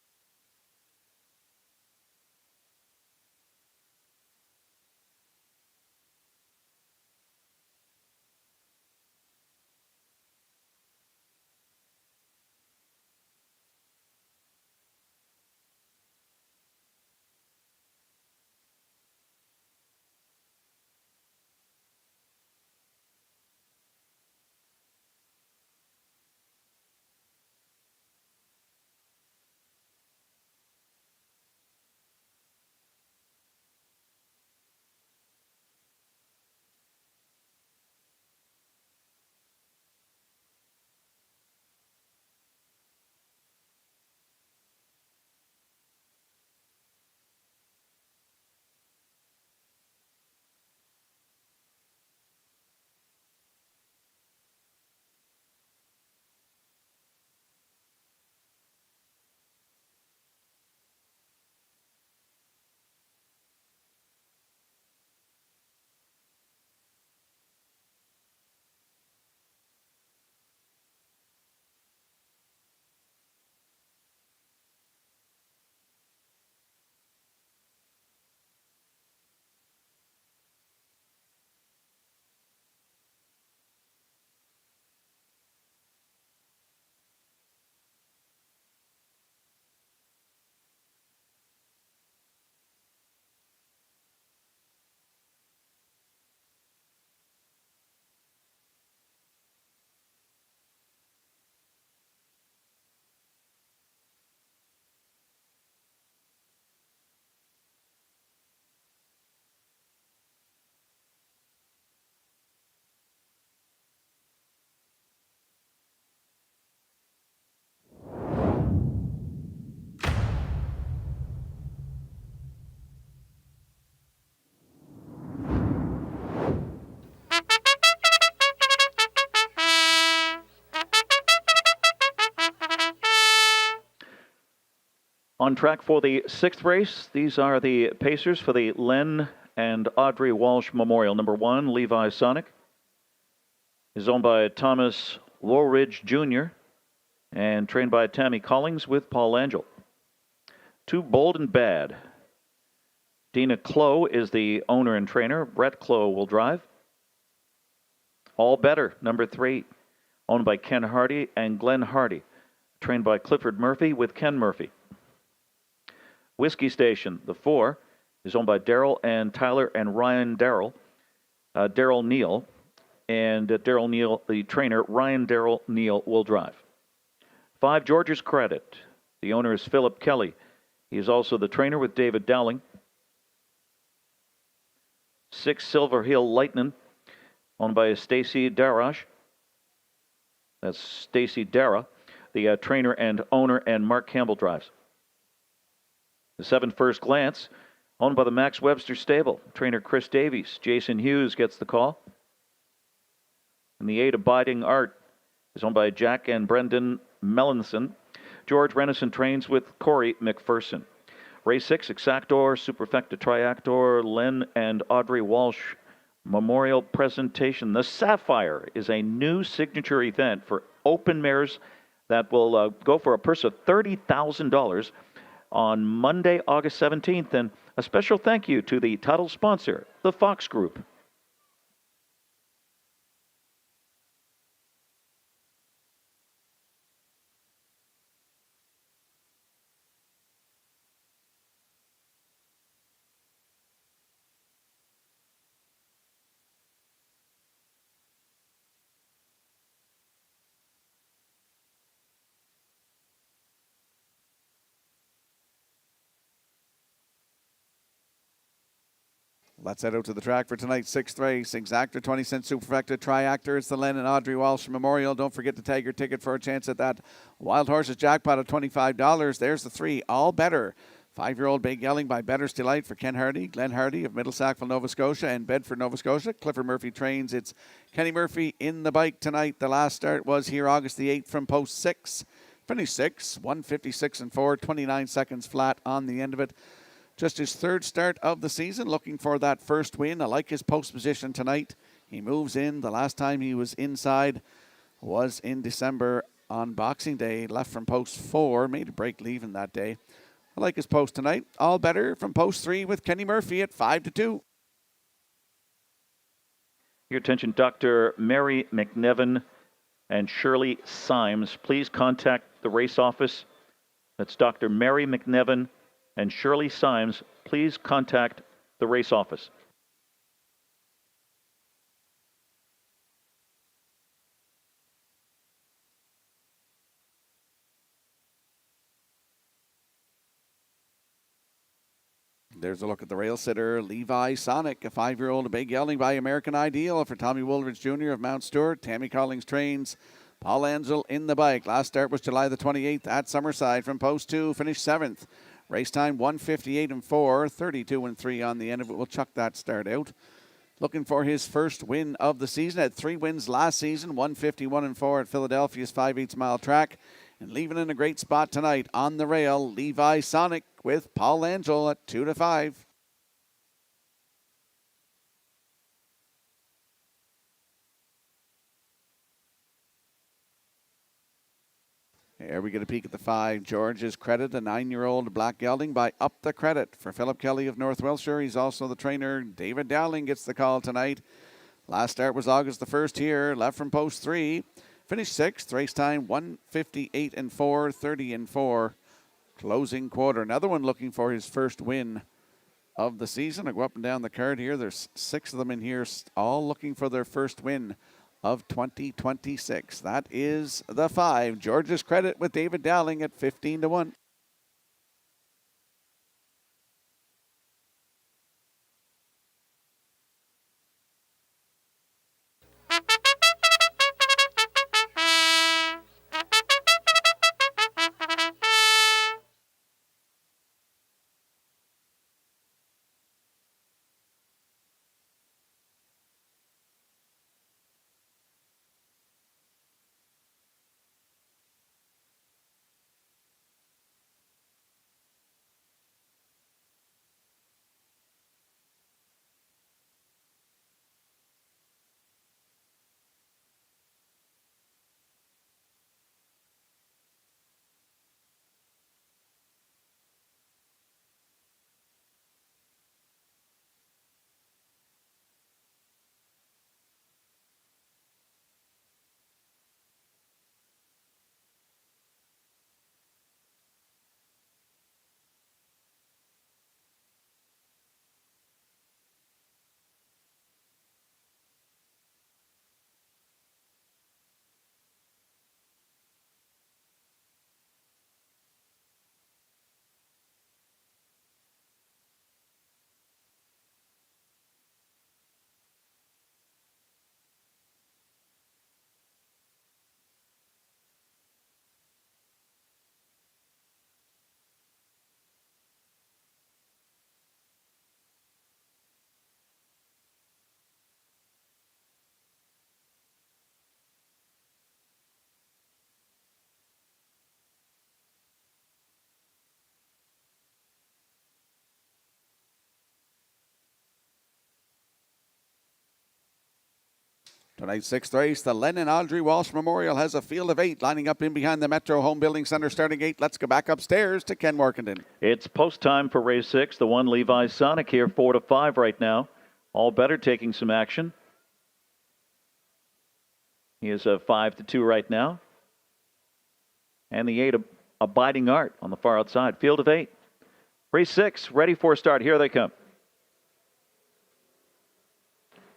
On track for the 6th race, these are the pacers for the Len and Audrey Walsh Memorial. Number 1, Levi Sonic, is owned by Thomas Woolridge Jr. and trained by Tammy Collings with Paul Angel. 2, Bold and Bad. Dina Clow is the owner and trainer. Brett Clow will drive. All Better, number 3, owned by Ken Hardy and Glenn Hardy, trained by Clifford Murphy with Ken Murphy. Whiskey Station, the 4, is owned by Daryl and Tyler and Ryan Daryl Neal, and Daryl Neal, the trainer, Ryan Daryl Neal, will drive. 5, George's Credit. The owner is Philip Kelly. He is also the trainer with David Dowling. 6, Silver Hill Lightning, owned by Stacy Darash. That's Stacy Dara, the trainer and owner, and Mark Campbell drives. The 7, First Glance, owned by the Max Webster Stable. Trainer Chris Davies. Jason Hughes gets the call. And the 8, Abiding Art, is owned by Jack and Brendan Mellinson. George Renison trains with Corey McPherson. Race 6, Exactor, Superfecta Triactor, Len and Audrey Walsh Memorial Presentation. The Sapphire is a new signature event for open mares that will go for a purse of $30,000 on Monday, August 17th. And a special thank you to the title sponsor, the Fox Group. Let's head out to the track for tonight's 6th race. Exactor 20-cent Superfecta Triactor. It's the Len and Audrey Walsh Memorial. Don't forget to tag your ticket for a chance at that Wild Horses jackpot of $25. There's the 3, All Better. 5-year-old Big Yelling by Better's Delight for Ken Hardy, Glenn Hardy of Middle Sackville, Nova Scotia, and Bedford, Nova Scotia. Clifford Murphy trains. It's Kenny Murphy in the bike tonight. The last start was here August the 8th from post 6. Finished 6, 156 and 4, 29 seconds flat on the end of it. Just his 3rd start of the season, looking for that first win. I like his post position tonight. He moves in. The last time he was inside was in December on Boxing Day. Left from post 4, made a break leaving that day. I like his post tonight. All Better from post 3 with Kenny Murphy at 5-2. Your attention, Dr. Mary McNevin and Shirley Symes. Please contact the race office. That's Dr. Mary McNevin and Shirley Symes. Please contact the race office. There's a look at the rail sitter, Levi Sonic, a 5-year-old, a Big Yelling by American Ideal for Tommy Woolridge Jr. of Mount Stewart. Tammy Collings trains. Paul Angel in the bike. Last start was July the 28th at Summerside from post 2, finished 7th. Race time 158 and 4, 32 and 3 on the end of it. We'll chuck that start out. Looking for his first win of the season. Had 3 wins last season, 151 and 4 at Philadelphia's 5/8 mile track. And leaving in a great spot tonight on the rail, Levi Sonic with Paul Angel at 2-5. Here we get a peek at the 5. George's Credit, a 9-year-old black gelding by Up the Credit for Philip Kelly of North Wiltshire. He's also the trainer. David Dowling gets the call tonight. Last start was August the 1st here. Left from post 3. Finished 6th. Race time 158 and 4, 30 and 4. Closing quarter. Another one looking for his first win of the season. I go up and down the card here. There's 6 of them in here, all looking for their first win of 2026. That is the 5. George's Credit with David Dowling at 15-1. Tonight's sixth race, the Len and Audrey Walsh Memorial, has a field of 8 lining up in behind the Metro Home Building Center starting gate. Let's go back upstairs to Ken Morkington. It's post time for race 6. The one Levi Sonic here, 4-5 right now. All better taking some action. He is a 5-2 right now. And the 8, Abiding Art on the far outside. Field of 8. Race 6, ready for a start. Here they come.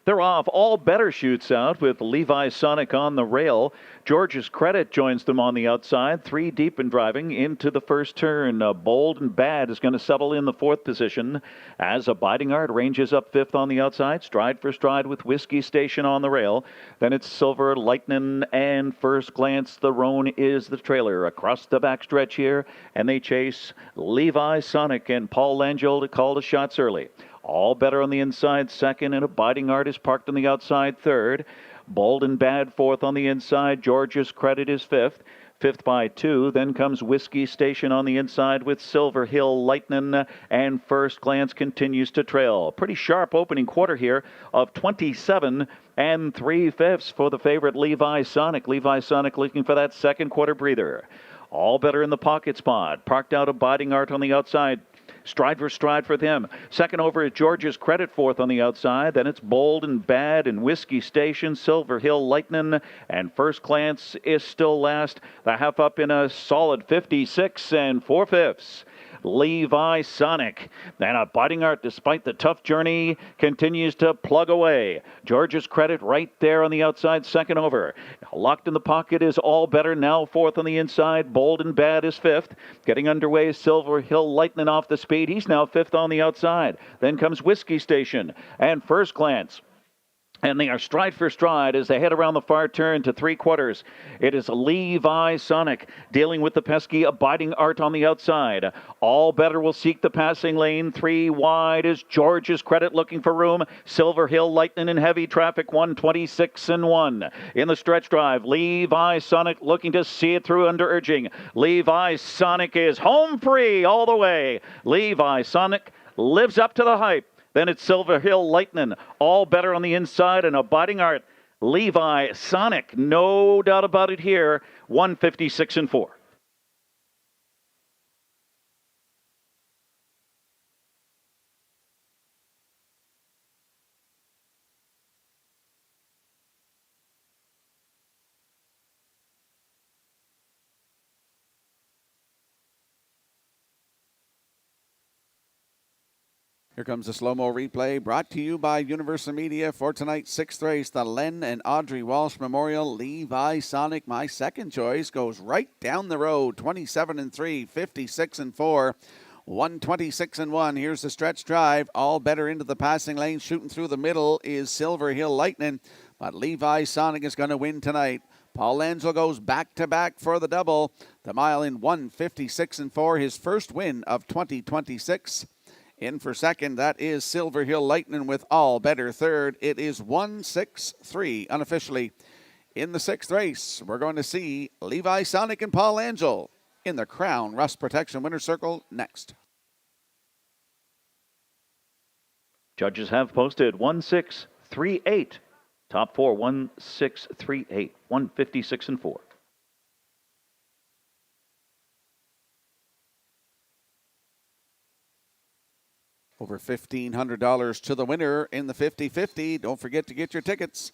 They're off. All better shoots out with Levi Sonic on the rail. George's Credit joins them on the outside. 3 deep and driving into the first turn. Bold and Bad is going to settle in the 4th position as Abiding Art ranges up 5th on the outside. Stride for stride with Whiskey Station on the rail. Then it's Silver Lightning and First Glance. The Roan is the trailer across the backstretch here. And they chase Levi Sonic and Paul Langell to call the shots early. All better on the inside, second, and Abiding Art is parked on the outside, third. Bold and Bad, fourth on the inside. George's Credit is fifth. Fifth by 2. Then comes Whiskey Station on the inside with Silver Hill Lightning, and First Glance continues to trail. Pretty sharp opening quarter here of 27 3/5 for the favorite Levi Sonic. Levi Sonic looking for that second quarter breather. All better in the pocket spot. Parked out Abiding Art on the outside. Stride for stride for them. Second over is George's Credit, fourth on the outside. Then it's Bold and Bad and Whiskey Station, Silver Hill Lightning, and First Glance is still last. The half up in a solid 56 4/5. Levi Sonic. And Abiding Art, despite the tough journey, continues to plug away. George's Credit right there on the outside, second over. Locked in the pocket is All Better, now fourth on the inside. Bold and Bad is fifth. Getting underway is Silver Hill Lightning off the speed. He's now fifth on the outside. Then comes Whiskey Station and First Glance. And they are stride for stride as they head around the far turn to 3/4. It is Levi Sonic dealing with the pesky Abiding Art on the outside. All Better will seek the passing lane. 3 wide is George's Credit looking for room. Silver Hill Lightning in heavy traffic, 126 1. In the stretch drive, Levi Sonic looking to see it through under urging. Levi Sonic is home free all the way. Levi Sonic lives up to the hype. Then it's Silver Hill Lightning. All Better on the inside and Abiding Art. Levi Sonic, no doubt about it here. 156 4. Here comes the slow-mo replay brought to you by Universal Media for tonight's sixth race, the Len and Audrey Walsh Memorial. Levi Sonic, my second choice, goes right down the road, 27 3, 56 4. 126 1. Here's the stretch drive. All Better into the passing lane. Shooting through the middle is Silver Hill Lightning. But Levi Sonic is going to win tonight. Paul Langell goes back-to-back for the double. The mile in 156 4. His first win of 2026. In for second, that is Silver Hill Lightning with All Better third. It is 1-6-3 unofficially. In the sixth race, we're going to see Levi Sonic and Paul Langell in the Crown Rust Protection Winner's Circle next. Judges have posted 1-6-3-8. Top 4, 1-6-3-8. 156 4. Over $1,500 to the winner in the 50-50. Don't forget to get your tickets.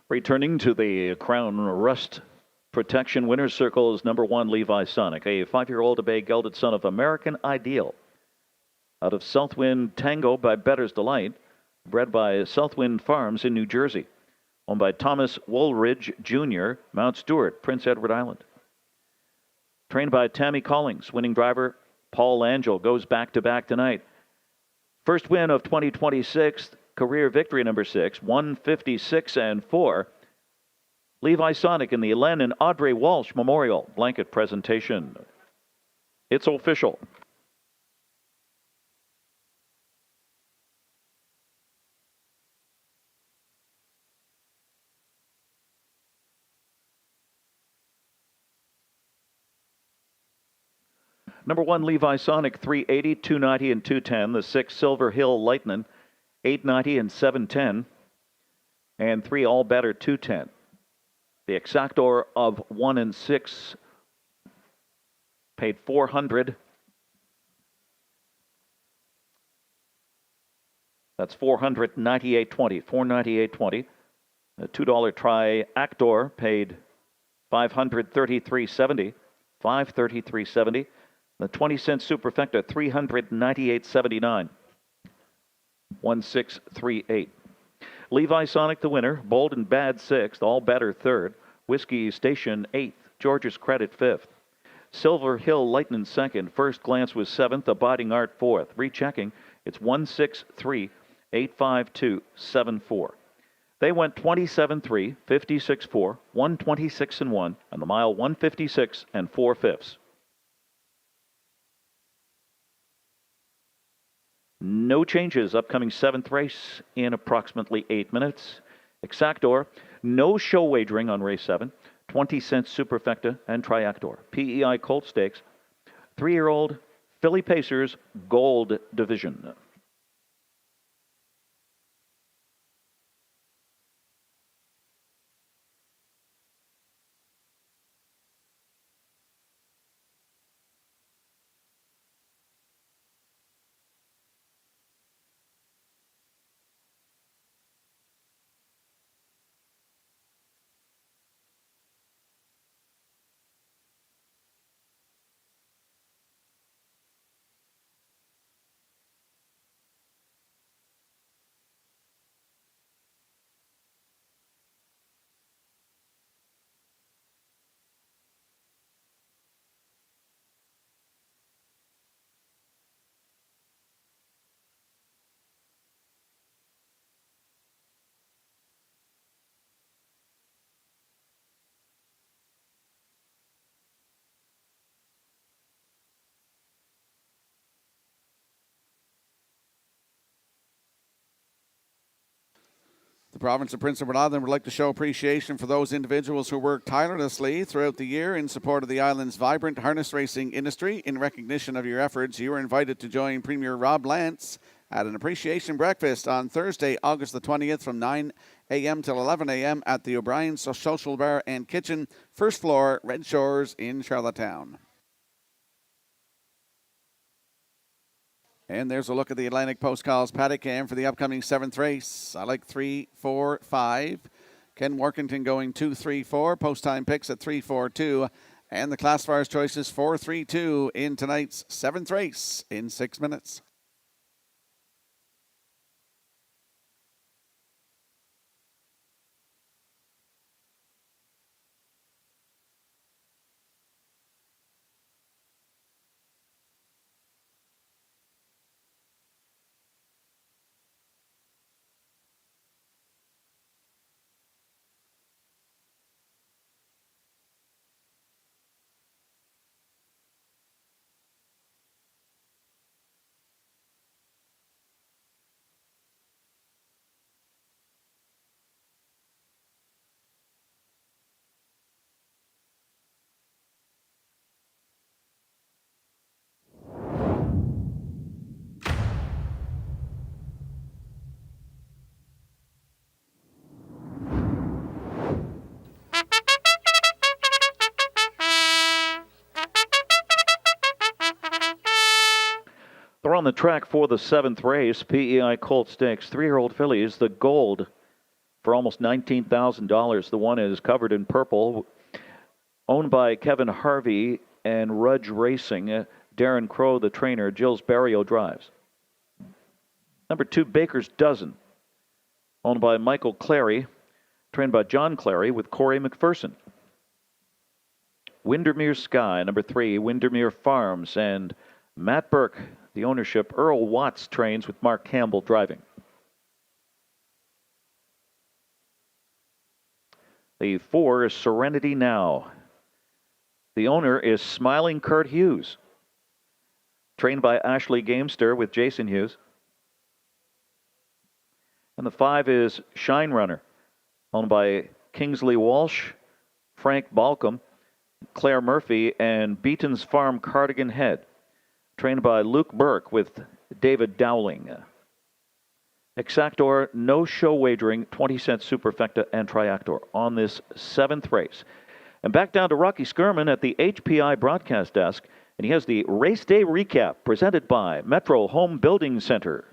Returning to the Crown Rust Protection Winner's Circle is number 1, Levi Sonic, a 5-year-old Bay gelded son of American Ideal. Out of Southwind Tango by Better's Delight, bred by Southwind Farms in New Jersey. Owned by Thomas Woolridge Jr., Mount Stewart, Prince Edward Island. Trained by Tammy Collings, winning driver Paul Angel goes back-to-back tonight. First win of 2026, career victory number 6, 156-4. Levi Sonic in the Len and Audrey Walsh Memorial Blanket presentation. It's official. Number 1, Levi Sonic, 380, 290, and 210. The 6, Silver Hill Lightning, 890 and 710. And 3, All Better, 210. The exactor of 1 and 6 paid $400. That's $498.20. $498.20. The $2 triactor paid $533.70. $533.70. The 20-cent superfecta, $398.79. 1638. Levi Sonic the winner. Bold and Bad 6th. All Better 3rd. Whiskey Station 8th. George's Credit 5th. Silver Hill Lightning 2nd. First Glance was 7th. Abiding Art 4th. Rechecking. It's 163-852-74. They went 27-3, 56-4, 126-1, and the mile 156 4/5. No changes. Upcoming 7th race in approximately 8 minutes. Exactor. No show wagering on race 7. 20-cent superfecta and triactor. PEI Colt Stakes. 3-year-old Philly Pacers Gold Division. The province of Prince Edward Island would like to show appreciation for those individuals who work tirelessly throughout the year in support of the island's vibrant harness racing industry. In recognition of your efforts, you are invited to join Premier Rob Lance at an appreciation breakfast on Thursday, August the 20th from 9 a.m. till 11 a.m. at the O'Brien's Social Bar and Kitchen, first floor, Red Shores in Charlottetown. And there's a look at the Atlantic Post Calls paddock cam for the upcoming 7th race. I like 3, 4, 5. Ken Workington going 2, 3, 4. Post time picks at 3, 4, 2. And the classifier's choices 4, 3, 2 in tonight's 7th race in 6 minutes. They're on the track for the 7th race. PEI Colt Stakes. 3-year-old fillies. The Gold for almost $19,000. The one is covered in purple, owned by Kevin Harvey and Rudge Racing. Darren Crow, the trainer. Jills Barrio drives. Number 2, Baker's Dozen, owned by Michael Clary, trained by John Clary with Corey McPherson. Windermere Sky, number 3, Windermere Farms, and Matt Burke, the ownership. Earl Watts trains with Mark Campbell driving. The 4 is Serenity Now. The owner is Smiling Kurt Hughes, trained by Ashley Gamester with Jason Hughes. And the 5 is Shine Runner, owned by Kingsley Walsh, Frank Balcom, Claire Murphy, and Beaton's Farm Cardigan Head, trained by Luke Burke with David Dowling. Exactor, no show wagering, 20-cent superfecta and triactor on this 7th race. And back down to Rocky Skirman at the HPI broadcast desk, and he has the race day recap presented by Metro Home Building Center.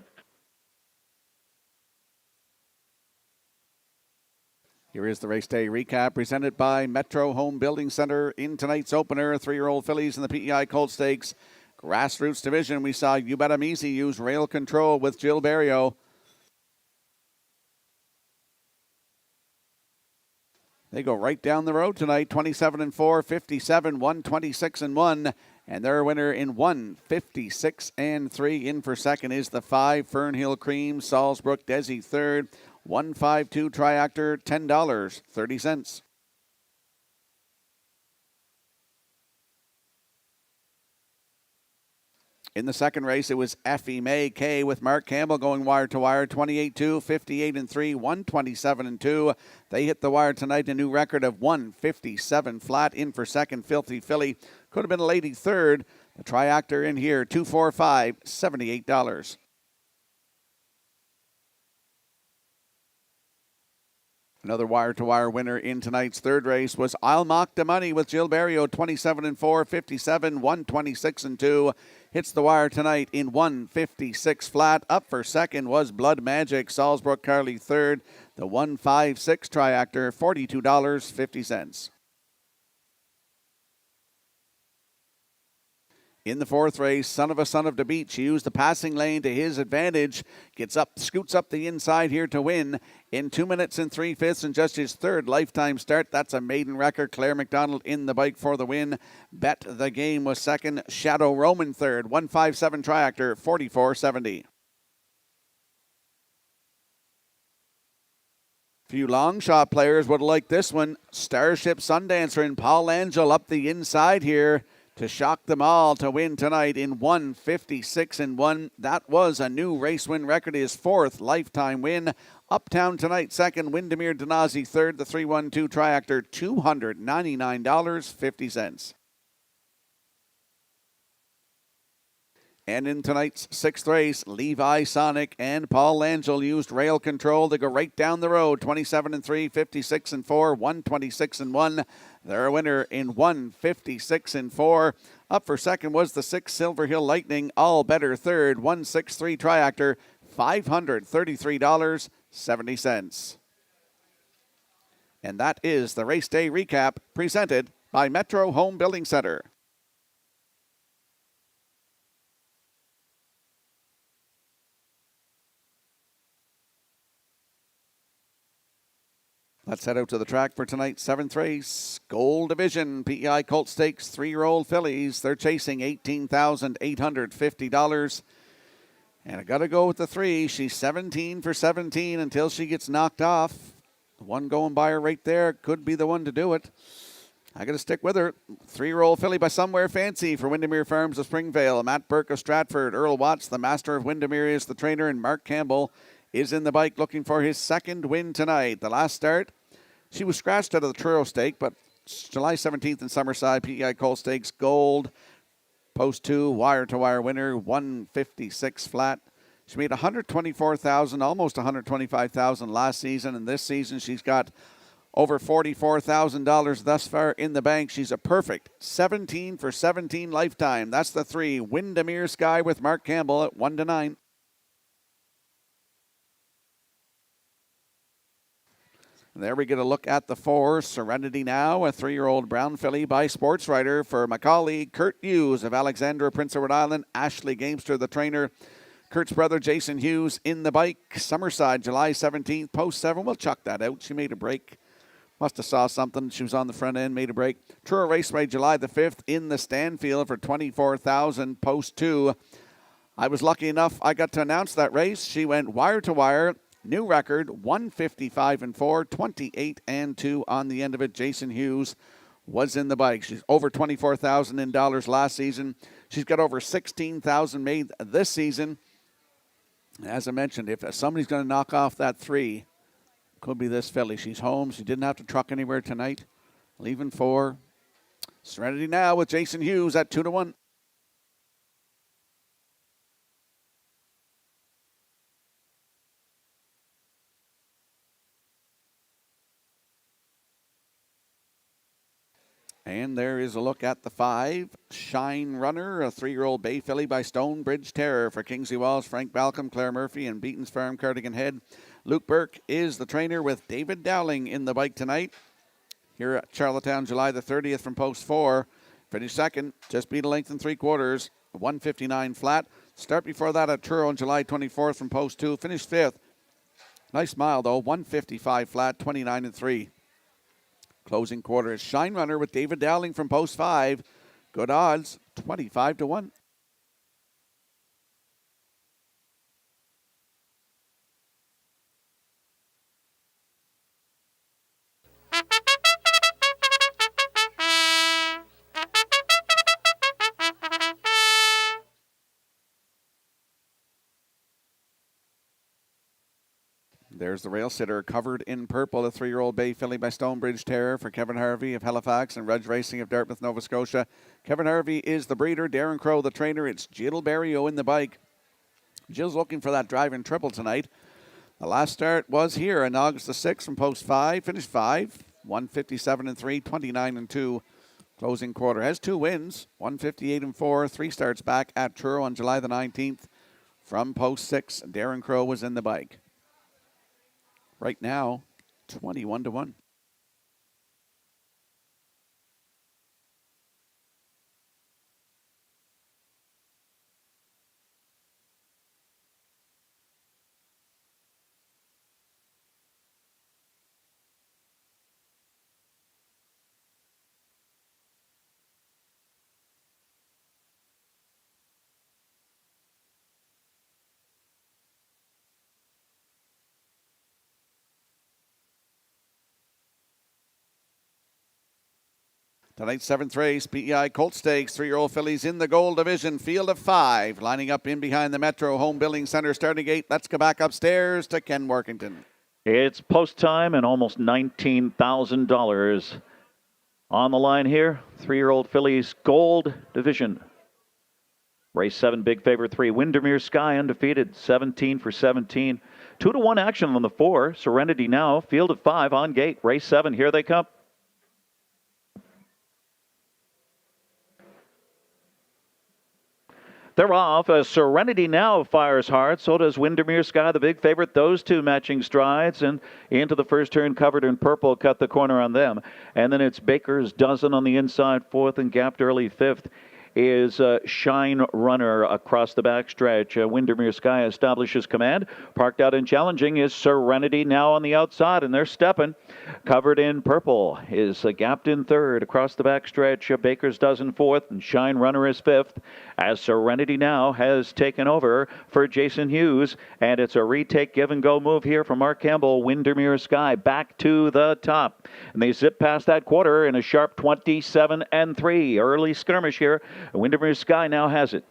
Here is the race day recap presented by Metro Home Building Center. In tonight's opener, 3-year-old fillies in the PEI Colt Stakes Grassroots Division. We saw You Bet 'Em Easy use rail control with Jill Barrio. They go right down the road tonight, 27-4, 57, 126-1. And their winner in 156-3. In for second is the 5, Fernhill Cream, Salisbrook, Desi third. 152 Triactor, $10.30. In the second race, it was Effie May K with Mark Campbell going wire to wire, 28-2, 58-3, 127-2. They hit the wire tonight, a new record of 157 flat. In for second, Filthy Philly. Could have been a lady third. The Triactor in here, 245, $78. Another wire-to-wire winner in tonight's third race was I'll Mock the Money with Jill Barrio, 27-4, 57, 126-2. Hits the wire tonight in 156 flat. Up for second was Blood Magic, Salisbrook Carly third. The 156 Triactor, $42.50. In the fourth race, Son of the Beach used the passing lane to his advantage. Scoots up the inside here to win in 2 minutes and 3/5 and just his third lifetime start. That's a maiden record. Claire McDonald in the bike for the win. Bet the Game was second. Shadow Roman third. 157 Triactor, $44.70. Few long shot players would like this one. Starship Sundancer and Paul Angel up the inside here to shock them all to win tonight in 156-1. That was a new race win record, his 4th lifetime win. Uptown tonight, second. Windermere Denazi third. The 312 Triactor, $299.50. And in tonight's 6th race, Levi Sonic and Paul Angel used rail control to go right down the road, 27-3, 56-4, 126-1. Their winner in 156-4. Up for second was the 6 Silver Hill Lightning, all better third, 163 Triactor, $533.70. And that is the race day recap presented by Metro Home Building Center. Let's head out to the track for tonight's 7th race. Gold Division, PEI Colt Stakes, 3-year-old fillies. They're chasing $18,850. And I got to go with the 3. She's 17 for 17 until she gets knocked off. The one going by her right there could be the one to do it. I got to stick with her. 3-year-old filly by Somewhere Fancy for Windermere Farms of Springvale. Matt Burke of Stratford. Earl Watts, the master of Windermere, is the trainer. And Mark Campbell is in the bike looking for his 2nd win tonight. The last start, she was scratched out of the Truro Stake, but July 17th in Summerside, PEI Colt Stakes Gold. Post 2, wire-to-wire winner, 156 flat. She made $124,000, almost $125,000 last season, and this season she's got over $44,000 thus far in the bank. She's a perfect 17 for 17 lifetime. That's the 3, Windermere Sky with Mark Campbell at 1-9. There we get a look at the 4, Serenity Now, a 3-year-old brown filly by sports writer for my colleague Kurt Hughes of Alexandra, Prince Edward Island. Ashley Gamester, the trainer. Kurt's brother Jason Hughes in the bike. Summerside, July 17th, post 7. We'll chuck that out. She made a break. Must have saw something. She was on the front end, made a break. Truro Raceway, July the 5th in the Stanfield for $24,000, post 2. I was lucky enough, I got to announce that race. She went wire to wire. New record, 155-4, 28-2 on the end of it. Jason Hughes was in the bike. She's over $24,000 in dollars last season. She's got over $16,000 made this season. As I mentioned, if somebody's going to knock off that 3, could be this filly. She's home. She didn't have to truck anywhere tonight. Leaving 4. Serenity Now with Jason Hughes at 2-1. And there is a look at the 5, Shine Runner, a 3-year-old bay filly by Stonebridge Terror for Kingsley Walls, Frank Balcom, Claire Murphy, and Beaton's Farm, Cardigan Head. Luke Burke is the trainer with David Dowling in the bike tonight. Here at Charlottetown, July the 30th from post 4. Finished second, just beat a length and 3/4, 159 flat. Start before that at Truro on July 24th from post 2. Finished 5th. Nice mile though, 155 flat, 29-3. Closing quarter is Shine Runner with David Dowling from post 5. Good odds, 25-1. There's the rail sitter, Covered in Purple, a 3-year-old bay filly by Stonebridge Terror for Kevin Harvey of Halifax and Reg Racing of Dartmouth, Nova Scotia. Kevin Harvey is the breeder, Darren Crow the trainer. It's Jill Barrio in the bike. Jill's looking for that drive-in triple tonight. The last start was here on August the 6th from post 5. Finished 5, 157-3, 29-2. Closing quarter. Has 2 wins, 158-4. 3 starts back at Truro on July the 19th. From post 6, Darren Crow was in the bike. Right now, 21-1. Tonight's 7th race, PEI Colt Stakes, 3-year-old fillies in the gold division, field of 5. Lining up in behind the Metro Home Building Center starting gate. Let's go back upstairs to Ken Workington. It's post time and almost $19,000 on the line here. 3-year-old fillies gold division. Race 7, big favorite 3. Windermere Sky undefeated, 17 for 17. 2-1 action on the 4. Serenity Now, field of 5 on gate. Race 7, here they come. They're off. Serenity Now fires hard. So does Windermere Sky, the big favorite. Those 2 matching strides. And into the first turn, Covered in Purple, cut the corner on them. And then it's Baker's Dozen on the inside, 4th, and gapped early 5th. Is Shine Runner across the backstretch. Windermere Sky establishes command. Parked out and challenging is Serenity Now on the outside, and they're stepping. Covered in Purple is gapped in 3rd across the backstretch. Baker's Dozen 4th, and Shine Runner is 5th. As Serenity Now has taken over for Jason Hughes, and it's a retake give-and-go move here from Mark Campbell. Windermere Sky back to the top, and they zip past that quarter in a sharp 27-3. Early skirmish here. Windermere Sky now has it.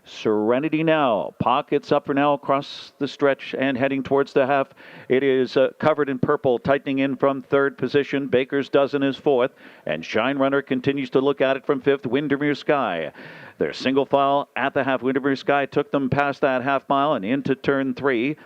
Serenity Now. Pockets up for now across the stretch and heading towards the half. It is Covered in Purple, tightening in from 3rd position. Baker's Dozen is 4th. And Shine Runner continues to look at it from 5th. Windermere Sky. Their single file at the half. Windermere Sky took them past that half mile and into turn 3.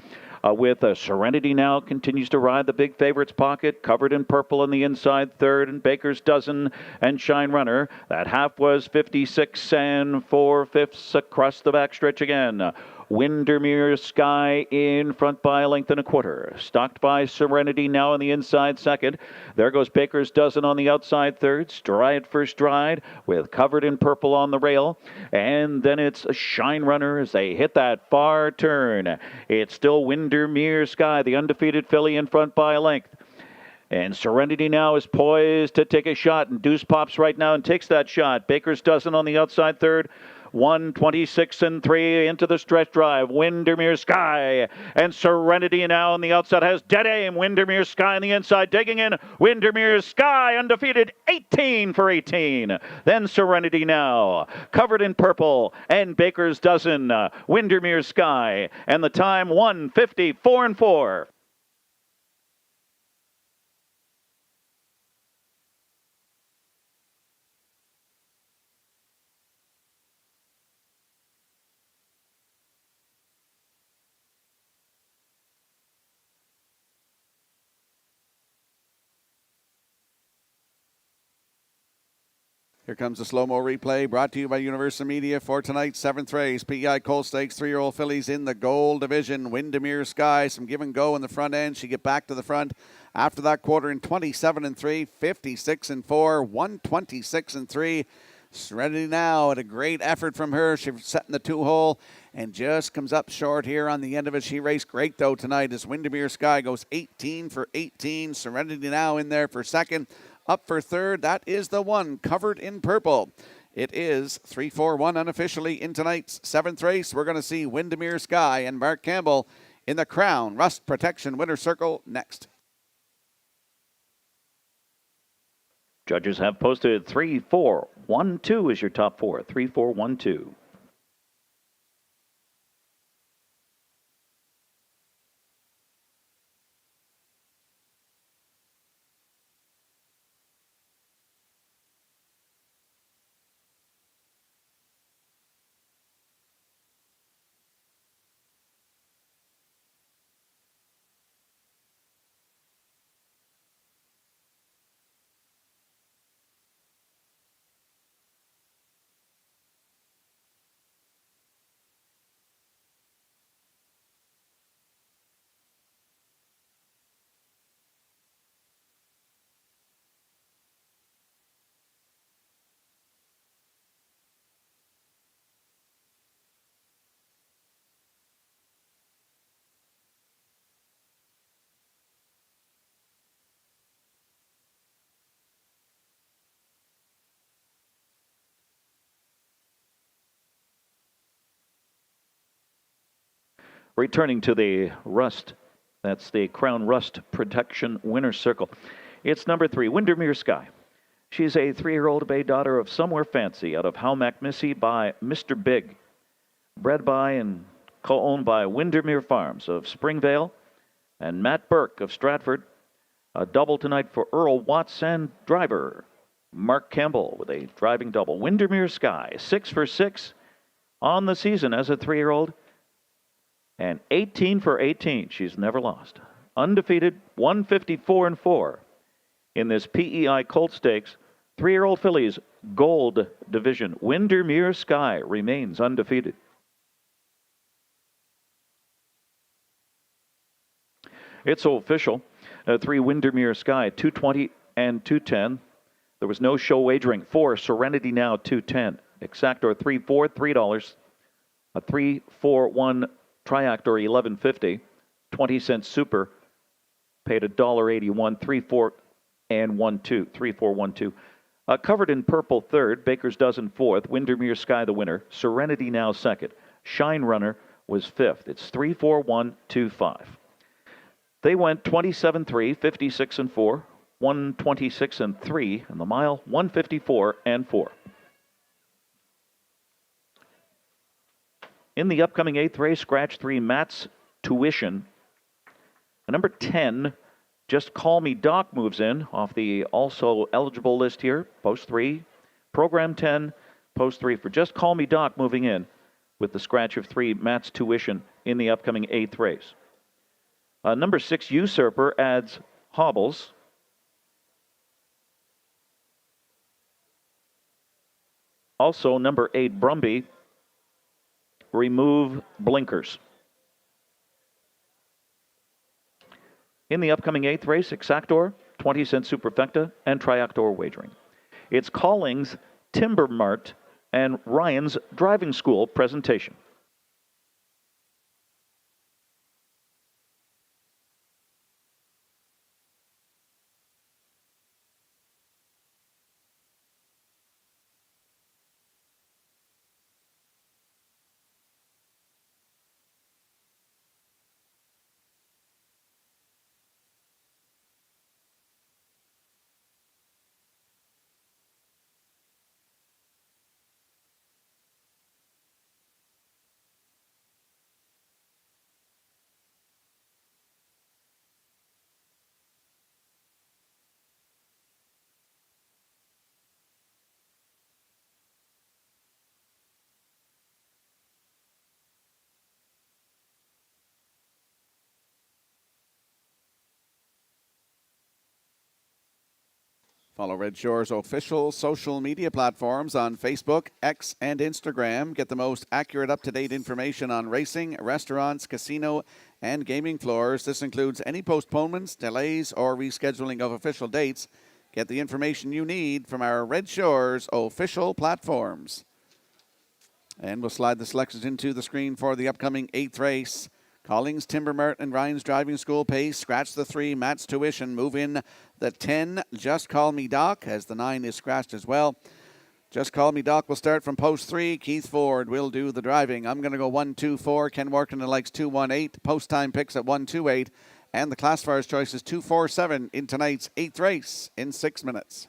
With Serenity Now continues to ride the big favorites pocket. Covered in Purple on the inside, 3rd, and Baker's Dozen and Shine Runner. That half was 56 4/5 across the backstretch again. Windermere Sky in front by a length and a quarter. Stalked by Serenity now on the inside second. There goes Baker's Dozen on the outside third. Stride for Stride with Covered in Purple on the rail. And then it's a Shine Runner as they hit that far turn. It's still Windermere Sky, the undefeated filly, in front by a length. And Serenity now is poised to take a shot, and Deuce pops right now and takes that shot. Baker's Dozen on the outside third. 1:26 and 3 into the stretch drive. Windermere Sky and Serenity now on the outside has Dead Aim. Windermere Sky on the inside digging in. Windermere Sky undefeated, 18 for 18. Then Serenity now Covered in Purple and Baker's Dozen. Windermere Sky and the time 1:54 and 4. Here comes the slow-mo replay brought to you by Universal Media for tonight's 7th race. PEI Colt Stakes, 3-year-old fillies in the gold division. Windermere Sky, some give and go in the front end. She get back to the front after that quarter in 27 and 3, 56 and 4, 126 and 3. Serenity now at a great effort from her. She's setting the 2-hole and just comes up short here on the end of it. She raced great though tonight as Windermere Sky goes 18 for 18. Serenity now in there for second. Up for third, that is the one, Covered in Purple. It is 3-4-1 unofficially in tonight's 7th race. We're going to see Windermere Sky and Mark Campbell in the Crown Rust Protection Winner's Circle next. Judges have posted 3-4-1-2 is your top four. 3-4-1-2. Returning to the Rust, that's the Crown Rust Protection Winner's Circle. It's number 3, Windermere Sky. She's a 3-year-old bay daughter of Somewhere Fancy out of How Macmissy by Mr. Big. Bred by and co-owned by Windermere Farms of Springvale and Matt Burke of Stratford. A double tonight for Earl Watts and driver Mark Campbell with a driving double. Windermere Sky, 6 for 6 on the season as a 3-year-old. And 18 for 18. She's never lost. Undefeated, 154 and 4 in this PEI Colt Stakes. 3-year-old fillies gold division. Windermere Sky remains undefeated. It's official. 3 Windermere Sky, 220 and 210. There was no show wagering. 4 Serenity now, 210. Exactor 3-4, $3. A 3-4-1 Triactor, $11.50. 20-cent Super paid $1.81. 3-4 and 1-2. 3-4-1-2. Covered in Purple third. Baker's Dozen fourth. Windermere Sky the winner. Serenity now second. Shine Runner was fifth. It's 3-4-1-2-5. They went 27-3, 56 and 4, 126 and 3, and the mile 154 and 4. In the upcoming 8th race, scratch 3, Matt's Tuition. Number 10, Just Call Me Doc moves in off the also eligible list here. Post 3, program 10, post 3 for Just Call Me Doc moving in with the scratch of 3, Matt's Tuition in the upcoming 8th race. Number 6, Usurper adds Hobbles. Also, number 8, Brumby remove blinkers. In the upcoming 8th race, Exactor, 20-cent superfecta, and Triactor wagering. It's Calling's Timber Mart and Ryan's Driving School presentation. Follow Red Shores' official social media platforms on Facebook, X, and Instagram. Get the most accurate, up-to-date information on racing, restaurants, casino, and gaming floors. This includes any postponements, delays, or rescheduling of official dates. Get the information you need from our Red Shores official platforms. And we'll slide the selections into the screen for the upcoming 8th race. Collings, Timber Mart, and Ryan's Driving School pace. Scratch the 3, Matt's Tuition. Move in the 10, Just Call Me Doc, as the 9 is scratched as well. Just Call Me Doc will start from post 3. Keith Ford will do the driving. I'm going to go 1-2-4. Ken Workington likes 2-1-8. Post time picks at 1-2-8. And the classifier's choice is 2-4-7 in tonight's 8th race in 6 minutes.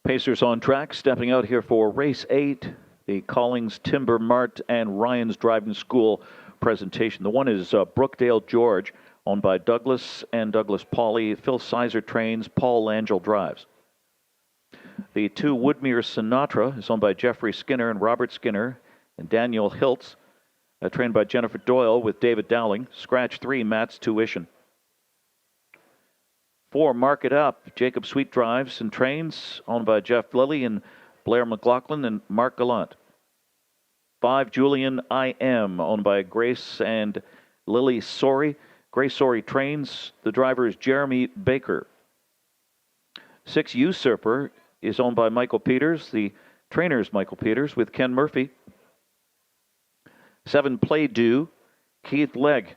Pacers on track, stepping out here for race 8, the Collings, Timber Mart, and Ryan's Driving School presentation. The one is Brookdale George, owned by Douglas and Douglas Pauly. Phil Sizer trains, Paul Langell drives. The 2 Woodmere Sinatra is owned by Jeffrey Skinner and Robert Skinner, and Daniel Hiltz, trained by Jennifer Doyle with David Dowling. Scratch 3, Matt's Tuition. 4, Mark It Up, Jacob Sweet drives and trains, owned by Jeff Lilly and Blair McLaughlin and Mark Gallant. 5, Julian I Am, owned by Grace and Lily Sorey. Grace Sorey trains. The driver is Jeremy Baker. 6, Usurper is owned by Michael Peters. The trainer is Michael Peters with Ken Murphy. 7, Play Do. Keith Legg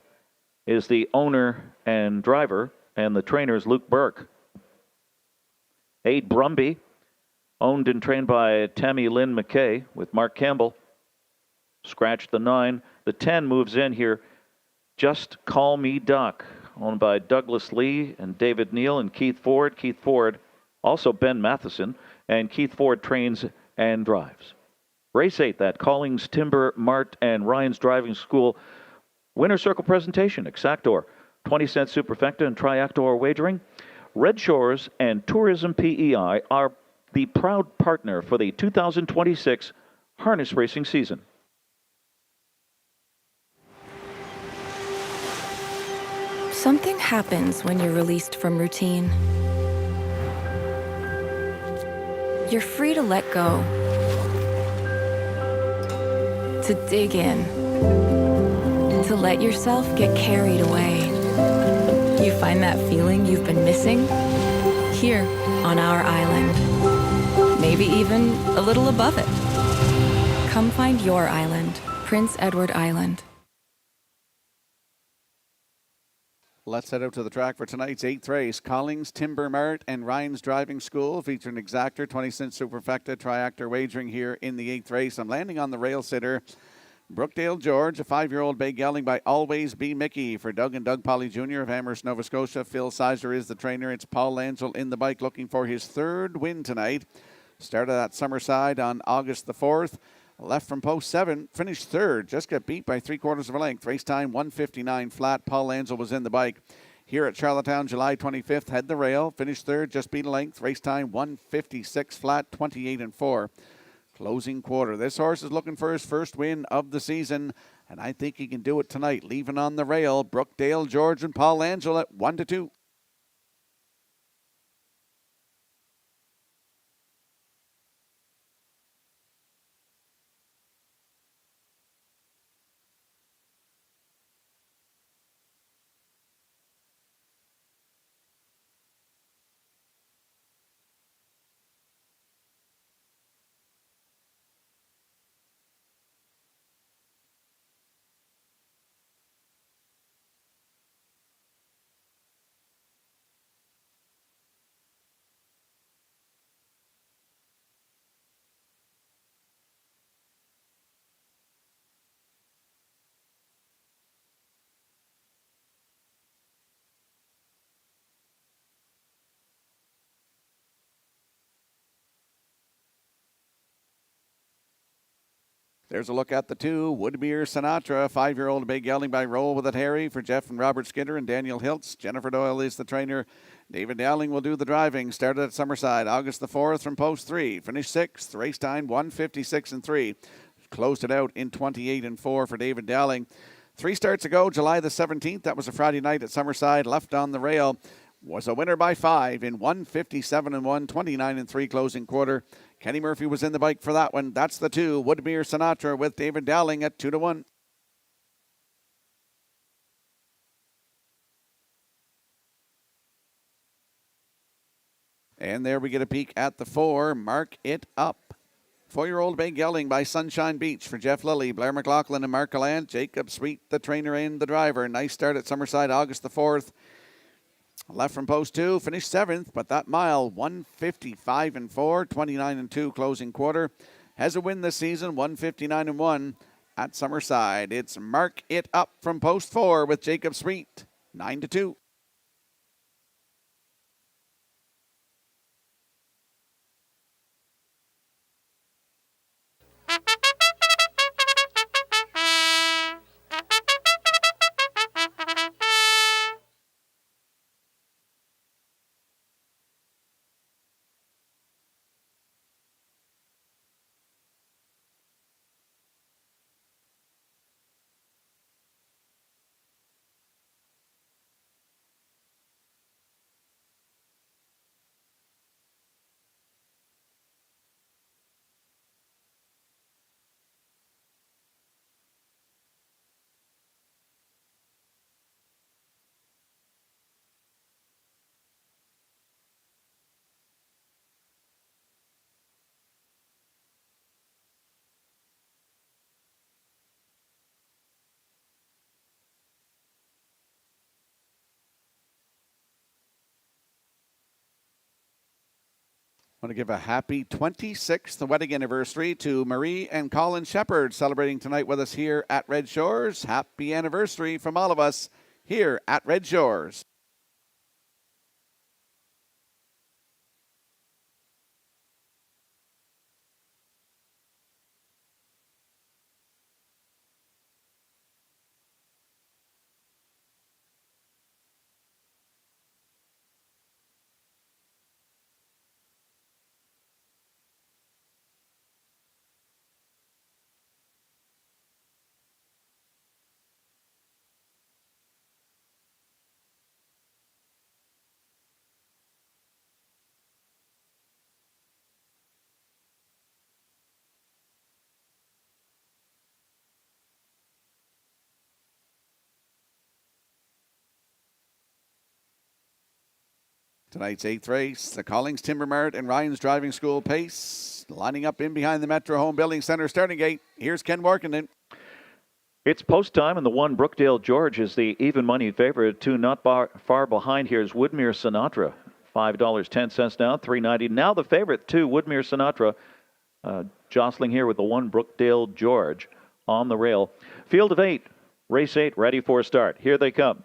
is the owner and driver, and the trainer is Luke Burke. 8, Brumby. Owned and trained by Tammy Lynn McKay with Mark Campbell. Scratch the 9. The 10 moves in here. Just Call Me Doc, owned by Douglas Lee and David Neal and Keith Ford. Keith Ford, also Ben Matheson, and Keith Ford trains and drives. Race 8, that Collings, Timber, Mart, and Ryan's Driving School Winner Circle presentation, Exactor, 20-cent superfecta and triactor wagering. Red Shores and Tourism PEI are the proud partner for the 2026 harness racing season. Something happens when you're released from routine. You're free to let go, to dig in, to let yourself get carried away. You find that feeling you've been missing here on our island, maybe even a little above it. Come find your island, Prince Edward Island. Let's head out to the track for tonight's 8th race. Collings, Timber Mart, and Ryan's Driving School feature an exactor, 20-cent superfecta, triactor wagering here in the 8th race. I'm landing on the rail sitter. Brookdale George, a 5-year-old bay gelding by Always Be Mickey for Doug and Doug Polly Jr. of Amherst, Nova Scotia. Phil Sizer is the trainer. It's Paul Langell in the bike looking for his 3rd win tonight. Started at Summerside on August the 4th. Left from post 7, finished 3rd, just got beat by 3/4 of a length. Race time 1:59 flat. Paul Langell was in the bike. Here at Charlottetown, July 25th, had the rail, finished 3rd, just beat a length. Race time 1:56 flat, 28-4. Closing quarter. This horse is looking for his 1st win of the season, and I think he can do it tonight. Leaving on the rail, Brookdale George and Paul Langell at 1-2. There's a look at the 2. Woodmere Sinatra, 5-year-old bay gelding by Roll With It Harry for Jeff and Robert Skinner and Daniel Hiltz. Jennifer Doyle is the trainer. David Dowling will do the driving. Started at Summerside August the 4th from post 3. Finished 6th. Race time 1:56-3. Closed it out in 28-4 for David Dowling. 3 starts ago, July the 17th. That was a Friday night at Summerside. Left on the rail. Was a winner by 5 in 1:57-1, 29-3 closing quarter. Kenny Murphy was in the bike for that one. That's the 2. Woodmere Sinatra with David Dowling at 2-1. And there we get a peek at the 4. Mark It Up. 4-year-old bay gelding by Sunshine Beach for Jeff Lilly, Blair McLaughlin, and Mark Gallant. Jacob Sweet, the trainer and the driver. Nice start at Summerside August the 4th. Left from post 2, finished 7th, but that mile, 1:55-4, 29-2 closing quarter. Has a win this season, 1:59-1 at Summerside. It's Mark It Up from post 4 with Jacob Sweet, 9-2. I want to give a happy 26th wedding anniversary to Marie and Colin Shepherd, celebrating tonight with us here at Red Shores. Happy anniversary from all of us here at Red Shores. Tonight's 8th race, the Collings Timber Mart and Ryan's Driving School pace. Lining up in behind the Metro Home Building Center starting gate. Here's Ken Workenden. It's post time, and the one Brookdale George is the even money favorite. Two not far behind here is Woodmere Sinatra. $5.10 now, $3.90. Now the favorite, two, Woodmere Sinatra, jostling here with the one Brookdale George on the rail. Field of 8, race 8, ready for start. Here they come.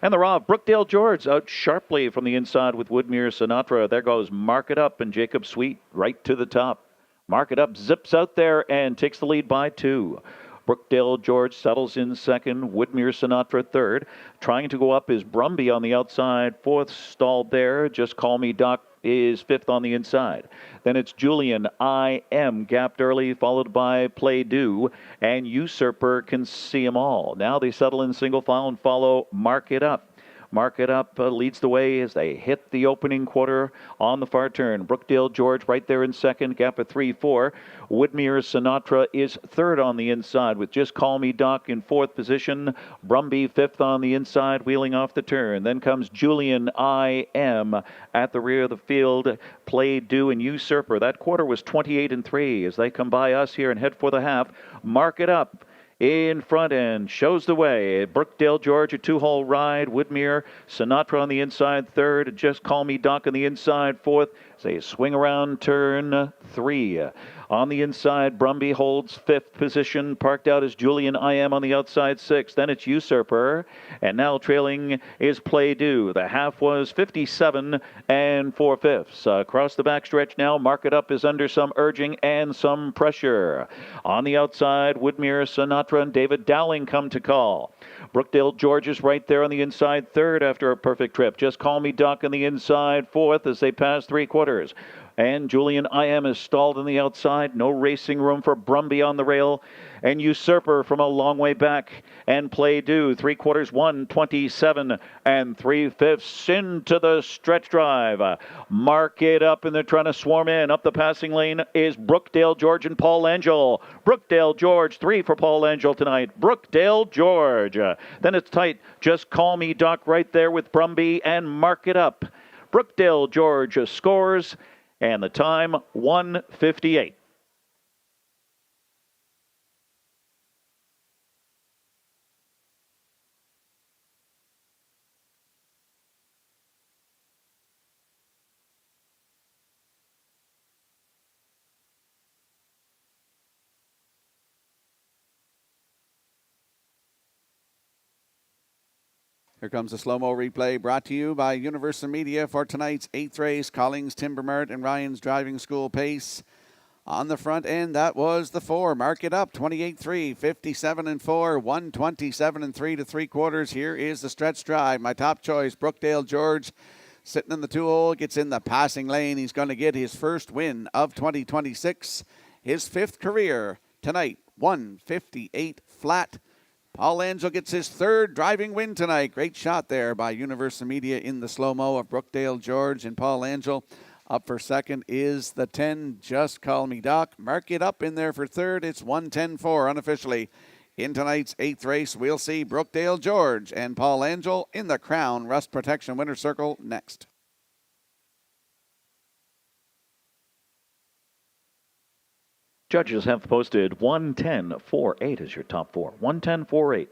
And the raw Brookdale George out sharply from the inside with Woodmere Sinatra. There goes Mark It Up and Jacob Sweet right to the top. Mark It Up zips out there and takes the lead by 2. Brookdale George settles in second. Woodmere Sinatra third. Trying to go up is Brumby on the outside. Fourth stalled there. Just Call Me Doc is fifth on the inside. Then it's Julian I Am gapped early, followed by Play Do, and Usurper Can See 'Em All. Now they settle in single file and follow Mark It Up. Mark It Up leads the way as they hit the opening quarter on the far turn. Brookdale George right there in second, gap of 3-4. Woodmere Sinatra is third on the inside with Just Call Me Doc in fourth position. Brumby fifth on the inside, wheeling off the turn. Then comes Julian I Am at the rear of the field. Play Do and Usurper. That quarter was 28-3 as they come by us here and head for the half. Mark It Up in front and shows the way. Brookdale George, a two-hole ride. Woodmere Sinatra on the inside third. Just Call Me Doc on the inside fourth. As they swing around turn 3. On the inside, Brumby holds fifth position. Parked out is Julian I Am on the outside sixth. Then it's Usurper. And now trailing is Play Do. The half was 57 4/5. Across the backstretch now, Mark It Up is under some urging and some pressure. On the outside, Woodmere Sinatra and David Dowling come to call. Brookdale George is right there on the inside third after a perfect trip. Just Call Me Doc on the inside fourth as they pass three quarters. And Julian I Am is stalled on the outside. No racing room for Brumby on the rail. And Usurper from a long way back. And Play Do. Three quarters, 1:27 3/5 into the stretch drive. Mark It Up, and they're trying to swarm in. Up the passing lane is Brookdale George and Paul Angel. Brookdale George, 3 for Paul Angel tonight. Brookdale George. Then it's tight. Just Call Me Doc right there with Brumby and Mark It Up. Brookdale George scores. And the time, 1:58. Here comes a slow-mo replay brought to you by Universal Media for tonight's 8th race, Collings Timber Mart and Ryan's Driving School pace. On the front end, that was the 4. Mark It Up, 28-3, 57-4, 127-3 to 3/4. Here is the stretch drive. My top choice, Brookdale George, sitting in the 2-hole, gets in the passing lane. He's going to get his first win of 2026, his 5th career tonight, 158 flat. Paul Angel gets his 3rd driving win tonight. Great shot there by Universal Media in the slow-mo of Brookdale George and Paul Angel. Up for second is the 10, Just Call Me Doc. Mark It Up in there for third. It's 1:10-4 unofficially. In tonight's 8th race, we'll see Brookdale George and Paul Angel in the Crown Rust Protection Winner's Circle next. Judges have posted 110-4-8 as your top 4. 110-4-8.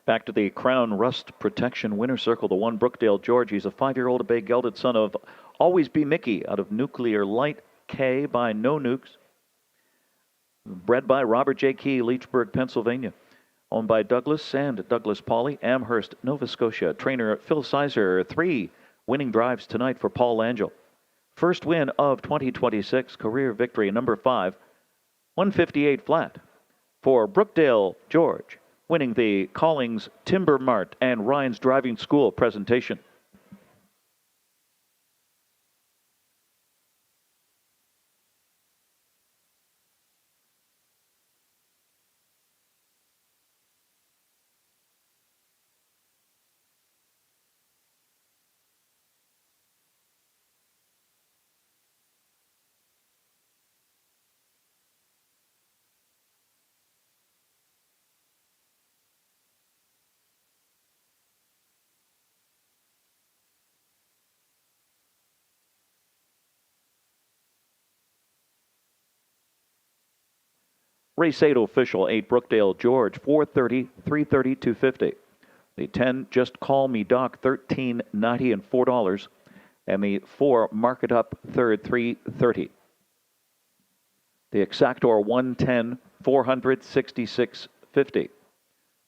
Back to the Crown Rust Protection Winner Circle, the one Brookdale George. He's a 5-year-old Bay gelded son of Always Be Mickey out of Nuclear Light K by No Nukes. Bred by Robert J. Key, Leechburg, Pennsylvania. Owned by Douglas and Douglas Pauly, Amherst, Nova Scotia. Trainer Phil Sizer. 3 winning drives tonight for Paul Langell. First win of 2026, career victory number 5, 158 flat for Brookdale George, winning the Collings Timber Mart and Ryan's Driving School presentation. Race 8 official, 8 Brookdale George, 430, 330, 250. The 10 Just Call Me Doc, $13.90 and $4. And the 4 Mark It Up third, $330. The Exactor 110, $466.50.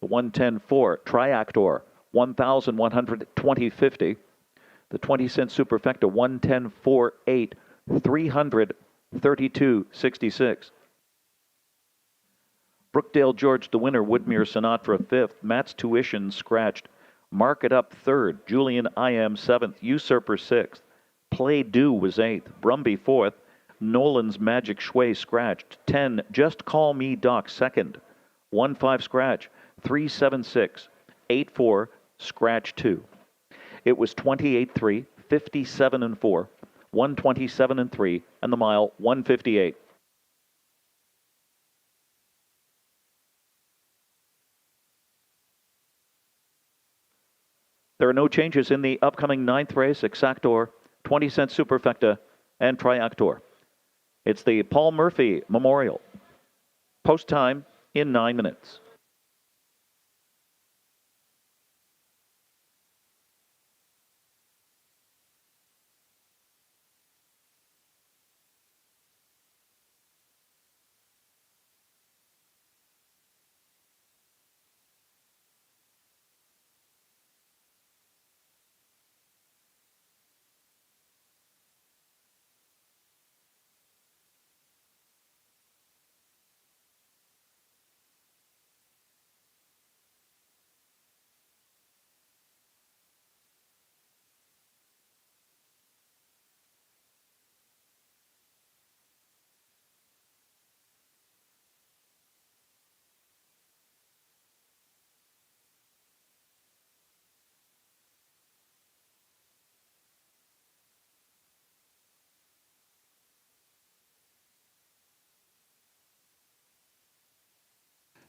The 110-4 Triactor, $1,120.50. The 20-cent Superfecta 110-4-8, $332.66. Brookdale George, the winner. Woodmere Sinatra, 5th. Matt's Tuition, scratched. Mark It Up, 3rd. Julian I Am, 7th. Usurper, 6th. Play Do was 8th. Brumby, 4th. Nolan's Magic Shui, scratched. 10, Just Call Me Doc, 2nd. 1-5 scratch. 3-7-6. 8-4, scratch 2. It was 28-3, 57-4, 127-3, and the mile 158. There are no changes in the upcoming 9th race, Exactor, 20-cent Superfecta, and Triactor. It's the Paul Murphy Memorial. Post time in 9 minutes.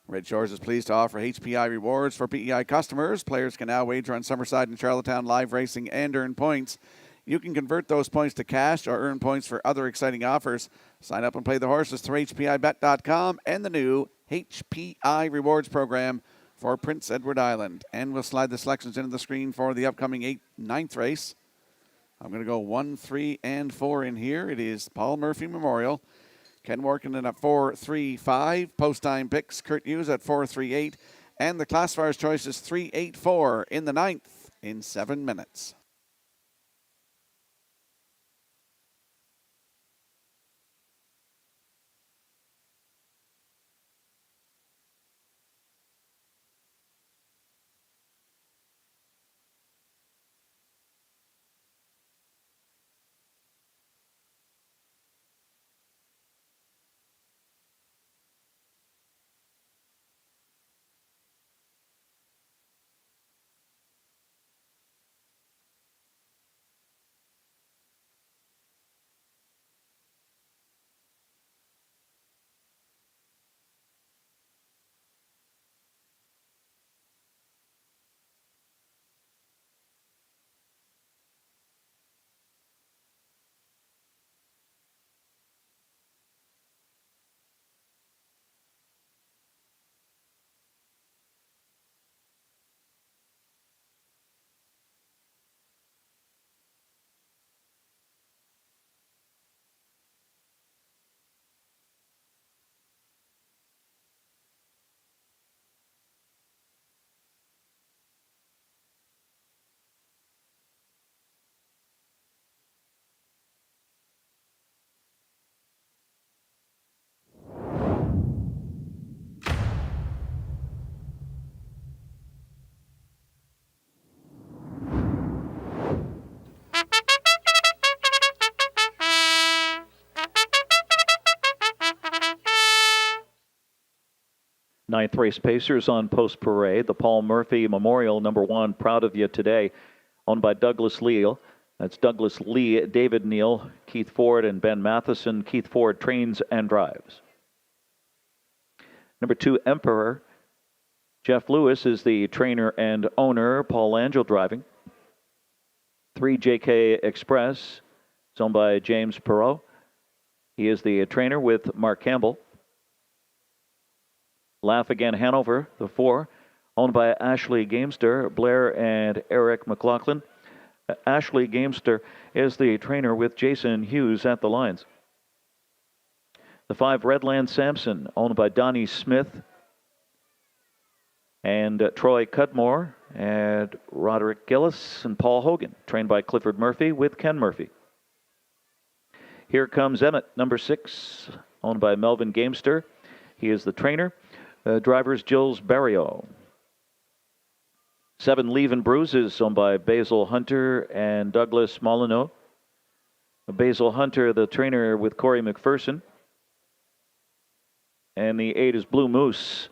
Red Shores is pleased to offer HPI rewards for PEI customers. Players can now wager on Summerside and Charlottetown live racing and earn points. You can convert those points to cash or earn points for other exciting offers. Sign up and play the horses through HPIBet.com and the new HPI rewards program for Prince Edward Island. And we'll slide the selections into the screen for the upcoming 9th race. I'm going to go 1, 3, and 4 in here. It is Paul Murphy Memorial. Ken Workenden at 4-3-5. Post-time picks, Kurt Hughes at 4-3-8. And the classifier's choice is 3-8-4 in the 9th in 7 minutes. Ninth race Pacers on post parade. The Paul Murphy Memorial, number 1, Proud of You Today, owned by Douglas Lee. That's Douglas Lee, David Neal, Keith Ford, and Ben Matheson. Keith Ford trains and drives. Number 2, Emperor. Jeff Lewis is the trainer and owner. Paul Angel driving. 3, JK Express. It's owned by James Perot. He is the trainer with Mark Campbell. Laugh Again Hanover, the 4, owned by Ashley Gamester, Blair and Eric McLaughlin. Ashley Gamester is the trainer with Jason Hughes at the lines. The 5, Redland Sampson, owned by Donnie Smith and Troy Cudmore, and Roderick Gillis and Paul Hogan, trained by Clifford Murphy with Ken Murphy. Here Comes Emmett, number 6, owned by Melvin Gamester. He is the trainer. Drivers Jules Barrio. 7, Leave and Bruises, owned by Basil Hunter and Douglas Molyneux. Basil Hunter, the trainer with Corey McPherson. And the 8 is Blue Moose,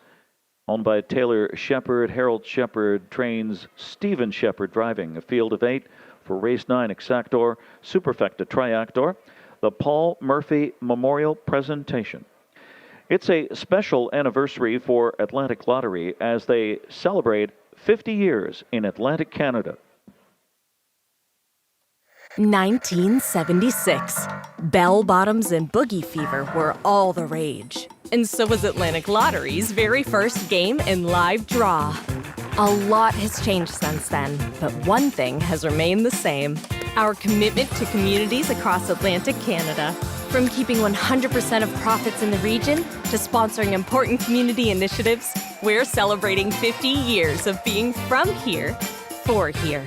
owned by Taylor Shepard. Harold Shepard trains Stephen Shepard driving. A field of 8 for race 9, Exactor, Superfecta Triactor. The Paul Murphy Memorial Presentation. It's a special anniversary for Atlantic Lottery as they celebrate 50 years in Atlantic Canada. 1976. Bell bottoms and boogie fever were all the rage. And so was Atlantic Lottery's very first game and live draw. A lot has changed since then, but one thing has remained the same. Our commitment to communities across Atlantic Canada. From keeping 100% of profits in the region to sponsoring important community initiatives, we're celebrating 50 years of being from here, for here.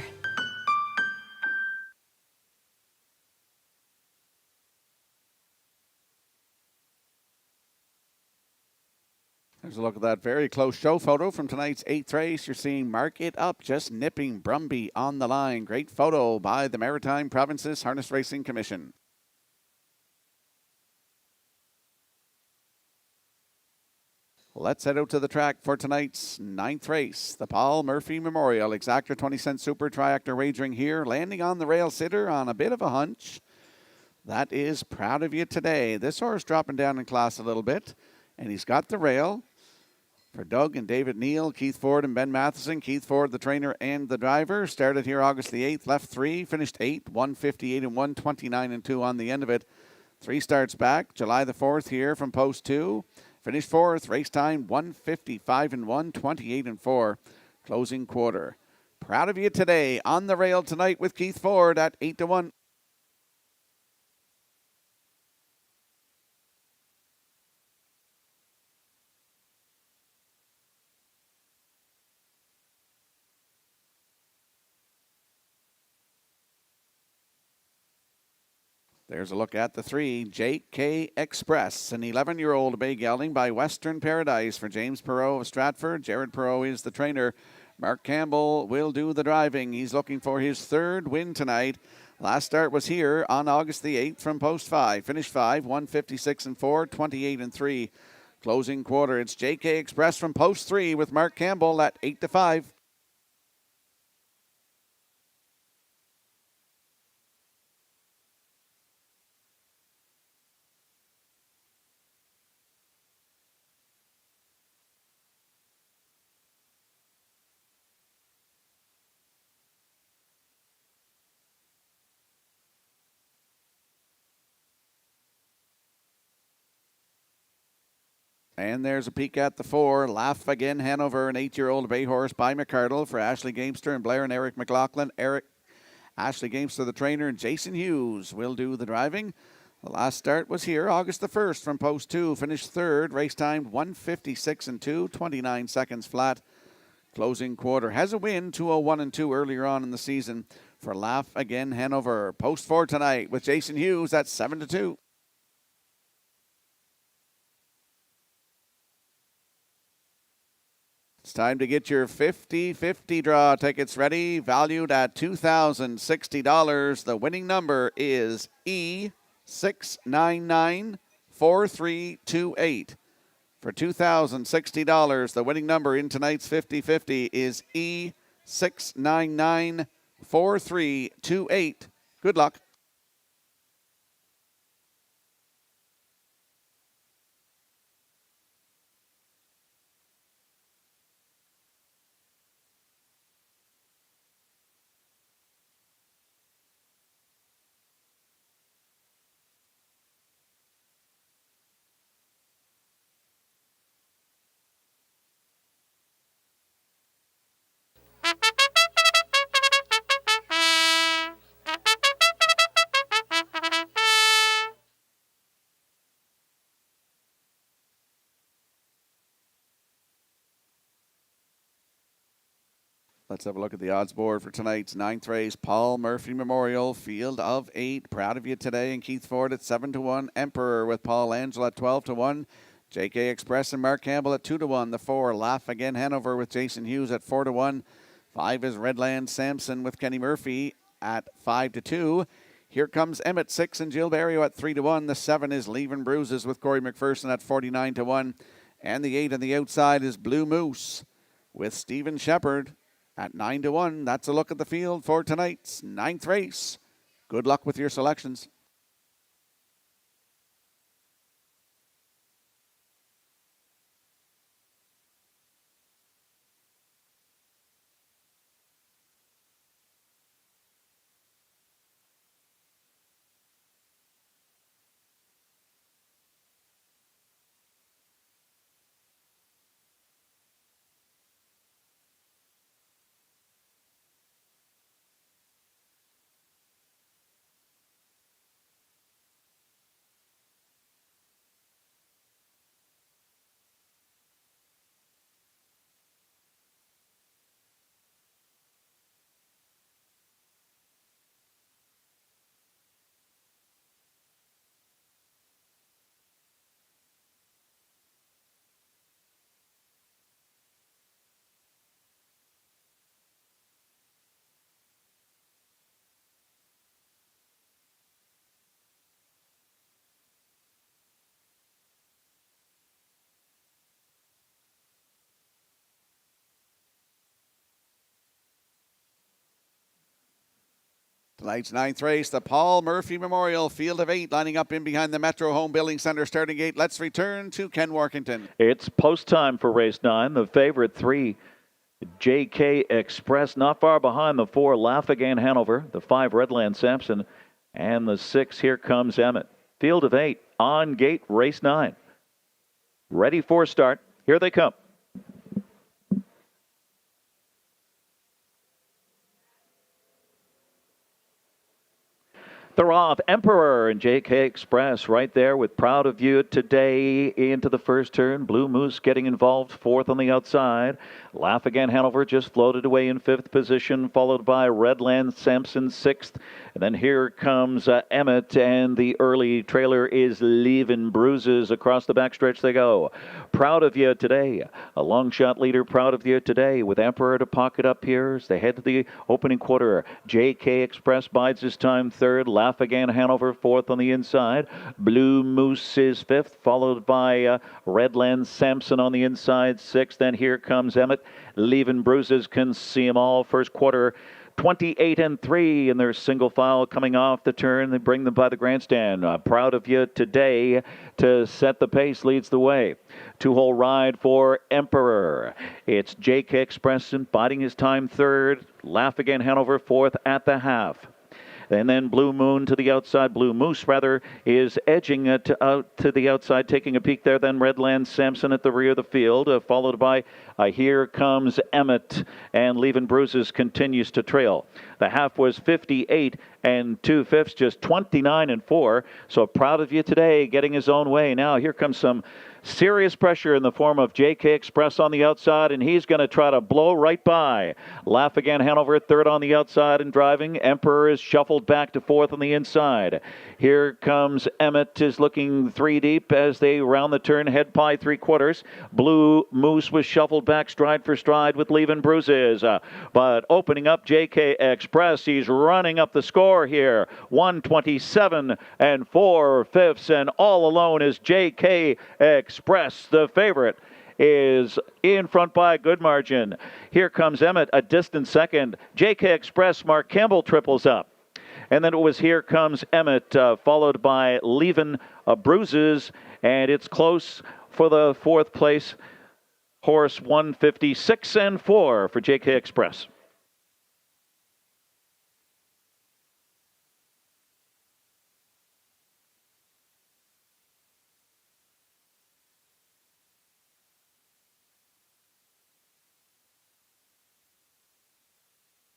There's a look at that very close show photo from tonight's 8th race. You're seeing Mark It Up just nipping Brumby on the line. Great photo by the Maritime Provinces Harness Racing Commission. Let's head out to the track for tonight's 9th race. The Paul Murphy Memorial Exactor 20-cent Super Triactor wagering here. Landing on the rail sitter on a bit of a hunch. That is Proud of You Today. This horse dropping down in class a little bit. And he's got the rail for Doug and David Neal, Keith Ford and Ben Matheson. Keith Ford, the trainer and the driver. Started here August the 8th, left 3, finished 8, 158 and 129 and 2 on the end of it. 3 starts back, July the 4th here from post 2. Finished 4th, race time 155 and 128 and 4. Closing quarter. Proud of You Today on the rail tonight with Keith Ford at 8-1. There's a look at the 3, JK Express, an 11-year-old bay gelding by Western Paradise for James Perot of Stratford. Jared Perot is the trainer. Mark Campbell will do the driving. He's looking for his 3rd win tonight. Last start was here on August the 8th from post 5. Finished 5, 156 and 4, 28 and 3. Closing quarter, it's JK Express from post 3 with Mark Campbell at 8-5. And there's a peek at the 4, Laugh Again Hanover, an 8-year-old bay horse by McCardle for Ashley Gamester and Blair and Eric McLaughlin. Ashley Gamester, the trainer, and Jason Hughes will do the driving. The last start was here August the 1st from post 2, finished 3rd, race time 156 and 2, 29 seconds flat. Closing quarter, has a win 201 and 2 earlier on in the season for Laugh Again Hanover. Post 4 tonight with Jason Hughes at 7-2. It's time to get your 50-50 draw tickets ready, valued at $2,060. The winning number is E6994328. For $2,060, the winning number in tonight's 50-50 is E6994328. Good luck. Let's have a look at the odds board for tonight's 9th race. Paul Murphy Memorial, field of 8. Proud of you today. And Keith Ford at 7-1. Emperor with Paul Angel at 12-1. JK Express and Mark Campbell at 2-1. The 4, Laugh Again Hanover with Jason Hughes at 4-1. 5 is Redland Sampson with Kenny Murphy at 5-2. Here comes Emmett 6 and Jill Barrio at 3-1. The 7 is Leavin' Bruises with Corey McPherson at 49-1. And the 8 on the outside is Blue Moose with Stephen Shepard at 9-1. That's a look at the field for tonight's 9th race. Good luck with your selections. Tonight's 9th race, the Paul Murphy Memorial, field of 8, lining up in behind the Metro Home Building Center starting gate. Let's return to Ken Workington. It's post time for race 9. The favorite 3, JK Express, not far behind the 4, Laugh Again Hanover, the 5, Redland Sampson, and the 6, Here Comes Emmett. Field of 8, on gate, race 9. Ready for start. Here they come. They're off. Emperor and JK Express right there with Proud of You today into the first turn. Blue Moose getting involved, 4th on the outside. Laugh Again Hanover just floated away in 5th position, followed by Redland Sampson 6th. And then here comes Emmett, and the early trailer is Leavin' Bruises. Across the backstretch they go. Proud of You today. A long shot leader, Proud of You today, with Emperor to pocket up here as they head to the opening quarter. JK Express bides his time 3rd. Laugh Again Hanover 4th on the inside. Blue Moose is 5th, followed by Redland Sampson on the inside 6th. Then here comes Emmett. Leavin' Bruises can see them all. First quarter 28-3 in their single file coming off the turn. They bring them by the grandstand. Proud of You today to set the pace, leads the way. 2-hole ride for Emperor. It's JK Express biding his time 3rd. Laugh Again Hanover 4th at the half. And then Blue Moose, is edging it out to the outside, taking a peek there. Then Redland Sampson at the rear of the field, followed by Here Comes Emmett, and Leavin' Bruises continues to trail. The half was 58 2/5, just 29-4. So Proud of You today, getting his own way. Now here comes some serious pressure in the form of JK Express on the outside, and he's going to try to blow right by. Laugh Again Hanover 3rd on the outside and driving. Emperor is shuffled back to 4th on the inside. Here comes Emmett, is looking 3 deep as they round the turn, head pie 3/4. Blue Moose was shuffled back stride for stride with Leavin' Bruises. But opening up JK Express, he's running up the score here. 127 4/5, and all alone is JK Express. Express, the favorite, is in front by a good margin. Here comes Emmett, a distant second. JK Express, Mark Campbell triples up. And then it was Here Comes Emmett, followed by Leavin' Bruises, and it's close for the fourth place horse, 156 and 4 for JK Express.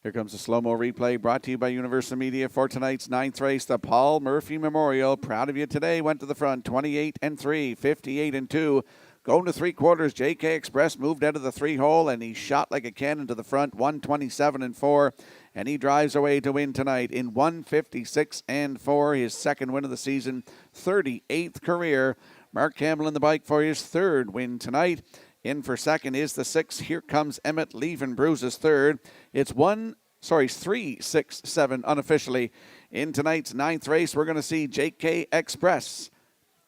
Here comes a slow-mo replay brought to you by Universal Media for tonight's 9th race, the Paul Murphy Memorial. Proud of you today. Went to the front, 28 and 3, 58 and 2. Going to 3/4, JK Express moved out of the 3-hole, and he shot like a cannon to the front, 127 and 4. And he drives away to win tonight in 156 and 4, his second win of the season, 38th career. Mark Campbell in the bike for his third win tonight. In for second is the 6. Here Comes Emmett, Leavin' Bruises third. It's 3, 6, 7 unofficially. In tonight's 9th race, we're going to see JK Express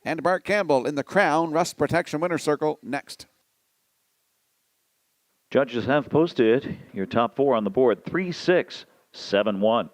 and Mark Campbell in the Crown Rust Protection Winner Circle next. Judges have posted your top 4 on the board, 3, 6, 7, 1.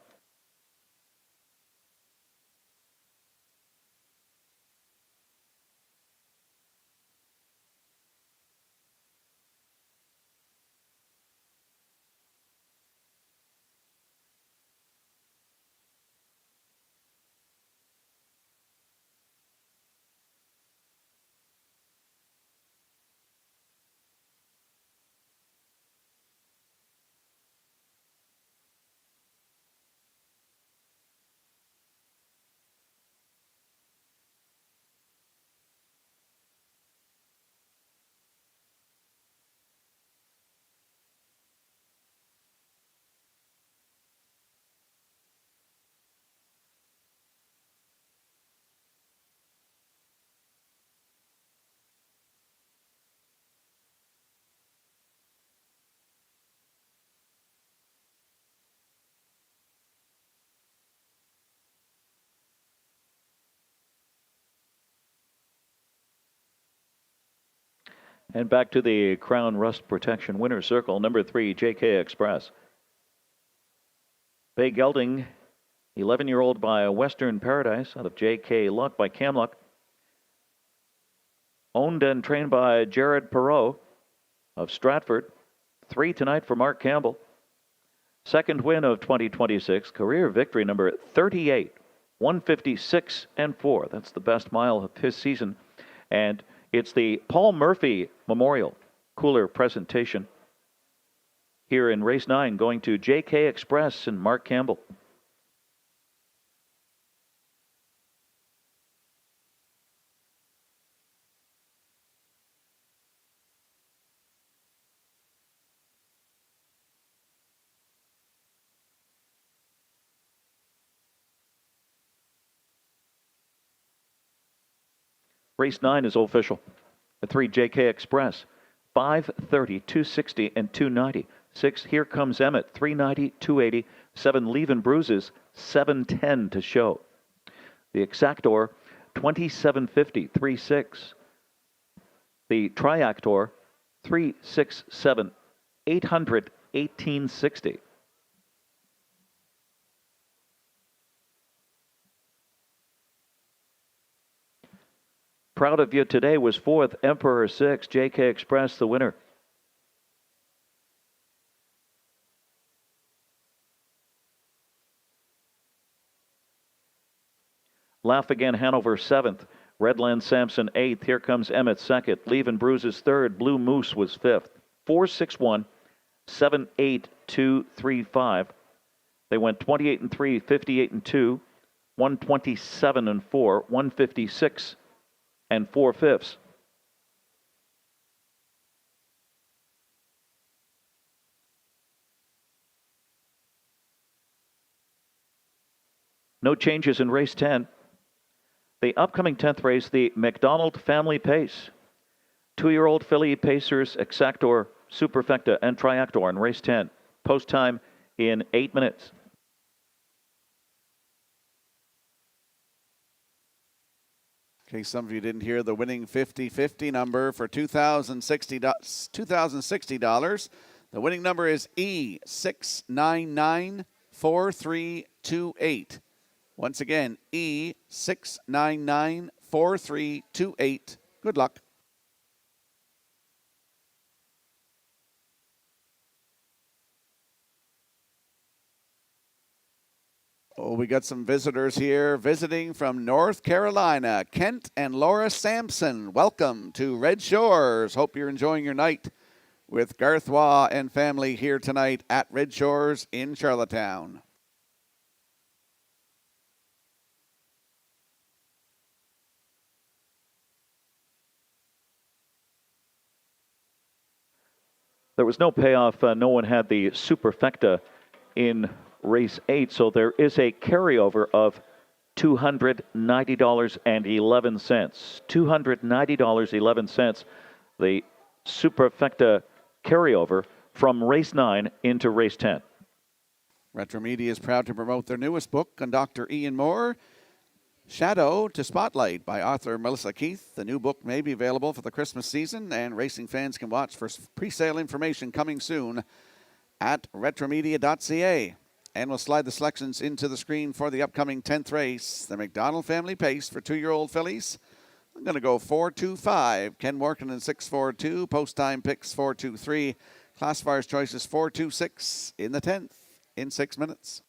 And back to the Crown Rust Protection Winner Circle, number 3, JK Express. Bay Gelding, 11-year-old by Western Paradise out of JK Luck by Cam Luck. Owned and trained by Jared Perot of Stratford. 3 tonight for Mark Campbell. Second win of 2026, career victory number 38, 156 and 4. That's the best mile of his season. And it's the Paul Murphy Memorial Cooler presentation here in race 9, going to JK Express and Mark Campbell. Race 9 is official. The 3 JK Express, 530, 260, and 290. 6, Here Comes Emmett, 390, 280. 7, Leavin' Bruises, 710 to show. The Exactor, 2750, 36. The Triactor, 367, 800, 1860. Proud of You Today was 4th, Emperor 6, JK Express the winner. Laugh Again Hanover 7th, Redland Sampson 8th, Here Comes Emmett 2nd, Leavin' Bruises 3rd, Blue Moose was 5th. 4-6-1, 7-8-2-3-5. They went 28 and 3, 58 and 2, 127 and 4, 156 and 4/5. No changes in race 10. The upcoming 10th race, the McDonald Family Pace. 2-year-old filly pacers Exactor, Superfecta, and Triactor in race 10. Post time in 8 minutes. case some of you didn't hear, the winning 50-50 number for $2,060. The winning number is E6994328. Once again, E6994328. Good luck. Oh, we got some visitors here visiting from North Carolina. Kent and Laura Sampson, welcome to Red Shores. Hope you're enjoying your night with Garth Waugh and family here tonight at Red Shores in Charlottetown. There was no payoff. No one had the superfecta in race 8, so there is a carryover of $290.11. $290.11. The superfecta carryover from race 9 into race 10. Retro Media is proud to promote their newest book on Dr. Ian Moore, Shadow to Spotlight, by author Melissa Keith. The new book may be available for the Christmas season, and racing fans can watch for pre-sale information coming soon at retromedia.ca. And we'll slide the selections into the screen for the upcoming 10th race, the McDonald Family Pace for 2-year-old fillies. I'm going to go 4-2-5. Ken Warkin in 6-4-2. Post time picks 4-2-3. Classifier's choices 4-2-6 in the 10th in 6 minutes.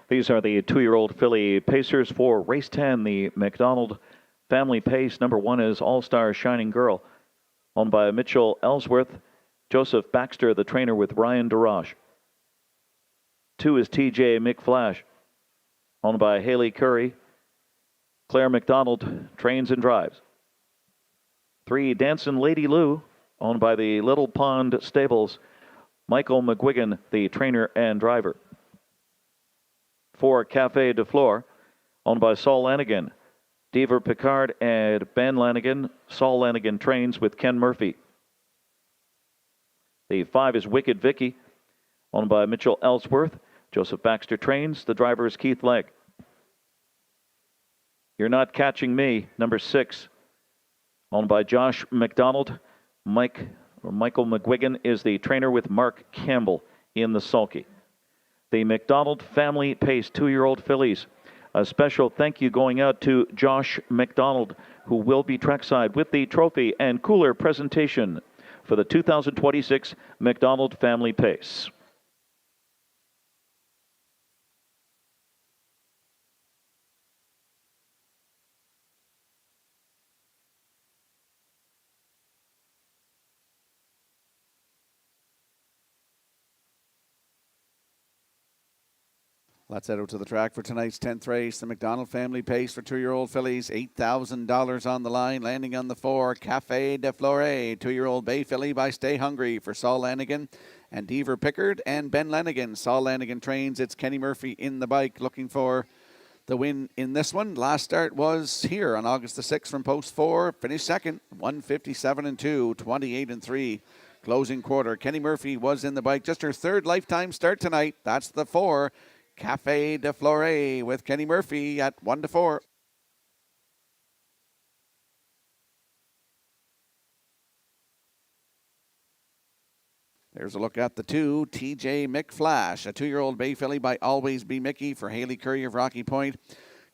These are the 2-year-old filly pacers for race 10, the McDonald Family Pace. Number 1 is All-Star Shining Girl, owned by Mitchell Ellsworth. Joseph Baxter, the trainer, with Ryan Darage. 2 is TJ McFlash, owned by Haley Curry. Claire McDonald trains and drives. 3, Dancin' Lady Lou, owned by the Little Pond Stables. Michael McGuigan, the trainer and driver. 4, Cafe de Flore, owned by Saul Lanigan. Deaver Picard and Ben Lanigan. Saul Lanigan trains with Ken Murphy. The 5 is Wicked Vicky, owned by Mitchell Ellsworth. Joseph Baxter trains. The driver is Keith Legg. You're Not Catching Me, number 6, owned by Josh McDonald. Michael McGuigan is the trainer with Mark Campbell in the sulky. The McDonald Family Pace 2-year-old fillies. A special thank you going out to Josh McDonald, who will be trackside with the trophy and cooler presentation for the 2026 McDonald Family Pace. Let's head out to the track for tonight's 10th race. The McDonald family pace for 2-year-old fillies. $8,000 on the line. Landing on the 4, Cafe de Flore. 2-year-old bay filly by Stay Hungry for Saul Lanigan and Deaver Pickard and Ben Lanigan. Saul Lanigan trains. It's Kenny Murphy in the bike looking for the win in this one. Last start was here on August the 6th from post 4. Finished second, 157-2, 28-3. Closing quarter. Kenny Murphy was in the bike. Just her third lifetime start tonight. That's the 4. Cafe de Flore with Kenny Murphy at 1-4. There's a look at the 2, TJ McFlash, a 2-year-old bay filly by Always Be Mickey for Haley Curry of Rocky Point.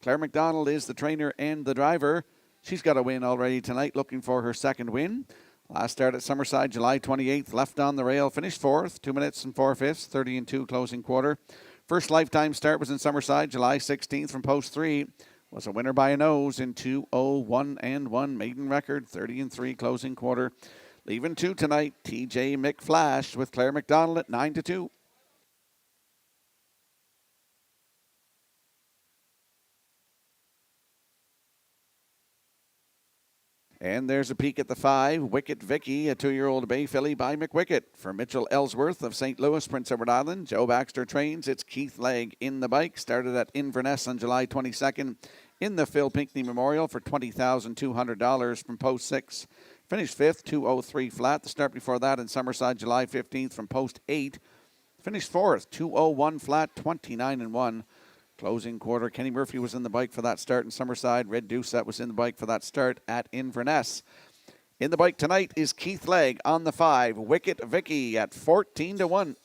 Claire McDonald is the trainer and the driver. She's got a win already tonight, looking for her second win. Last start at Summerside, July 28th, left on the rail, finished 4th, 2 minutes and 4/5, 30-2 closing quarter. First lifetime start was in Summerside, July 16th from post 3. Was a winner by a nose in 2:01 maiden record, 30-3 closing quarter. Leaving 2 tonight, TJ McFlash with Claire McDonald at 9-2. And there's a peek at the 5, Wicket Vicky, a 2-year-old bay filly by McWicket. For Mitchell Ellsworth of St. Louis, Prince Edward Island, Joe Baxter trains. It's Keith Legg in the bike. Started at Inverness on July 22nd in the Phil Pinckney Memorial for $20,200 from post 6. Finished 5th, 2:03 flat. The start before that in Summerside, July 15th from post 8. Finished 4th, 2:01 flat, 29-1. Closing quarter, Kenny Murphy was in the bike for that start in Summerside. Red Doucette was in the bike for that start at Inverness. In the bike tonight is Keith Legg on the 5, Wicket Vicky at 14-1.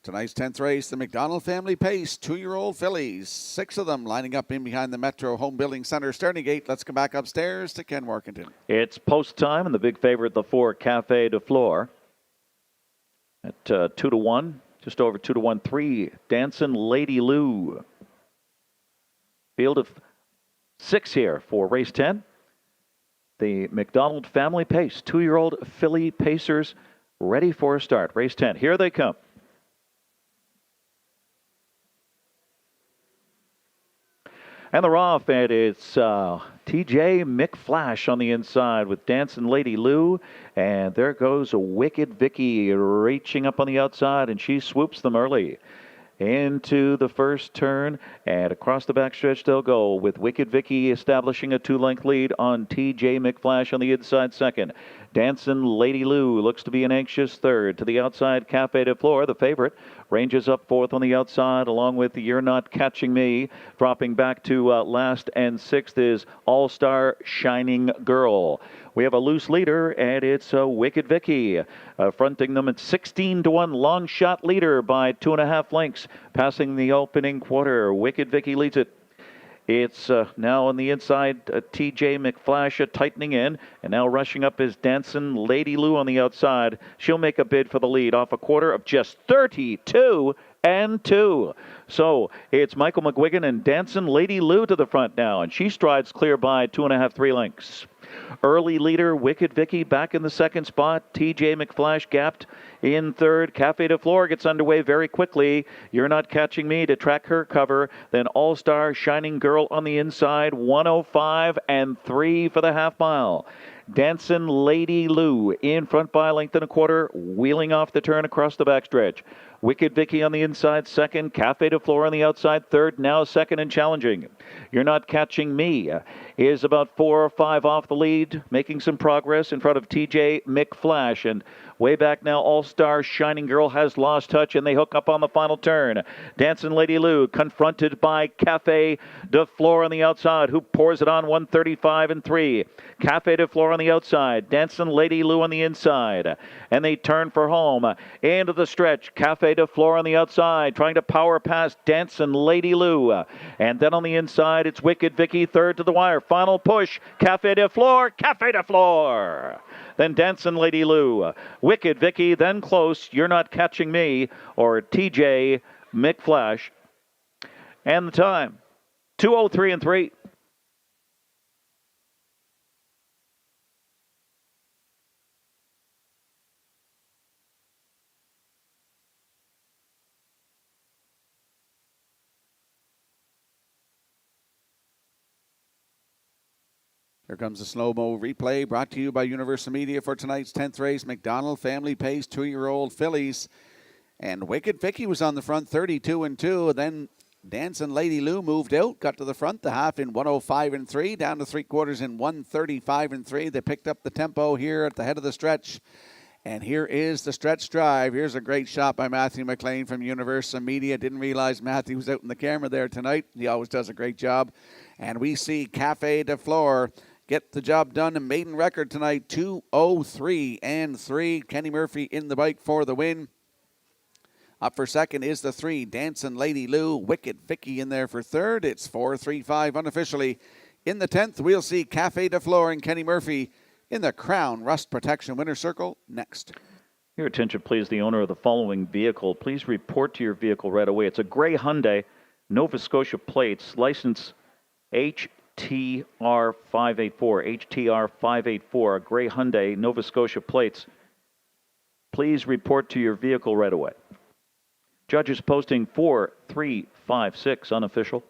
Tonight's 10th race, the McDonald Family Pace, 2-year-old fillies. 6 of them lining up in behind the Metro Home Building Center starting gate. Let's go back upstairs to Ken Workington. It's post time, and the big favorite, the 4, Cafe de Flore. At 2-1, just over 2-1, 3, Dancing Lady Lou. Field of 6 here for race 10. The McDonald Family Pace, 2-year-old filly pacers ready for a start. Race 10, here they come. And the off, and it's TJ McFlash on the inside with Dancing Lady Lou. And there goes a Wicked Vicky reaching up on the outside, and she swoops them early into the first turn, and across the backstretch they'll go with Wicked Vicky establishing a 2-length lead on TJ McFlash on the inside second. Dancing Lady Lou looks to be an anxious third. To the outside, Cafe de Flore, the favorite, ranges up fourth on the outside, along with You're Not Catching Me. Dropping back to last and sixth is All-Star Shining Girl. We have a loose leader, and it's Wicked Vicky, fronting them at 16-1, long shot leader by 2.5 lengths, passing the opening quarter. Wicked Vicky leads it. It's now on the inside, TJ McFlash tightening in, and now rushing up is Dancing Lady Lou on the outside. She'll make a bid for the lead off a quarter of just 32-2. So it's Michael McGuigan and Dancing Lady Lou to the front now, and she strides clear by 2.5, 3 lengths. Early leader, Wicked Vicky, back in the second spot. TJ McFlash gapped in third. Cafe de Flore gets underway very quickly. You're Not Catching Me to track her cover. Then All-Star Shining Girl on the inside. 105-3 for the half mile. Dancing Lady Lou in front by a length and a quarter, wheeling off the turn across the backstretch. Wicked Vicky on the inside second. Cafe de Flore on the outside third. Now second and challenging. You're Not Catching Me is about 4 or 5 off the lead, making some progress in front of TJ McFlash. And way back now, All-Star Shining Girl has lost touch, and they hook up on the final turn. Dancing Lady Lou confronted by Cafe de Flore on the outside, who pours it on 135-3. Cafe de Flore on the outside. Dancing Lady Lou on the inside. And they turn for home. Into the stretch. Cafe de Flore on the outside, trying to power past Dancing Lady Lou. And then on the inside, it's Wicked Vicky, third to the wire. Final push. Cafe de Flore. Cafe de Flore. Then Dancing Lady Lou. Wicked Vicky, then close. You're Not Catching Me, or TJ McFlash. And the time, 2:03-3. Here comes the slow-mo replay brought to you by Universal Media for tonight's 10th race. McDonald Family Pace, 2-year-old fillies. And Wicked Vicky was on the front, 32-2. Then Dancing Lady Lou moved out, got to the front, the half in 105-3, down to 3/4 in 135-3. They picked up the tempo here at the head of the stretch. And here is the stretch drive. Here's a great shot by Matthew McLean from Universal Media. Didn't realize Matthew was out in the camera there tonight. He always does a great job. And we see Cafe de Flore get the job done. A maiden record tonight, 2:03-3. Kenny Murphy in the bike for the win. Up for second is the 3, Dancing Lady Lou. Wicked Vicky in there for third. It's 4-3-5 unofficially. In the 10th, we'll see Cafe de Flore and Kenny Murphy in the Crown Rust Protection Winner Circle next. Your attention, please. The owner of the following vehicle. Please report to your vehicle right away. It's a gray Hyundai, Nova Scotia plates, license HTR 584. HTR 584, a gray Hyundai, Nova Scotia plates. Please report to your vehicle right away. Judges posting 4-3-5-6 unofficial.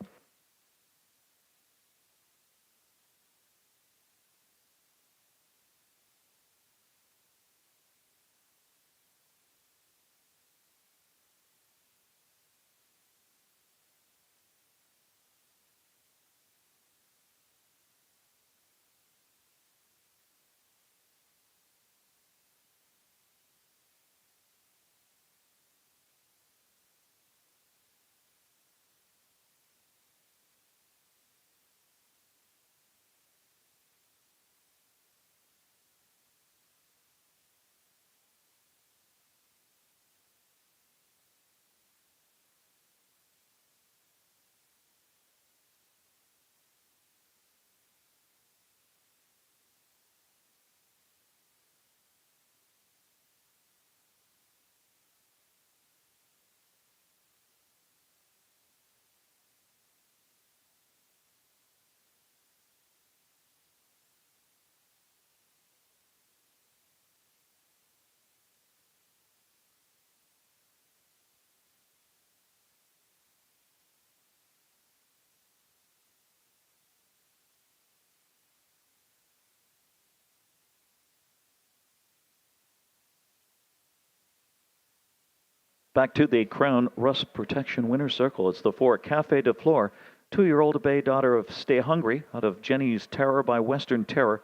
Back to the Crown Rust Protection Winner's Circle. It's the 4 Cafe de Flore, 2-year-old Bay daughter of Stay Hungry out of Jenny's Terror by Western Terror,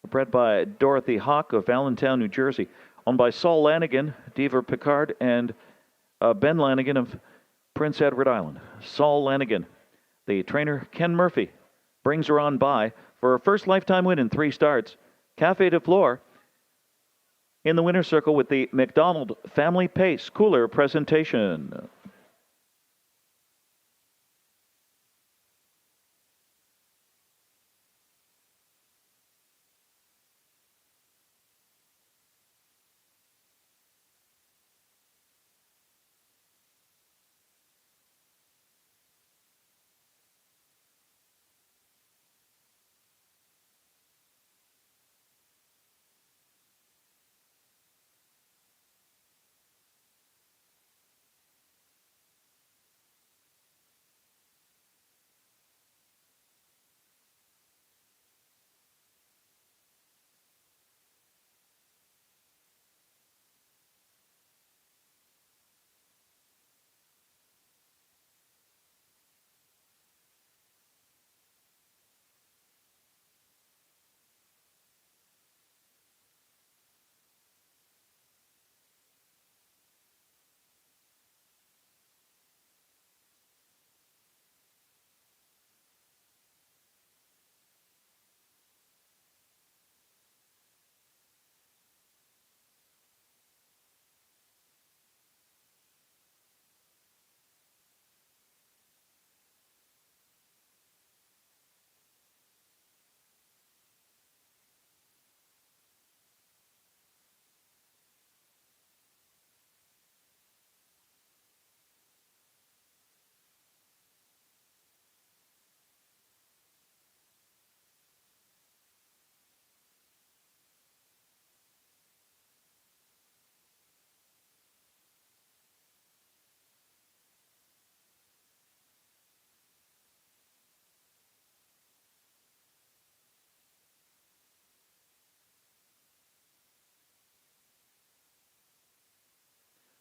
bred by Dorothy Hawk of Allentown, New Jersey, owned by Saul Lanigan, Diva Picard, and Ben Lanigan of Prince Edward Island. Saul Lanigan, the trainer Ken Murphy, brings her on by for her first lifetime win in 3 starts. Cafe de Flore in the winner's circle with the McDonald Family Pace Cooler presentation.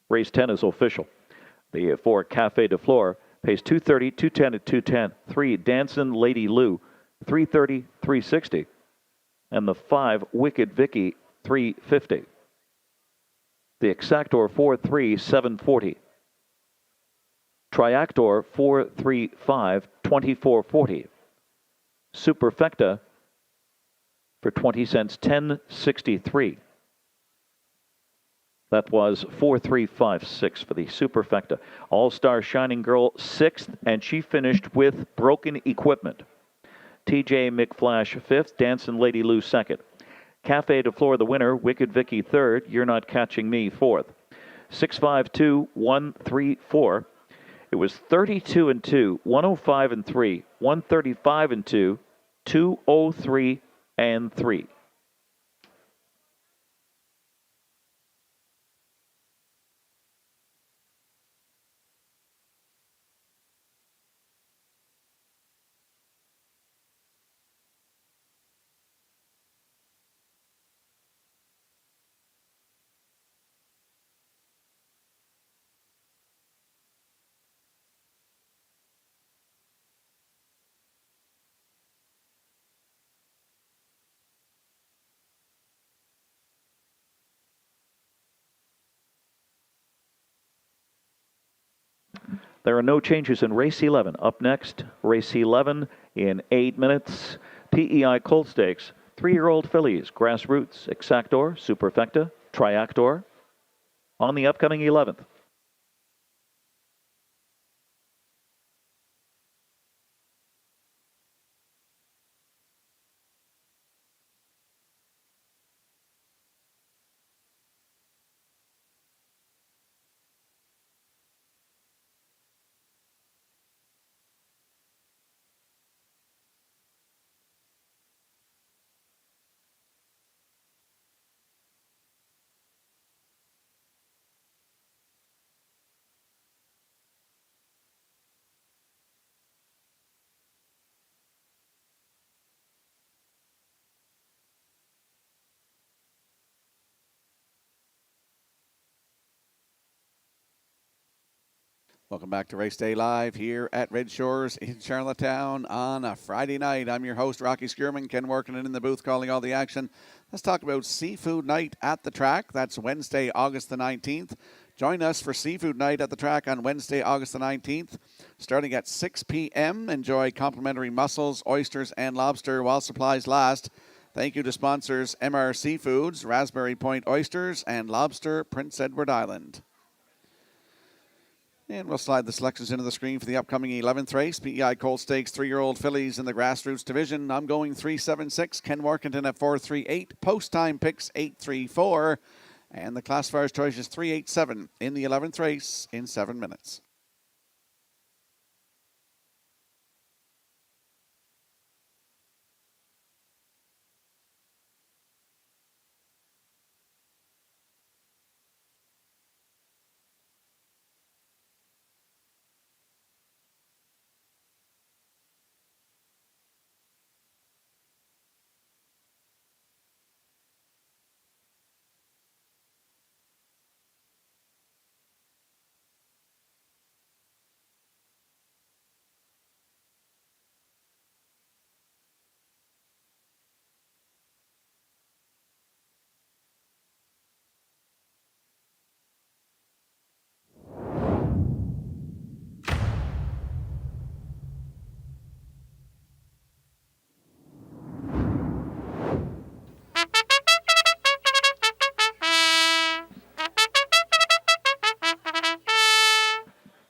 Race 10 is official. The 4 Cafe de Flore pays 230, 210 at 210. 3 Dancin' Lady Lou, 330, 360. And the 5 Wicked Vicky, 350. The Exactor 4-3, 740. Triactor 4-3-5, 2440. Superfecta for 20 cents, 1063. That was 4356 for the Superfecta. All-Star Shining Girl 6th, and she finished with broken equipment. TJ McFlash 5th, Dancin' Lady Lou 2nd. Cafe de Flore the winner, Wicked Vicky 3rd, You're Not Catching Me 4th. 652-134. It was 32 and 2, 105 and 3, 135 and 2, 203 and 3. There are no changes in race 11. Up next, race 11 in 8 minutes. PEI Colt Stakes, 3-year-old fillies, Grassroots, Exactor, Superfecta, Triactor, on the upcoming 11th. Welcome back to Race Day Live here at Red Shores in Charlottetown on a Friday night. I'm your host, Rocky Skierman. Ken Workinen in the booth calling all the action. Let's talk about Seafood Night at the track. That's Wednesday, August the 19th. Join us for Seafood Night at the track on Wednesday, August the 19th. Starting at 6 p.m., enjoy complimentary mussels, oysters, and lobster while supplies last. Thank you to sponsors MR Seafoods, Raspberry Point Oysters, and Lobster Prince Edward Island. And we'll slide the selections into the screen for the upcoming 11th race. PEI Colt Stakes 3-year-old fillies in the grassroots division. I'm going 3-7-6. Ken Workington at 4-3-8. Post time picks 8-3-4. And the classifier's choice is 3-8-7 in the 11th race in 7 minutes.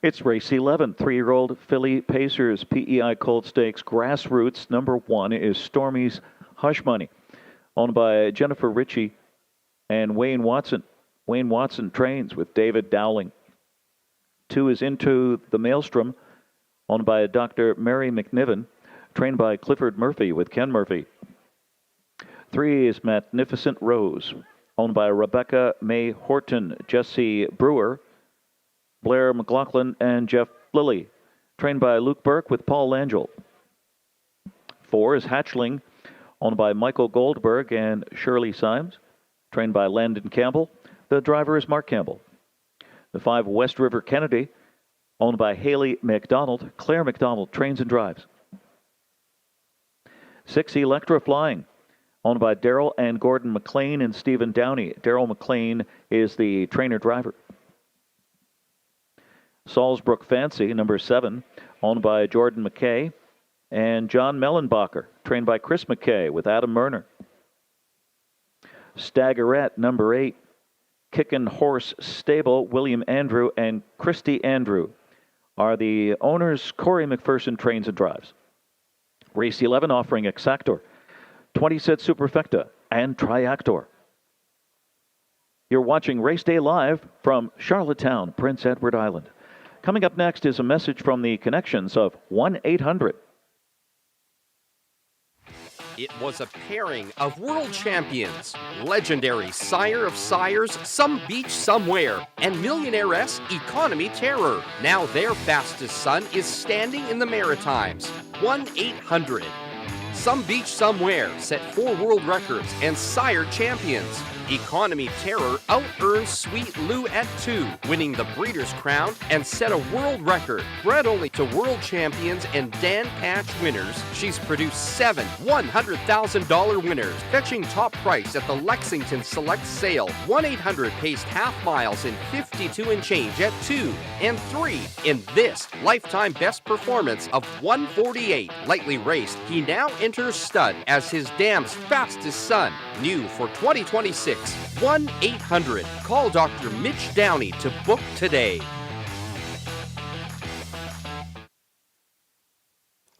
It's race 11, 3-year-old filly Pacers, PEI Colt Stakes Grassroots. Number 1 is Stormy's Hush Money, owned by Jennifer Ritchie and Wayne Watson. Wayne Watson trains with David Dowling. 2 is Into the Maelstrom, owned by Dr. Mary McNiven, trained by Clifford Murphy with Ken Murphy. 3 is Magnificent Rose, owned by Rebecca May Horton, Jesse Brewer, Blair McLaughlin, and Jeff Lilly, trained by Luke Burke with Paul Langell. 4 is Hatchling, owned by Michael Goldberg and Shirley Symes, trained by Landon Campbell. The driver is Mark Campbell. The 5, West River Kennedy, owned by Haley McDonald. Claire McDonald trains and drives. 6, Electra Flying, owned by Daryl and Gordon McLean and Stephen Downey. Daryl McLean is the trainer-driver. Salzbrook Fancy, number 7, owned by Jordan McKay and John Mellenbacher, trained by Chris McKay with Adam Murner. Staggerette, number 8, Kickin' Horse Stable, William Andrew and Christy Andrew are the owners. Corey McPherson trains and drives. Race 11 offering Exactor, 20-set Superfecta, and Triactor. You're watching Race Day Live from Charlottetown, Prince Edward Island. Coming up next is a message from the connections of 1-800. It was a pairing of world champions, legendary sire of sires, Some Beach Somewhere, and millionairess Economy Terror. Now their fastest son is standing in the Maritimes. 1-800. Some Beach Somewhere set 4 world records and sire champions. Economy Terror out-earned Sweet Lou at 2, winning the Breeders' Crown and set a world record. Bred only to world champions and Dan Patch winners, she's produced 7 $100,000 winners, fetching top price at the Lexington Select Sale. 1-800 paced half miles in 52 and change at 2 and 3 in this lifetime best performance of 1:48. Lightly raced, he now enters stud as his dam's fastest son. New for 2026. 1-800. Call Dr. Mitch Downey to book today.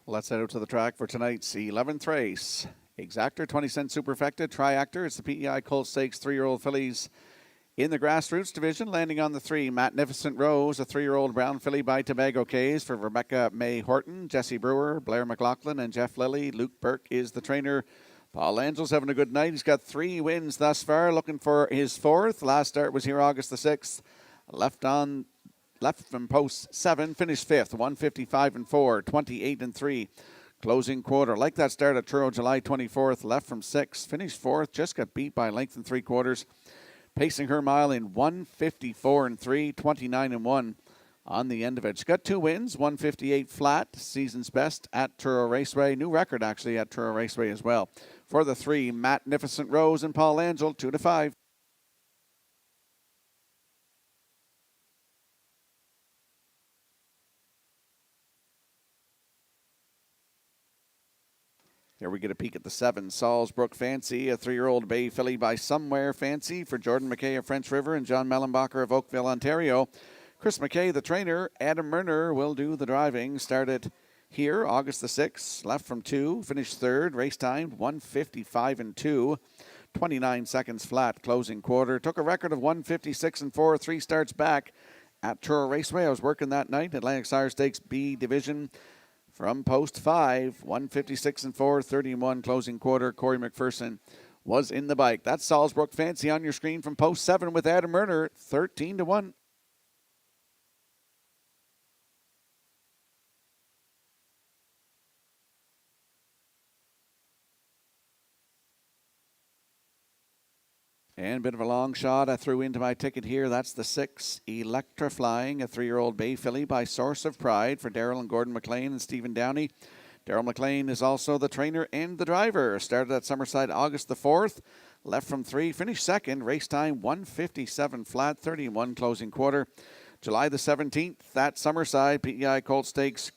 Let's head out to the track for tonight's 11th race. Exactor, 20-cent Superfecta, Triactor. It's the PEI Colt Stakes 3-year-old fillies in the grassroots division. Landing on the 3, Magnificent Rose, a 3-year-old brown filly by Tobago Cays for Rebecca May Horton, Jesse Brewer, Blair McLaughlin, and Jeff Lilly. Luke Burke is the trainer. Paul Langell's having a good night. He's got 3 wins thus far, looking for his 4th. Last start was here August the 6th. Left from post 7, finished 5th, 155-4, 28-3. Closing quarter. Like that start at Truro, July 24th. Left from 6, finished 4th, just got beat by a length and 3/4. Pacing her mile in 154-3, 29-1. on the end of it. She's got 2 wins, 158 flat, season's best at Truro Raceway. New record, actually, at Truro Raceway as well. For the 3, Magnificent Rose and Paul Angel, 2-5. Here we get a peek at the 7, Salzbrook Fancy, a 3-year-old bay filly by Somewhere Fancy for Jordan McKay of French River and John Mellenbacher of Oakville, Ontario. Chris McKay, the trainer. Adam Murner will do the driving. Started here August the 6th, left from 2, finished 3rd, race time 1:55 and 2, 29 seconds flat, closing quarter. Took a record of 1:56 and 4, 3 starts back at Truro Raceway. I was working that night, Atlantic Sire Stakes B Division. From post 5, 1:56 and 4, 31 closing quarter. Corey McPherson was in the bike. That's Salzbrook Fancy on your screen from post 7 with Adam Murner, 13-1. And a bit of a long shot. I threw into my ticket here. That's the 6, Electrifying, a 3-year-old bay filly by Source of Pride for Daryl and Gordon McLean and Stephen Downey. Daryl McLean is also the trainer and the driver. Started at Summerside August the 4th. Left from 3, finished 2nd. Race time 1:57 flat, 31 closing quarter. July the 17th at Summerside, PEI Colt Stakes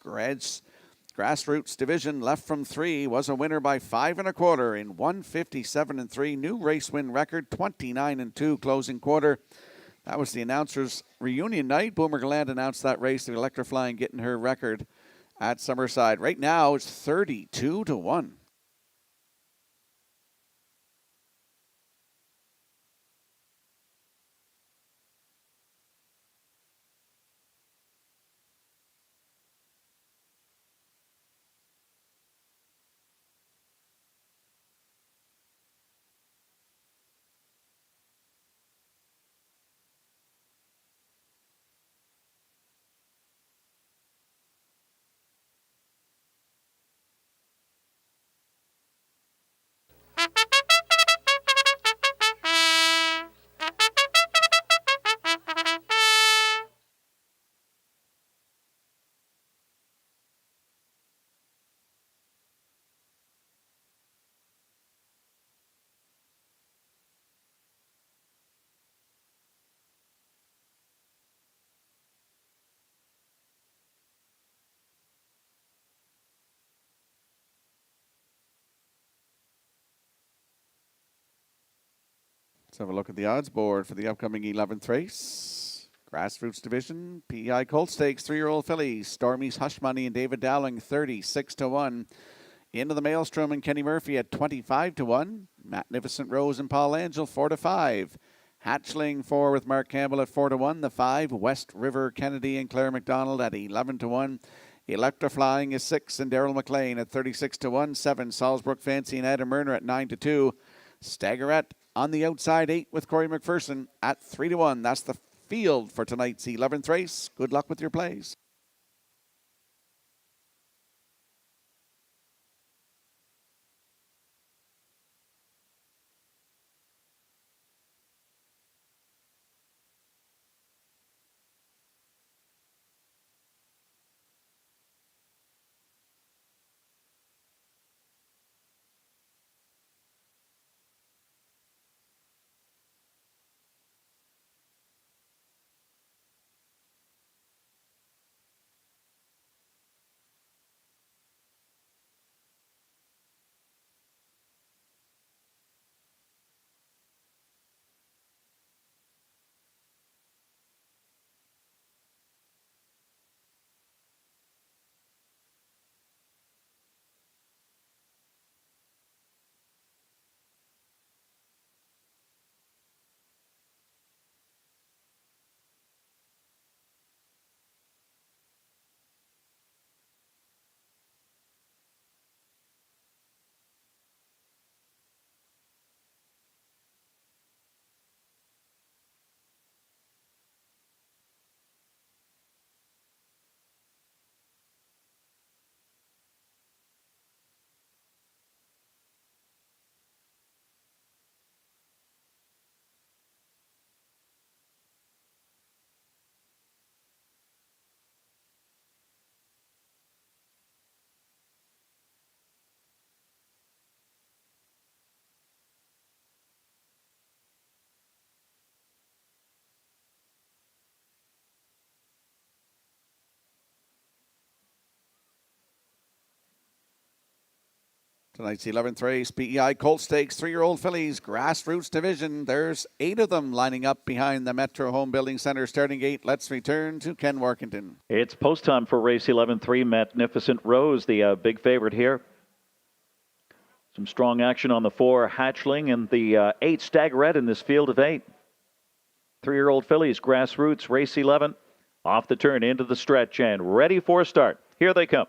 Grassroots Division, left from 3, was a winner by 5 1/4 in 1:57 and 3. New race win record, 29 and 2 closing quarter. That was the announcers' reunion night. Boomer Gallant announced that race, the Electrifying getting her record at Summerside. Right now it's 32-1. Let's have a look at the odds board for the upcoming 11th race. Grassroots Division, PEI Colt Stakes, 3-year-old fillies. Stormy's Hush Money and David Dowling, 36-1. Into the Maelstrom and Kenny Murphy at 25-1. Magnificent Rose and Paul Angel, 4-5. Hatchling 4 with Mark Campbell at 4-1. The 5, West River Kennedy and Claire McDonald at 11-1. Electrifying is 6 and Daryl McLean at 36-1. 7, Salzbrook Fancy and Adam Murner at 9-2. Staggerette on the outside, 8 with Corey McPherson at 3-1. That's the field for tonight's 11th race. Good luck with your plays. Tonight's 11th race, PEI Colt Stakes, 3-year-old fillies, grassroots division. There's 8 of them lining up behind the Metro Home Building Center starting gate. Let's return to Ken Workington. It's post time for race 11-3. Magnificent Rose, the big favorite here. Some strong action on the 4 Hatchling and the 8 Staggerette in this field of 8. 3-year-old fillies, grassroots, race 11. Off the turn into the stretch and ready for a start. Here they come.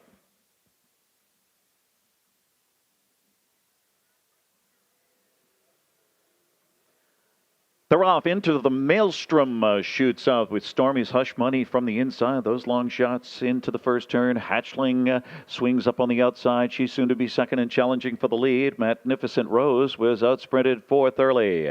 They're off into the Maelstrom shoots out with Stormy's Hush Money from the inside. Those long shots into the first turn. Hatchling swings up on the outside. She's soon to be second and challenging for the lead. Magnificent Rose was outsprinted fourth early.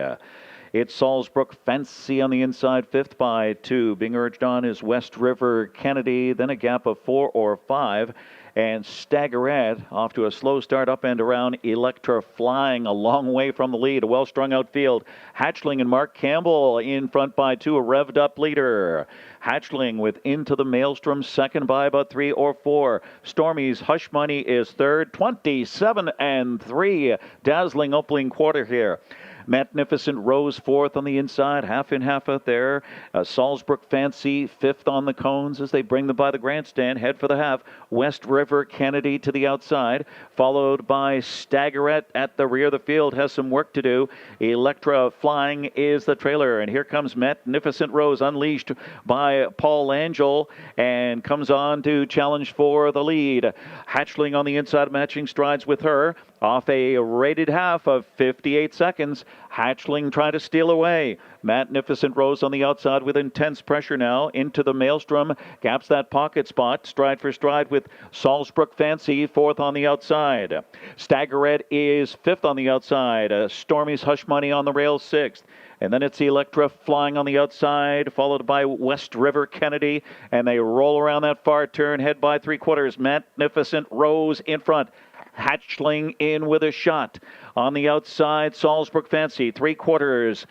It's Salzbrook Fancy on the inside, fifth by 2. Being urged on is West River Kennedy, then a gap of 4 or 5. And Staggerette off to a slow start up and around. Electra flying a long way from the lead. A well-strung outfield. Hatchling and Mark Campbell in front by 2. A revved up leader. Hatchling with Into the Maelstrom second by about 3 or 4. Stormy's Hush Money is third. 27-3. Dazzling opening quarter here. Magnificent Rose fourth on the inside, half in, half out there. Salzbrook Fancy fifth on the cones as they bring them by the grandstand. Head for the half. West River Kennedy to the outside, followed by Staggerette at the rear of the field. Has some work to do. Electra Flying is the trailer, and here comes Magnificent Rose, unleashed by Paul Angel, and comes on to challenge for the lead. Hatchling on the inside, matching strides with her. Off a rated half of 58 seconds. Hatchling trying to steal away. Magnificent Rose on the outside with intense pressure now. Into the Maelstrom. Gaps that pocket spot. Stride for stride with Salzbrook Fancy fourth on the outside. Staggerette is fifth on the outside. Stormy's Hush Money on the rail sixth. And then it's Electra Flying on the outside, followed by West River Kennedy. And they roll around that far turn, head by 3/4. Magnificent Rose in front. Hatchling in with a shot. On the outside, Salzbrook Fancy, 3/4.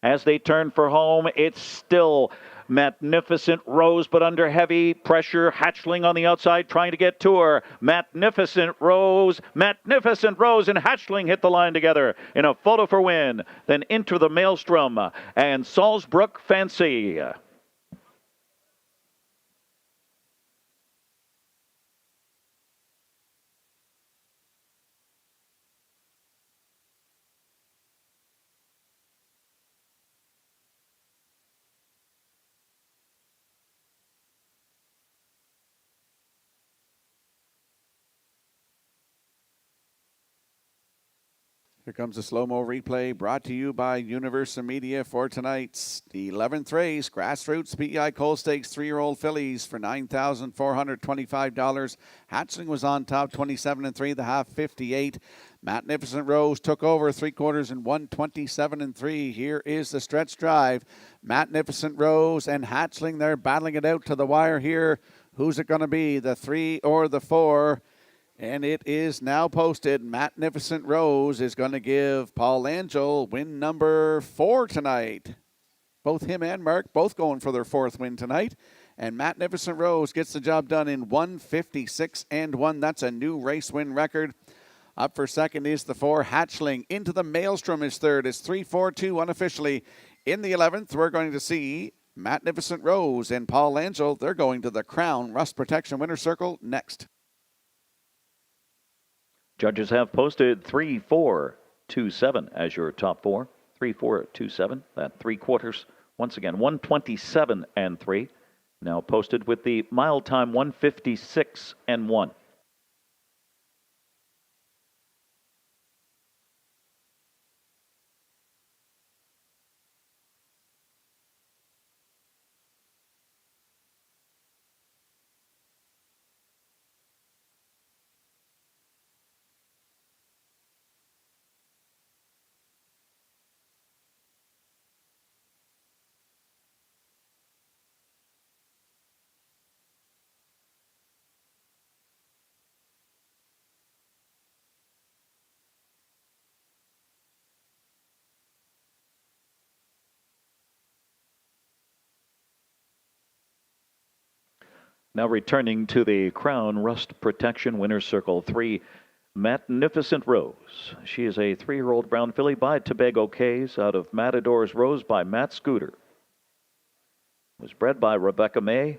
As they turn for home, it's still Magnificent Rose, but under heavy pressure. Hatchling on the outside, trying to get to her. Magnificent Rose, and Hatchling hit the line together in a photo for win. Then Into the Maelstrom and Salzbrook Fancy. Here comes a slow-mo replay brought to you by Universal Media for tonight's 11th race. Grassroots PEI Colt Stakes 3-year-old fillies for $9,425. Hatchling was on top, 27-3, the half 58. Magnificent Rose took over 3/4 and won 27-3. Here is the stretch drive. Magnificent Rose and Hatchling, they're battling it out to the wire here. Who's it going to be, the 3 or the 4? And it is now posted. Magnificent Rose is going to give Paul Angel win number 4 tonight. Both him and Mark both going for their 4th win tonight. And Magnificent Rose gets the job done in 1:56-1. That's a new race win record. Up for second is the 4 Hatchling. Into the Maelstrom is third. It's 3-4-2 unofficially. In the 11th, we're going to see Magnificent Rose and Paul Angel. They're going to the Crown Rust Protection Winner Circle next. Judges have posted 3-4-2-7 as your top 4. 3-4-2-7, that 3/4. Once again, 127-3. Now posted with the mile time 1:56-1. Now returning to the Crown Rust Protection Winner's Circle. 3 Magnificent Rose. She is a 3-year-old brown filly by Tobago Cays out of Matador's Rose by Matt Scooter. Was bred by Rebecca May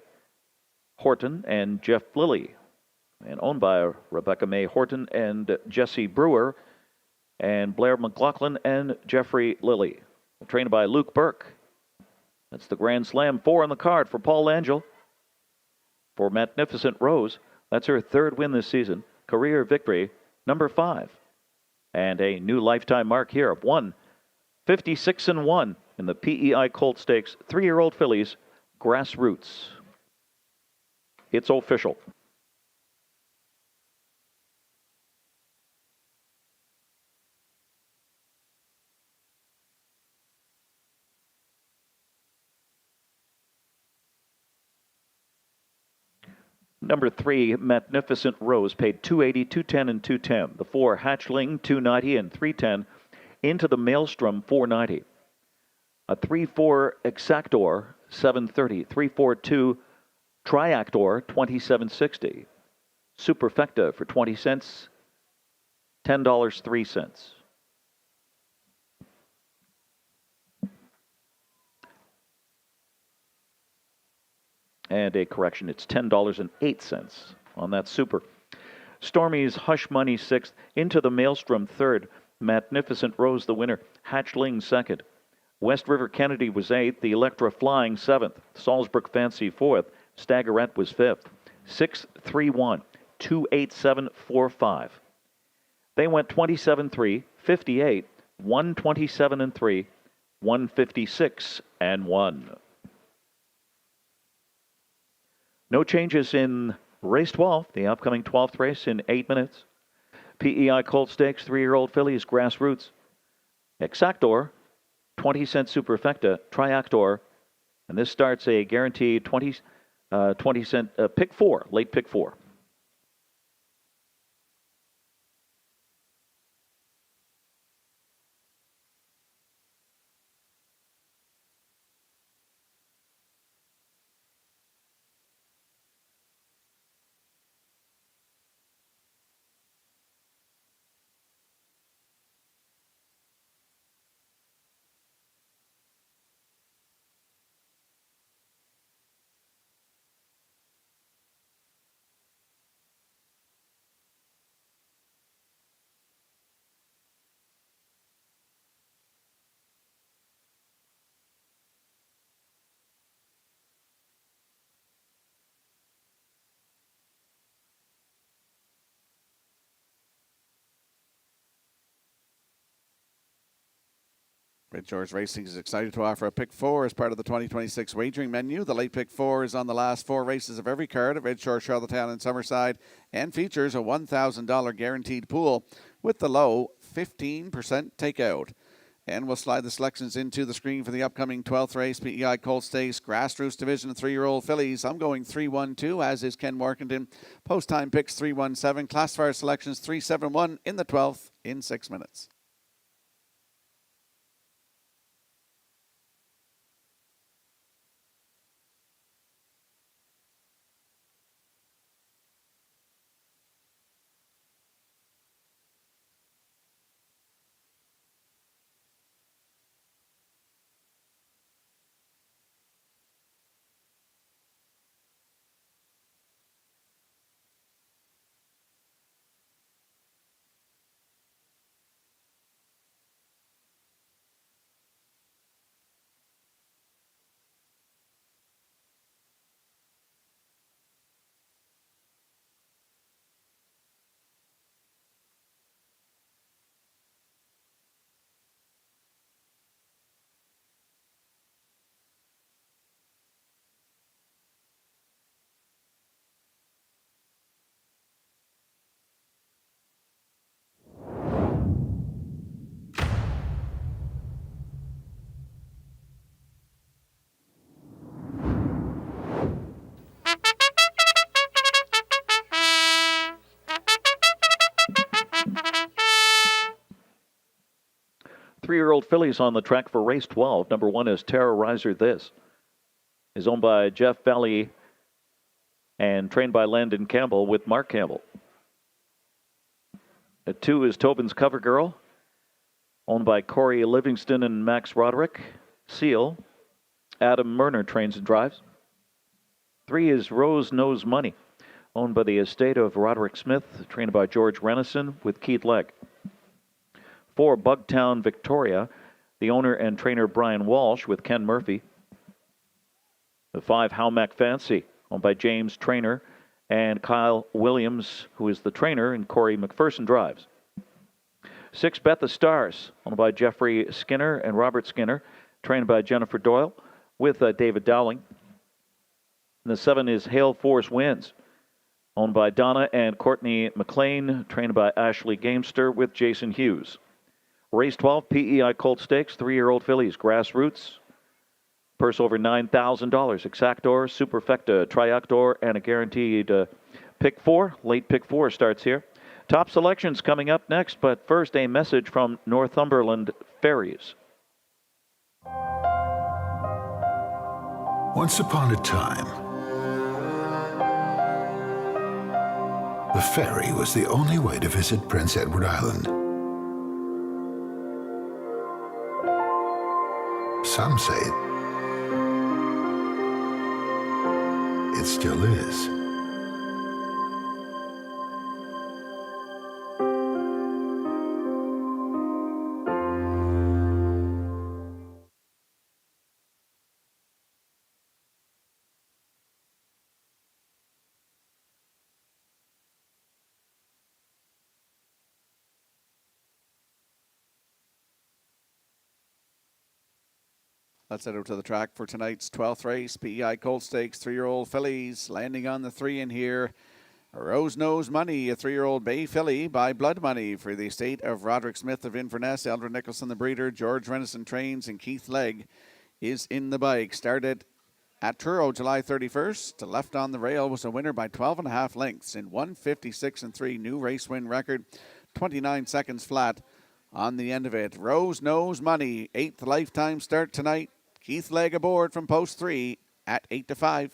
Horton and Jeff Lilly, and owned by Rebecca May Horton and Jesse Brewer, and Blair McLaughlin and Jeffrey Lilly. Trained by Luke Burke. That's the Grand Slam 4 on the card for Paul Angel. For Magnificent Rose, that's her 3rd win this season. Career victory number 5. And a new lifetime mark here of 156-1 in the PEI Colt Stakes 3-year-old fillies Grassroots. It's official. Number 3, Magnificent Rose, paid $280, $210, and $210. The 4, Hatchling, $290 and $310. Into the Maelstrom, $490. A 3-4 Exactor, $730. 3-4-2 Triactor, $27.60. Superfecta for 20 cents, $10.03. And a correction, it's $10.08 on that super. Stormy's Hush Money 6th. Into the Maelstrom 3rd. Magnificent Rose the winner. Hatchling 2nd. West River Kennedy was 8th. The Electra Flying 7th. Salzburg Fancy 4th. Staggerette was 5th. 6-3-1. 2-8-7-4-5. They went 27-3, 58, 127-3, 156-1. No changes in race 12, the upcoming 12th race in 8 minutes. PEI Colt Stakes, 3-year-old fillies, Grassroots. Exactor, 20-cent Superfecta, Triactor, and this starts a guaranteed 20-cent pick 4, late pick 4. Redshores Racing is excited to offer a pick 4 as part of the 2026 wagering menu. The late pick 4 is on the last 4 races of every card at Redshore, Charlottetown, and Summerside, and features a $1,000 guaranteed pool with the low 15% takeout. And we'll slide the selections into the screen for the upcoming 12th race, PEI Colt Stakes, Grassroots Division of 3-year-old fillies. I'm going 3-1-2, as is Ken Morkington. Post time picks 3-1-7. Classifier selections 3-7-1 in the 12th in 6 minutes. Three-year-old fillies on the track for race 12. Number 1 is Terrorizer This. Is owned by Jeff Valley and trained by Landon Campbell with Mark Campbell. At 2 is Tobin's Cover Girl, owned by Corey Livingston and Max Roderick. Seal, Adam Murner trains and drives. 3 is Rose Knows Money, owned by the estate of Roderick Smith, trained by George Renison with Keith Legg. 4, Bugtown Victoria, the owner and trainer Brian Walsh with Ken Murphy. The 5, Howmack Fancy, owned by James Trainer and Kyle Williams, who is the trainer, and Corey McPherson drives. 6, Bet the Stars, owned by Jeffrey Skinner and Robert Skinner, trained by Jennifer Doyle with David Dowling. And the 7 is Hail Force Wins, owned by Donna and Courtney McLean, trained by Ashley Gamester with Jason Hughes. Race 12, PEI Colt Stakes, 3-year-old fillies, Grassroots. Purse over $9,000. Exactor, Superfecta, Triactor, and a guaranteed pick 4. Late pick 4 starts here. Top selections coming up next, but first a message from Northumberland Ferries. Once upon a time, the ferry was the only way to visit Prince Edward Island. Some say it still is. Let's head out to the track for tonight's 12th race. PEI Colt Stakes, 3-year-old fillies. Landing on the 3 in here. Rose Knows Money, a 3-year-old bay filly by Blood Money for the estate of Roderick Smith of Inverness. Eldred Nicholson, the breeder. George Renison trains, and Keith Legg is in the bike. Started at Truro July 31st. Left on the rail, was a winner by 12.5 lengths in 1:56.3. New race win record, 29 seconds flat on the end of it. Rose Knows Money, 8th lifetime start tonight. Keith Legg aboard from post 3 at 8-5.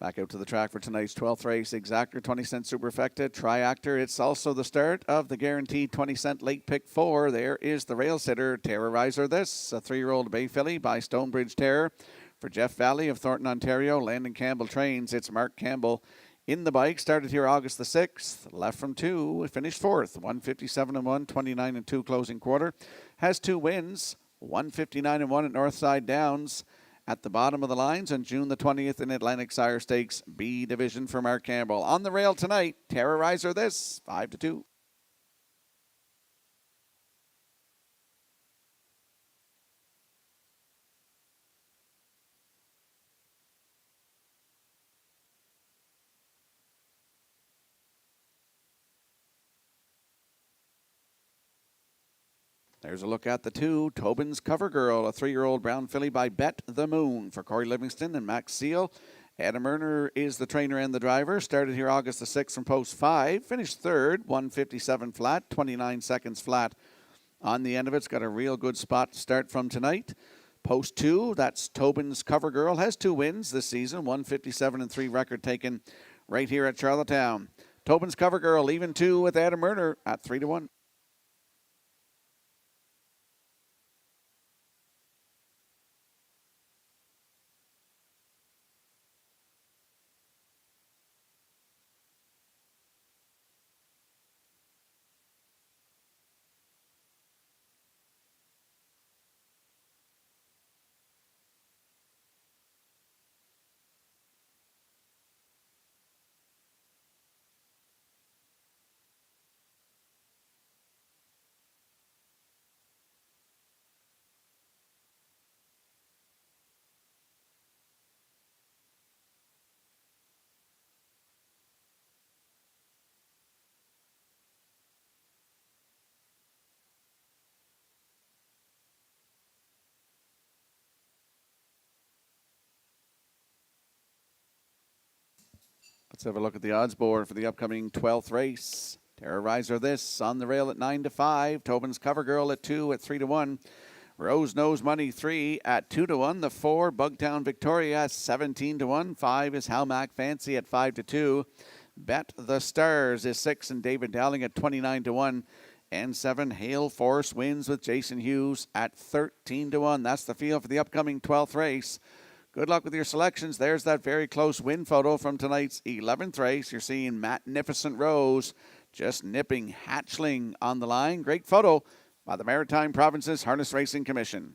Back out to the track for tonight's 12th race. Exactor, 20-cent Superfecta, Triactor. It's also the start of the guaranteed 20-cent late pick 4. There is the rail sitter, Terrorizer This, a 3-year-old bay filly by Stonebridge Terror. For Jeff Valley of Thornton, Ontario, Landon Campbell trains. It's Mark Campbell in the bike. Started here August the 6th. Left from 2. Finished 4th. 157-1, 29-2 closing quarter. Has 2 wins. 159-1 at Northside Downs at the bottom of the lines on June the 20th in Atlantic Sire Stakes B Division for Mark Campbell. On the rail tonight, Terrorizer This, 5-2. There's a look at the 2. Tobin's Cover Girl, a 3-year-old brown filly by Bet the Moon for Corey Livingston and Max Seal. Adam Murner is the trainer and the driver. Started here August the 6th from post 5. Finished 3rd, 157 flat, 29 seconds flat on the end of it. It's got a real good spot to start from tonight. Post 2, that's Tobin's Cover Girl. Has 2 wins this season, 157-3 record taken right here at Charlottetown. Tobin's Cover Girl, even 2 with Adam Murner at 3-1. Let's have a look at the odds board for the upcoming 12th race. Terrorizer This on the rail at 9-5. Tobin's Cover Girl at 2 at 3-1. Rose Knows Money 3 at 2-1. The 4, Bugtown Victoria at 17-1. 5 is Halmac Fancy at 5-2. Bet the Stars is 6 and David Dowling at 29-1. And 7, Hail Force wins with Jason Hughes at 13-1. That's the field for the upcoming 12th race. Good luck with your selections. There's that very close win photo from tonight's 11th race. You're seeing Magnificent Rose just nipping Hatchling on the line. Great photo by the Maritime Provinces Harness Racing Commission.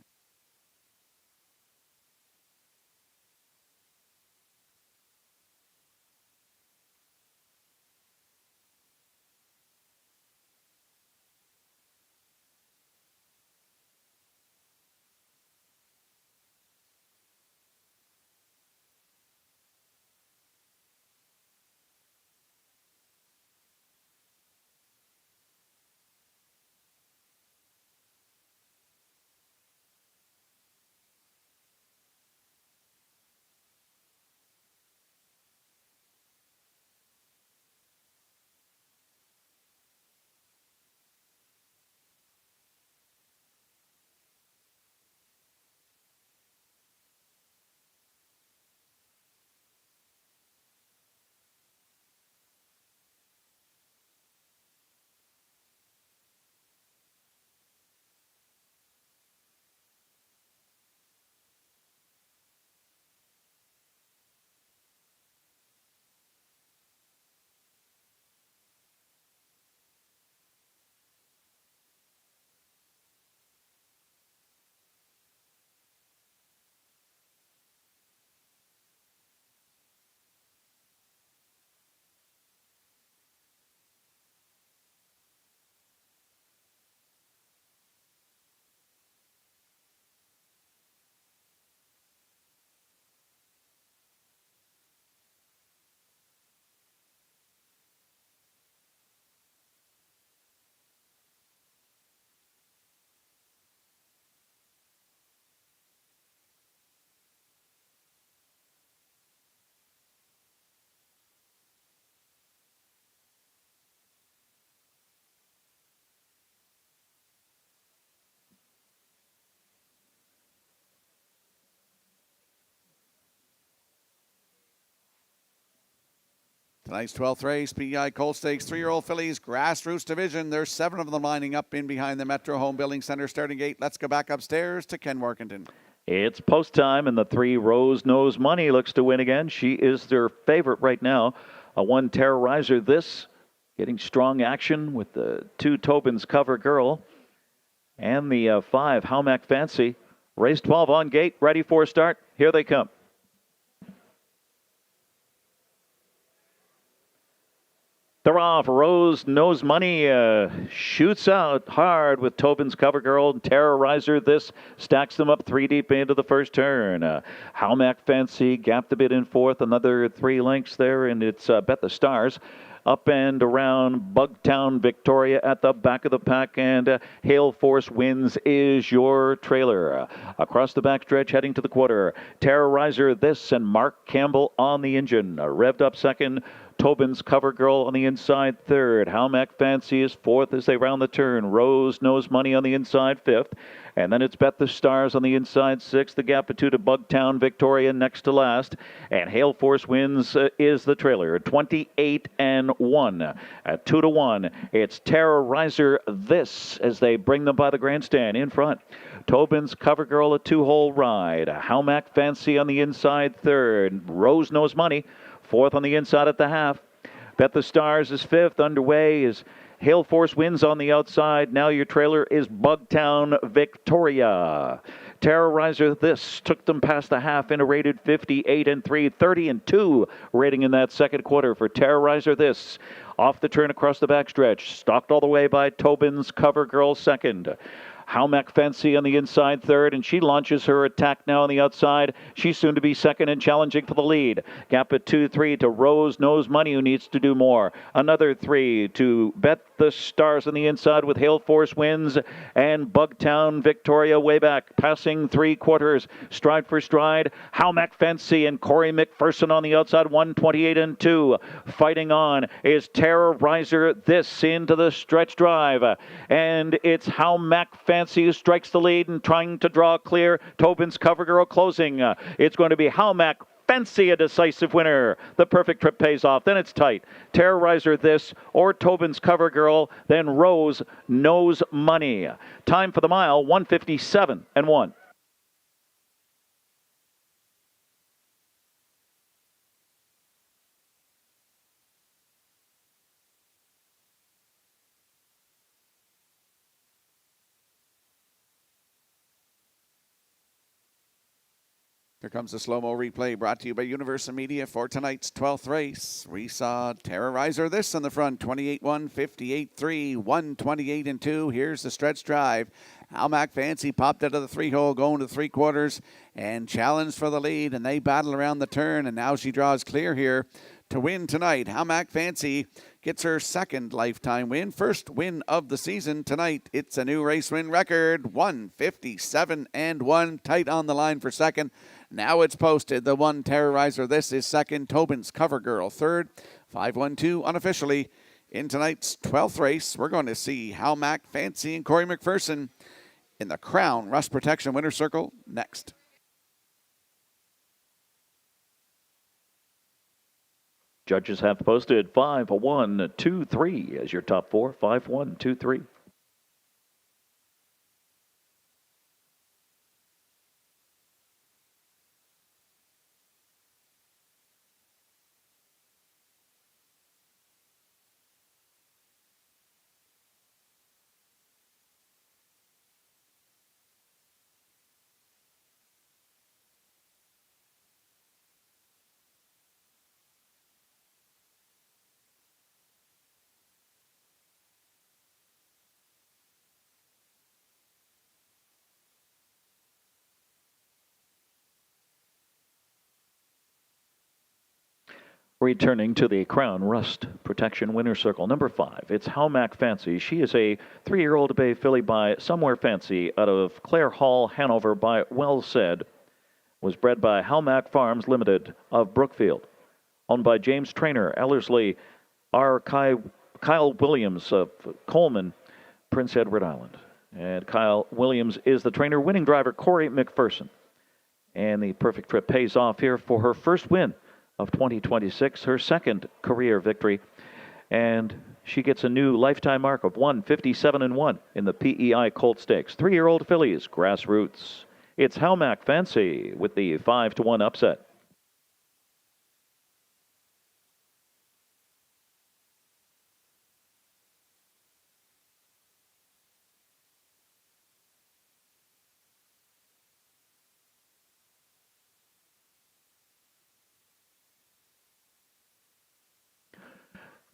Tonight's 12th race, PEI Colt Stakes, 3-year-old fillies, Grassroots Division. There's 7 of them lining up in behind the Metro Home Building Center starting gate. Let's go back upstairs to Ken Workington. It's post time, and the 3, Rose Knows Money, looks to win again. She is their favorite right now. A 1, Terrorizer This, getting strong action with the 2, Tobin's Cover Girl. And the 5, Halmac Fancy. Race 12 on gate, ready for start. Here they come. They're off. Rose Knows Money shoots out hard with Tobin's Cover Girl. Terrorizer This stacks them up 3 deep into the first turn. Halmac Fancy gapped a bit in fourth. Another 3 lengths there, and it's Bet the Stars. Up and around Bugtown Victoria at the back of the pack, and Hail Force Wins is your trailer. Across the backstretch heading to the quarter. Terrorizer This and Mark Campbell on the engine. Revved up second. Tobin's Cover Girl on the inside third. Halmac Fancy is fourth as they round the turn. Rose Knows Money on the inside fifth. And then it's Bet the Stars on the inside sixth. The gap of 2 to Bugtown Victoria next to last. And Hail Force Wins is the trailer. 28-1 at 2-1. It's Terrorizer This as they bring them by the grandstand in front. Tobin's Cover Girl a 2-hole ride. Halmac Fancy on the inside third. Rose Knows Money fourth on the inside at the half. Bet the Stars is fifth. Underway is Hail Force Wins on the outside. Now your trailer is Bugtown Victoria. Terrorizer This took them past the half in a rated 58-3, 30-2 rating in that second quarter for Terrorizer This. Off the turn across the backstretch. Stalked all the way by Tobin's Cover Girl second. Halmac Fancy on the inside third, and she launches her attack now on the outside. She's soon to be second and challenging for the lead. Gap at 2-3 to Rose Knows Money, who needs to do more. Another 3 to Bet the Stars on the inside with Hail Force Wins, and Bugtown Victoria way back, passing 3 quarters, stride for stride. Halmac Fancy and Corey McPherson on the outside, 128-2. Fighting on is Terrorizer This into the stretch drive, and it's Halmac Fancy Fancy strikes the lead and trying to draw clear. Tobin's Cover Girl closing. It's going to be How Mac Fancy, a decisive winner. The Perfect Trip pays off. Then it's tight. Terrorizer This or Tobin's Cover Girl. Then Rose Knows Money. Time for the mile, 1:57 and 1. Here comes the slow-mo replay brought to you by Universal Media for tonight's 12th race. We saw Terrorizer This in the front, 28-1, 58-3, 128 and 2. Here's the stretch drive. How Mac Fancy popped out of the 3-hole, going to 3/4 and challenged for the lead, and they battle around the turn, and now she draws clear here to win tonight. How Mac Fancy gets her second lifetime win, first win of the season tonight. It's a new race win record, 157 and 1, tight on the line for second. Now it's posted. The one Terrorizer This is second. Tobin's Cover Girl third. 5-1-2 unofficially in tonight's 12th race. We're going to see How Mac Fancy and Corey McPherson in the Crown Rust Protection Winner's Circle next. Judges have posted 5-1-2-3 as your top four. 5-1-2-3. Returning to the Crown Rust Protection Winner's Circle, number 5. It's How Mac Fancy. She is a 3-year-old Bay filly by Somewhere Fancy out of Clare Hall, Hanover by Well Said. Was bred by How Mac Farms Limited of Brookfield. Owned by James Trainer, Ellerslie, R. Kyle Williams of Coleman, Prince Edward Island. And Kyle Williams is the trainer. Winning driver, Corey McPherson. And the Perfect Trip pays off here for her first win of 2026, her second career victory, and she gets a new lifetime mark of 157 and 1 in the PEI Colt Stakes. 3-year-old fillies, grassroots. It's How Mac Fancy with the 5-1 upset.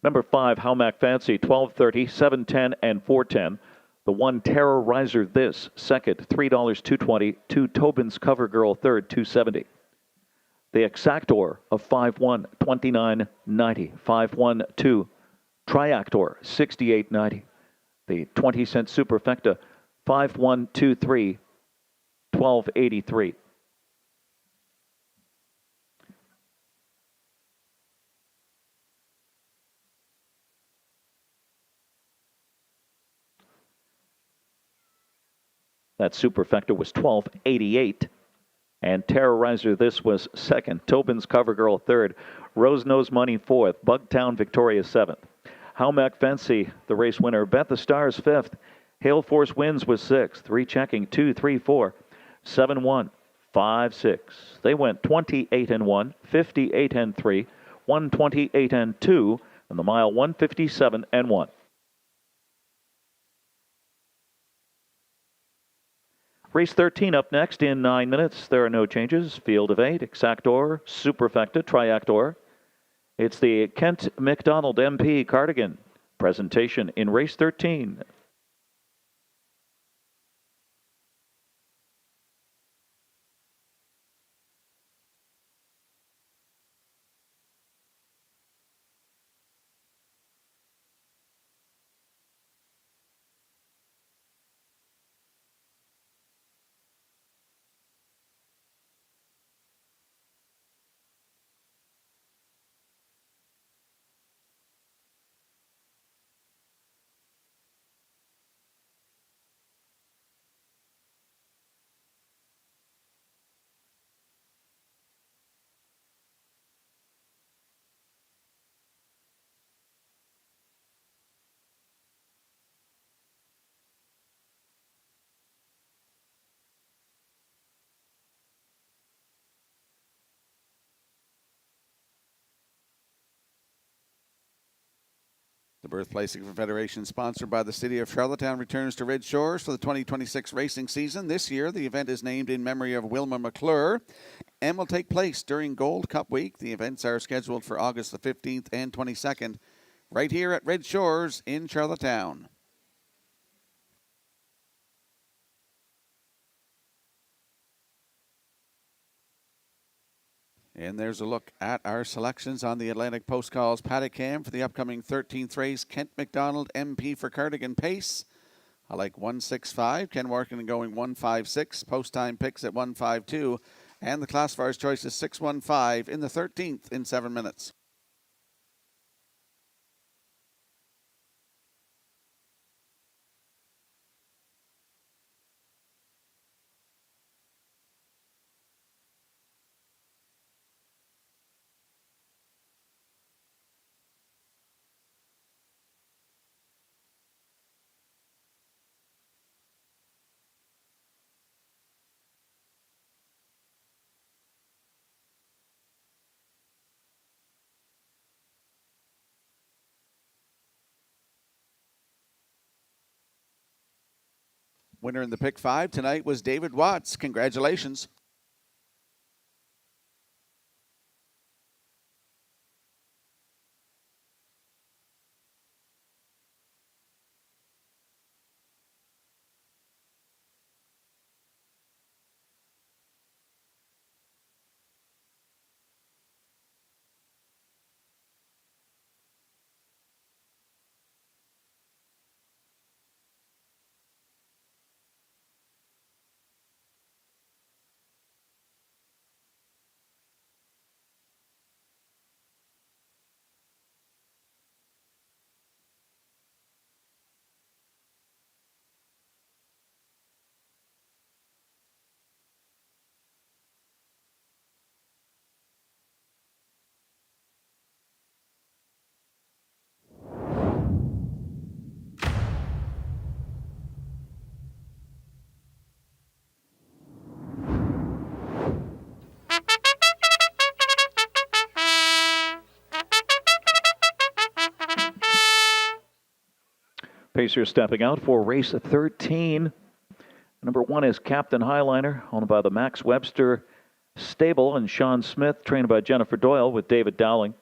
Number 5, How Mac Fancy, 12:30, 7:10, and 4:10. The one Terrorizer This, second, $3, $2.20. 2 Tobin's Cover Girl, third, $2.70. The Exactor of 5-1, $29.90. 5-1-2. Triactor, $68.90. The 20-cent Superfecta, 5-1-2-3, $12.83. That Superfecta was $12.88. And Terrorizer This was second. Tobin's Cover Girl third. Rose Knows Money fourth. Bugtown Victoria seventh. How Mac Fancy, the race winner. Bet the Stars fifth. Hail Force Wins was sixth. Rechecking 2, 3, 4, 7, 1, 5, 6. They went 28 and 1, 58 and 3, 128 and 2, and the mile 157 and 1. Race 13 up next in 9 minutes. There are no changes. Field of 8, Exactor, Superfecta, Triactor. It's the Kent McDonald MP Cardigan presentation in race 13. Birthplace of Confederation, sponsored by the City of Charlottetown, returns to Red Shores for the 2026 racing season. This year, the event is named in memory of Wilma McClure and will take place during Gold Cup Week. The events are scheduled for August the 15th and 22nd, right here at Red Shores in Charlottetown. And there's a look at our selections on the Atlantic Post Calls paddock cam for the upcoming 13th race. Kent McDonald, MP for Cardigan Pace. I like 165. Ken Warkin going 156. Post time picks at 152. And the classifier's choice is 615 in the 13th in 7 minutes. Winner in the pick 5 tonight was David Watts. Congratulations. Pacers stepping out for race 13. Number 1 is Captain Highliner, owned by the Max Webster Stable, and Sean Smith, trained by Jennifer Doyle with David Dowling.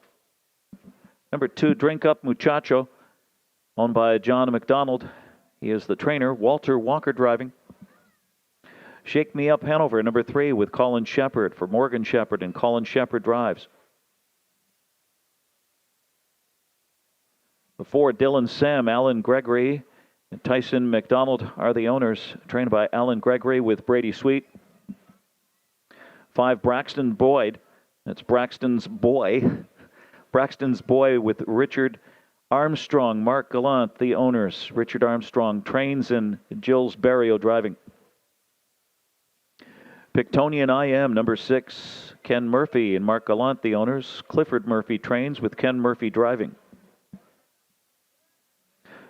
Number 2, Drink Up Muchacho, owned by John McDonald. He is the trainer. Walter Walker driving. Shake Me Up Hanover, number 3, with Colin Shepard for Morgan Shepard, and Colin Shepard drives. Before Dylan Sam, Alan Gregory and Tyson McDonald are the owners, trained by Alan Gregory with Brady Sweet. 5, Braxton Boyd. That's Braxton's boy. Braxton's boy with Richard Armstrong. Mark Gallant, the owners. Richard Armstrong trains and Jills Barrio driving. Pictonian IM, number 6, Ken Murphy and Mark Gallant, the owners. Clifford Murphy trains with Ken Murphy driving.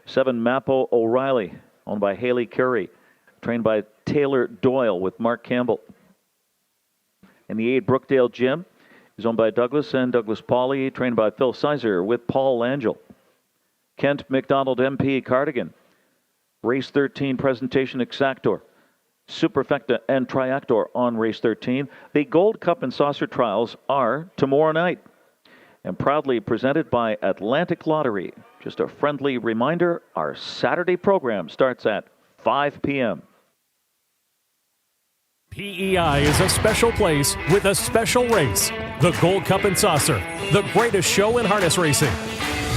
7, Mappo O'Reilly, owned by Haley Curry, trained by Taylor Doyle with Mark Campbell. And the 8, Brookdale Gym, is owned by Douglas and Douglas Pauly, trained by Phil Sizer with Paul Langell. Kent McDonald MP Cardigan, race 13 presentation Exactor, Superfecta and Triactor on race 13. The Gold Cup and Saucer Trials are tomorrow night and proudly presented by Atlantic Lottery. Just a friendly reminder, our Saturday program starts at 5 p.m. PEI is a special place with a special race. The Gold Cup and Saucer, the greatest show in harness racing.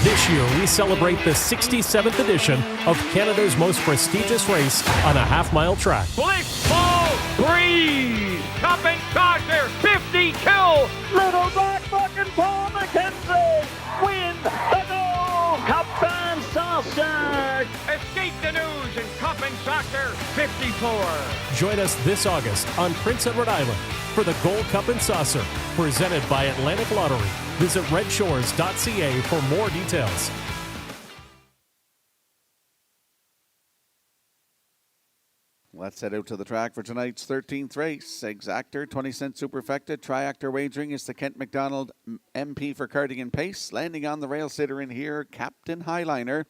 This year, we celebrate the 67th edition of Canada's most prestigious race on a half-mile track. Blitzball Breeze! Cup and Saucer, 50 kill! Little Black fucking Paul McKenzie win the Gold Cup and Saucer! Escape the news in Cup and Saucer 54. Join us this August on Prince Edward Island for the Gold Cup and Saucer, presented by Atlantic Lottery. Visit Redshores.ca for more details. Let's head out to the track for tonight's 13th race. Exactor, 20-cent superfecta. Triactor wagering is the Kent McDonald MP for Cardigan Pace. Landing on the rail sitter in here, Captain Highliner.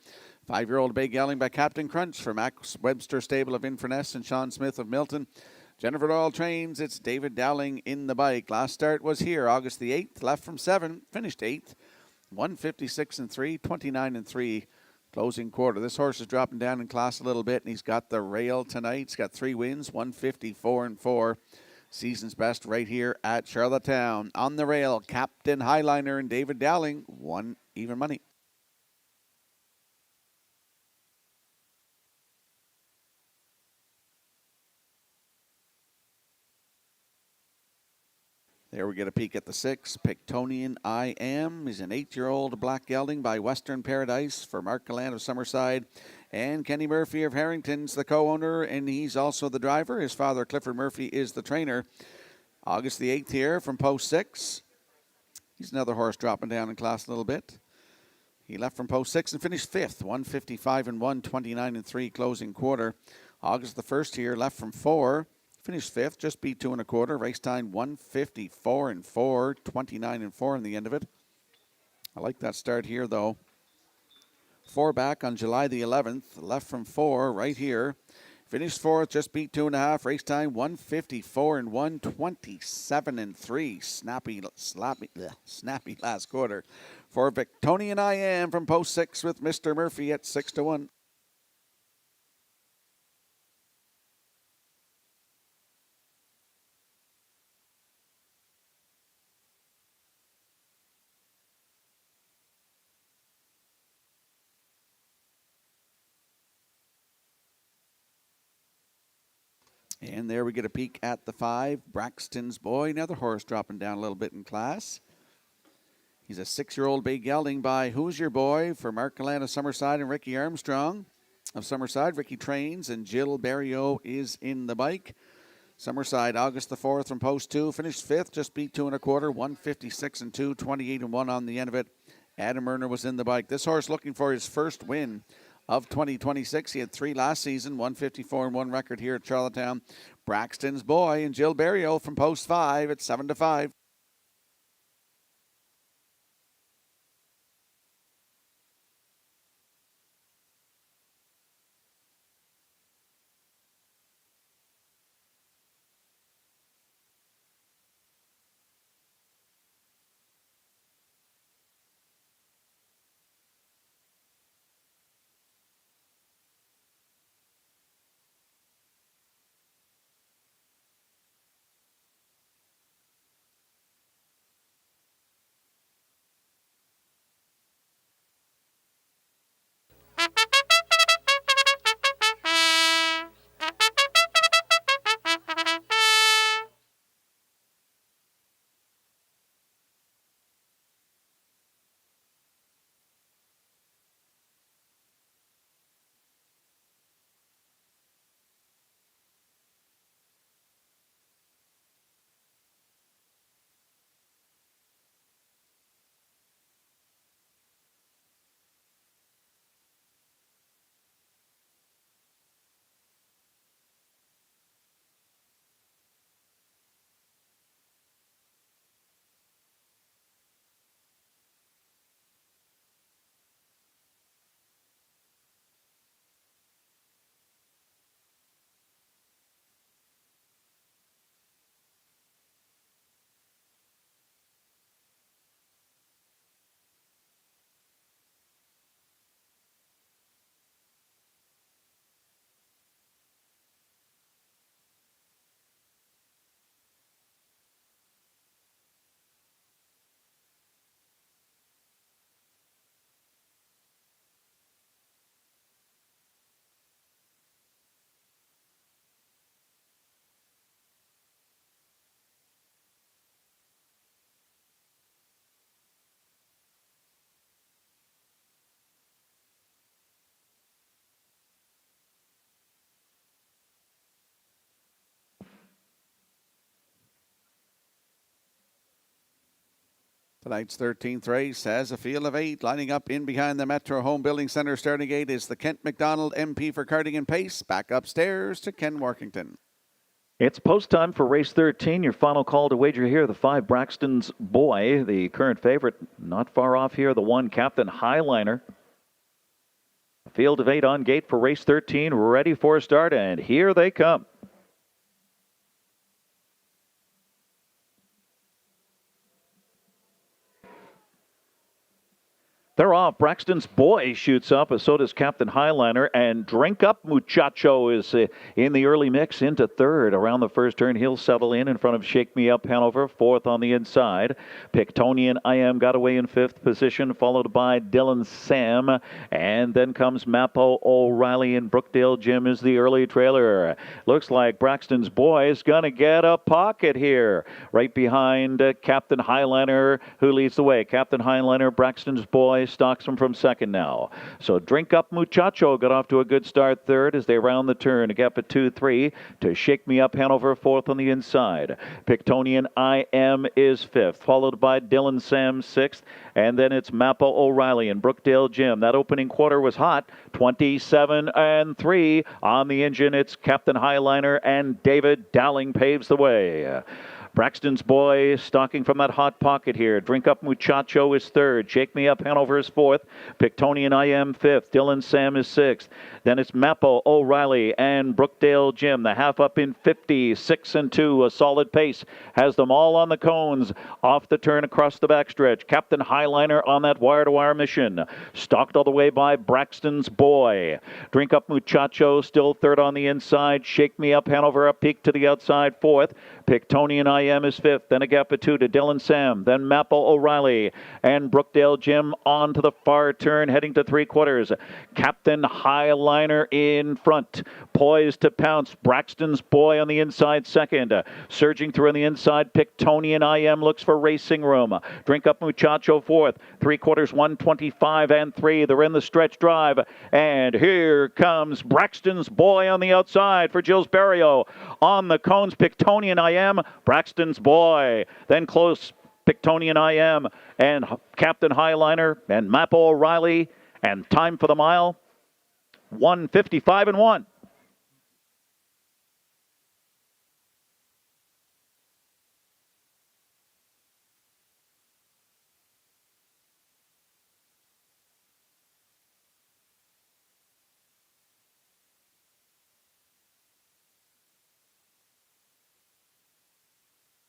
5-year-old bay gelding by Captain Crunch for Max Webster Stable of Inverness and Sean Smith of Milton. Jennifer Doyle trains. It's David Dowling in the bike. Last start was here, August the 8th. Left from 7, finished 8th. 156 and 3, 29 and 3. Closing quarter. This horse is dropping down in class a little bit, and he's got the rail tonight. He's got 3 wins, 154 and 4. Season's best right here at Charlottetown. On the rail, Captain Highliner and David Dowling, 1 even money. There we get a peek at the 6. Pictonian I Am. He's an 8-year-old black gelding by Western Paradise for Mark Gallant of Summerside. And Kenny Murphy of Harrington's the co-owner, and he's also the driver. His father, Clifford Murphy, is the trainer. August the 8th here from post 6. He's another horse dropping down in class a little bit. He left from post 6 and finished 5th. 155 and 1, 29 and 3 closing quarter. August the 1st here, left from 4. Finished 5th, just beat 2 1/4. Race time 154 and 4, 29 and 4 in the end of it. I like that start here though. 4 back on July the 11th, left from 4 right here. Finished 4th, just beat 2 1/2. Race time 154 and 1, 27 and 3. Snappy last quarter. For Victonian I Am from post 6 with Mr. Murphy at 6-1. And there we get a peek at the 5, Braxton's Boy. Another horse dropping down a little bit in class. He's a 6-year-old bay gelding by Who's Your Boy for Mark Gallant of Summerside and Ricky Armstrong of Summerside. Ricky trains and Jill Barrio is in the bike. Summerside, August the 4th from post 2. Finished 5th, just beat 2 1/4. 156 and 2, 28 and 1 on the end of it. Adam Erner was in the bike. This horse looking for his first win of 2026. He had 3 last season, 154 and 1 record here at Charlottetown. Braxton's Boy and Jill Barrio from post 5 at 7-5. Tonight's 13th race has a field of 8. Lining up in behind the Metro Home Building Centre starting gate is the Kent McDonald MP for Cardigan Pace. Back upstairs to Ken Workington. It's post time for race 13. Your final call to wager here. The 5 Braxton's Boy, the current favorite. Not far off here. The 1 Captain Highliner. A field of 8 on gate for race 13. Ready for a start, and here they come. They're off. Braxton's Boy shoots up, and so does Captain Highliner. And Drink Up Muchacho is in the early mix into third. Around the first turn, he'll settle in front of Shake Me Up Hanover, fourth on the inside. Pictonian I Am got away in fifth position, followed by Dylan Sam. And then comes Mappo O'Reilly, and Brookdale Jim is the early trailer. Looks like Braxton's Boy is going to get a pocket here. Right behind Captain Highliner, who leads the way. Captain Highliner, Braxton's Boy, stalks him from second now. So Drink Up Muchacho got off to a good start third as they round the turn. A gap of 2-3 to Shake Me Up Hanover, fourth on the inside. Pictonian I Am is fifth, followed by Dylan Sam sixth, and then it's Mappo O'Reilly and Brookdale Jim. That opening quarter was hot, 27-3 on the engine. It's Captain Highliner, and David Dowling paves the way. Braxton's Boy stalking from that hot pocket here. Drink Up Muchacho is third. Shake Me Up Hanover is fourth. Pictonian I Am fifth. Dylan Sam is sixth. Then it's Mappo O'Reilly and Brookdale Jim. The half up in 50, 6-2. A solid pace has them all on the cones. Off the turn across the backstretch. Captain Highliner on that wire-to-wire mission. Stalked all the way by Braxton's Boy. Drink Up Muchacho still third on the inside. Shake Me Up Hanover up peak to the outside, fourth. Pictonian I Am is fifth. Then a gap of 2 to Dylan Sam. Then Mappo O'Reilly and Brookdale Jim on to the far turn, heading to three quarters. Captain Highliner in front, poised to pounce. Braxton's Boy on the inside second. Surging through on the inside, Pictonian I Am looks for racing room. Drink Up Muchacho fourth. Three quarters, 125-3. They're in the stretch drive. And here comes Braxton's Boy on the outside for Gilles Barrio. On the cones, Pictonian I Am, Braxton's Boy. Then close, Pictonian I Am and Captain Highliner and Mappo O'Reilly. And time for the mile, 1:55-1.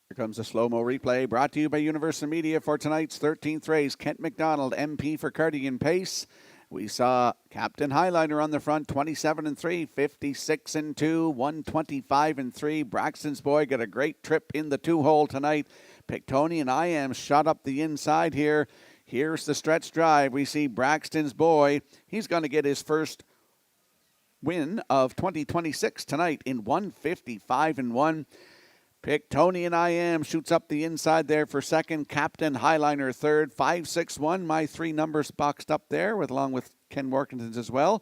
Here comes a slow-mo replay brought to you by Universal Media for tonight's 13th race. Kent McDonald, MP for Cardigan Pace. We saw Captain Highliner on the front, 27-3, 56-2, 125-3. Braxton's Boy got a great trip in the two-hole tonight. Pictonian I Am shot up the inside here. Here's the stretch drive. We see Braxton's Boy. He's going to get his first win of 2026 tonight in 155-1. Pictonian I Am shoots up the inside there for second. Captain Highliner third. 5-6-1. My three numbers boxed up there, along with Ken Workington's as well.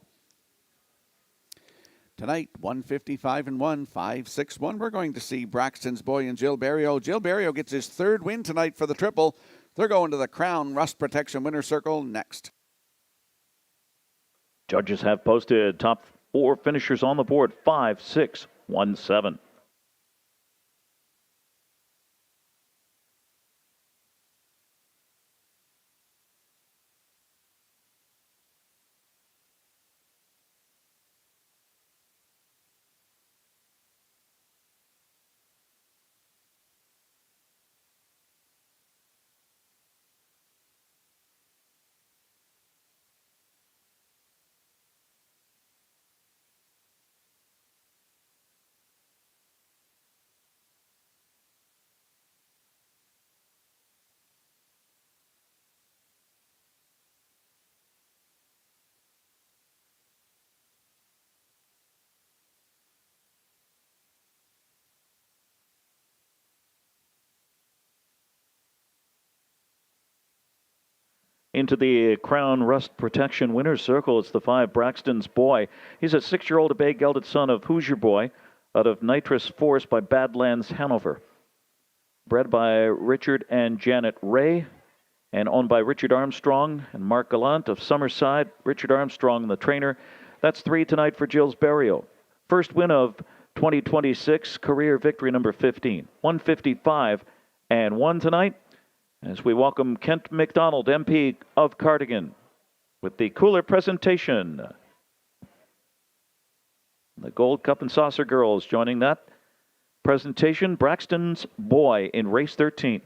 Tonight, 155-1, 5-6-1. We're going to see Braxton's Boy and Gilles Barrio. Gilles Barrio gets his third win tonight for the triple. They're going to the Crown Rust Protection Winner Circle next. Judges have posted top 4 finishers on the board, 5, 6, 1, 7. Into the Crown Rust Protection Winner's Circle, it's the 5 Braxton's Boy. He's a 6-year-old, a bay gelded son of Hoosier Boy out of Nitrous Force by Badlands, Hanover. Bred by Richard and Janet Ray. and owned by Richard Armstrong and Mark Gallant of Summerside. Richard Armstrong, the trainer. That's 3 tonight for Gilles Barrio. First win of 2026, career victory number 15. 155 and 1 tonight as we welcome Kent McDonald, MP of Cardigan, with the cooler presentation. The Gold Cup and Saucer girls joining that presentation. Braxton's Boy in race 13.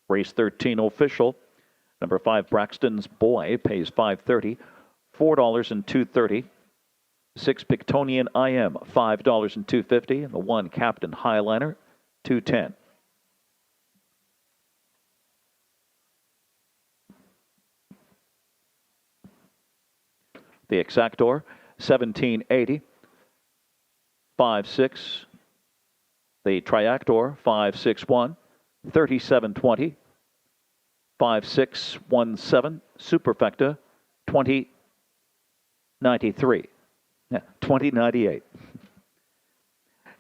Race 13 official. Number 5, Braxton's Boy, pays $5.30. $4 and $2.30. 6, Pictonian IM, $5 and $2.50. And the 1, Captain Highliner, $2.10. The Exactor, $17.80. 5.6. The Triactor, 5.61. $37.20. 5617 Superfecta, 2093. Yeah, 2098.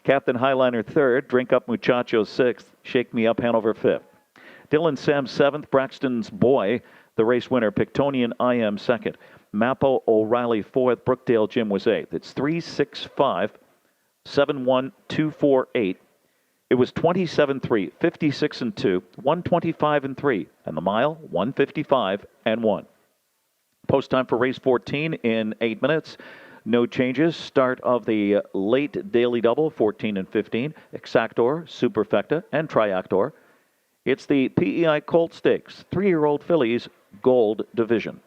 Captain Highliner 3rd, Drink Up Muchacho 6th, Shake Me Up Hanover 5th. Dylan Sam 7th, Braxton's Boy, the race winner. Pictonian IM 2nd. Mappo O'Reilly 4th, Brookdale Jim was 8th. It's 365 71248. It was 27-3, 56 and 2, 125 and 3, and the mile 155 and 1. Post time for race 14 in 8 minutes. No changes. Start of the late daily double 14 and 15. Exactor, Superfecta, and Triactor. It's the PEI Colt Stakes 3-year-old fillies Gold Division.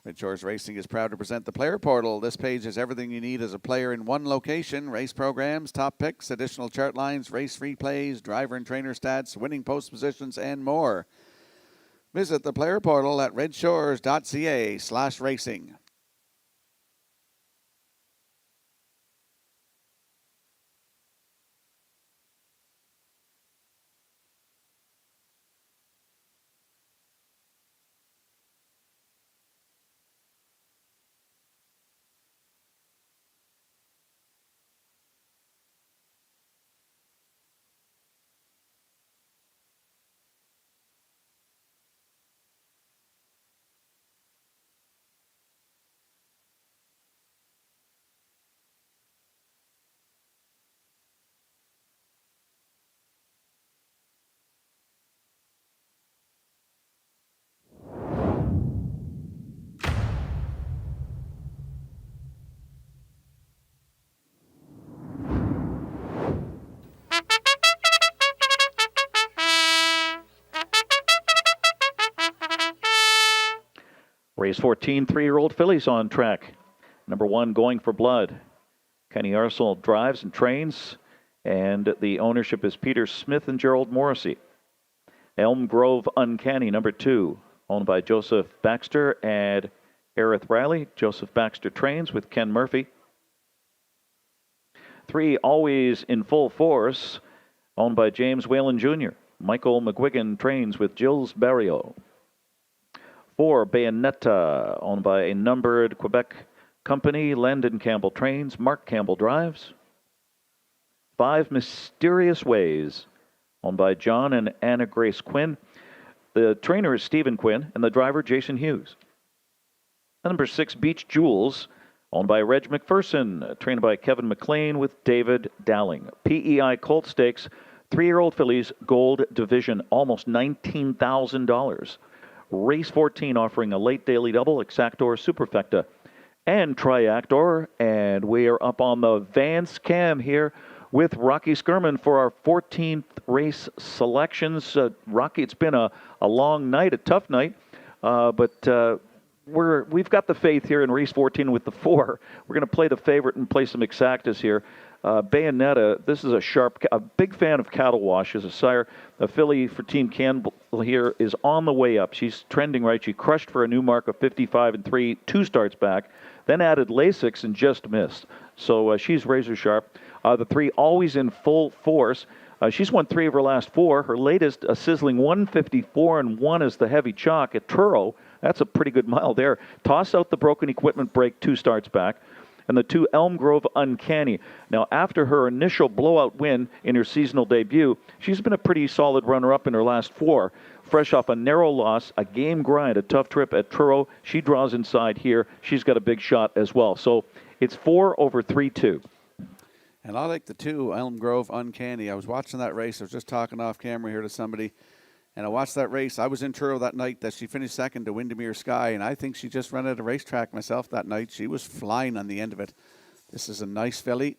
Redshores Racing is proud to present the Player Portal. This page has everything you need as a player in one location. Race programs, top picks, additional chart lines, race replays, driver and trainer stats, winning post positions, and more. Visit the Player Portal at Redshores.ca/racing. Race 14, 3-year-old fillies on track. Number 1, Going for Blood. Kenny Arcel drives and trains, and the ownership is Peter Smith and Gerald Morrissey. Elm Grove Uncanny, number 2, owned by Joseph Baxter and Aerith Riley. Joseph Baxter trains with Ken Murphy. 3, Always in Full Force, owned by James Whalen Jr. Michael McGuigan trains with Gilles Barrio. 4, Bayonetta, owned by a numbered Quebec company. Landon Campbell trains. Mark Campbell drives. 5, Mysterious Ways, owned by John and Anna Grace Quinn. The trainer is Stephen Quinn, and the driver Jason Hughes. Number 6, Beach Jewels, owned by Reg McPherson, trained by Kevin McLean with David Dowling. PEI Colt Stakes, 3-year-old fillies, Gold Division, almost $19,000. Race 14 offering a late daily double, Exactor, Superfecta, and Triactor. And we are up on the Vance Cam here with Rocky Skirman for our 14th race selections. Rocky, it's been a long night, a tough night, but we've got the faith here in race 14 with the 4. We're going to play the favorite and play some exactas here. Bayonetta, this is a big fan of Cattle Wash as a sire. A filly for Team Campbell here is on the way up. She's trending right. She crushed for a new mark of 55-3, 2 starts back, then added Lasix and just missed. So she's razor sharp. The 3, Always in Full Force. She's won 3 of her last 4. Her latest, a sizzling 154-1 is the heavy chalk at Truro. That's a pretty good mile there. Toss out the broken equipment brake, 2 starts back. And the 2, Elm Grove Uncanny. Now, after her initial blowout win in her seasonal debut, she's been a pretty solid runner-up in her last 4. Fresh off a narrow loss, a game grind, a tough trip at Truro. She draws inside here. She's got a big shot as well. So it's 4 over 3-2. And I like the 2, Elm Grove Uncanny. I was watching that race. I was just talking off camera here to somebody. And I watched that race. I was in Truro that night that she finished second to Windermere Sky, and I think she just ran at a racetrack myself that night. She was flying on the end of it. This is a nice filly.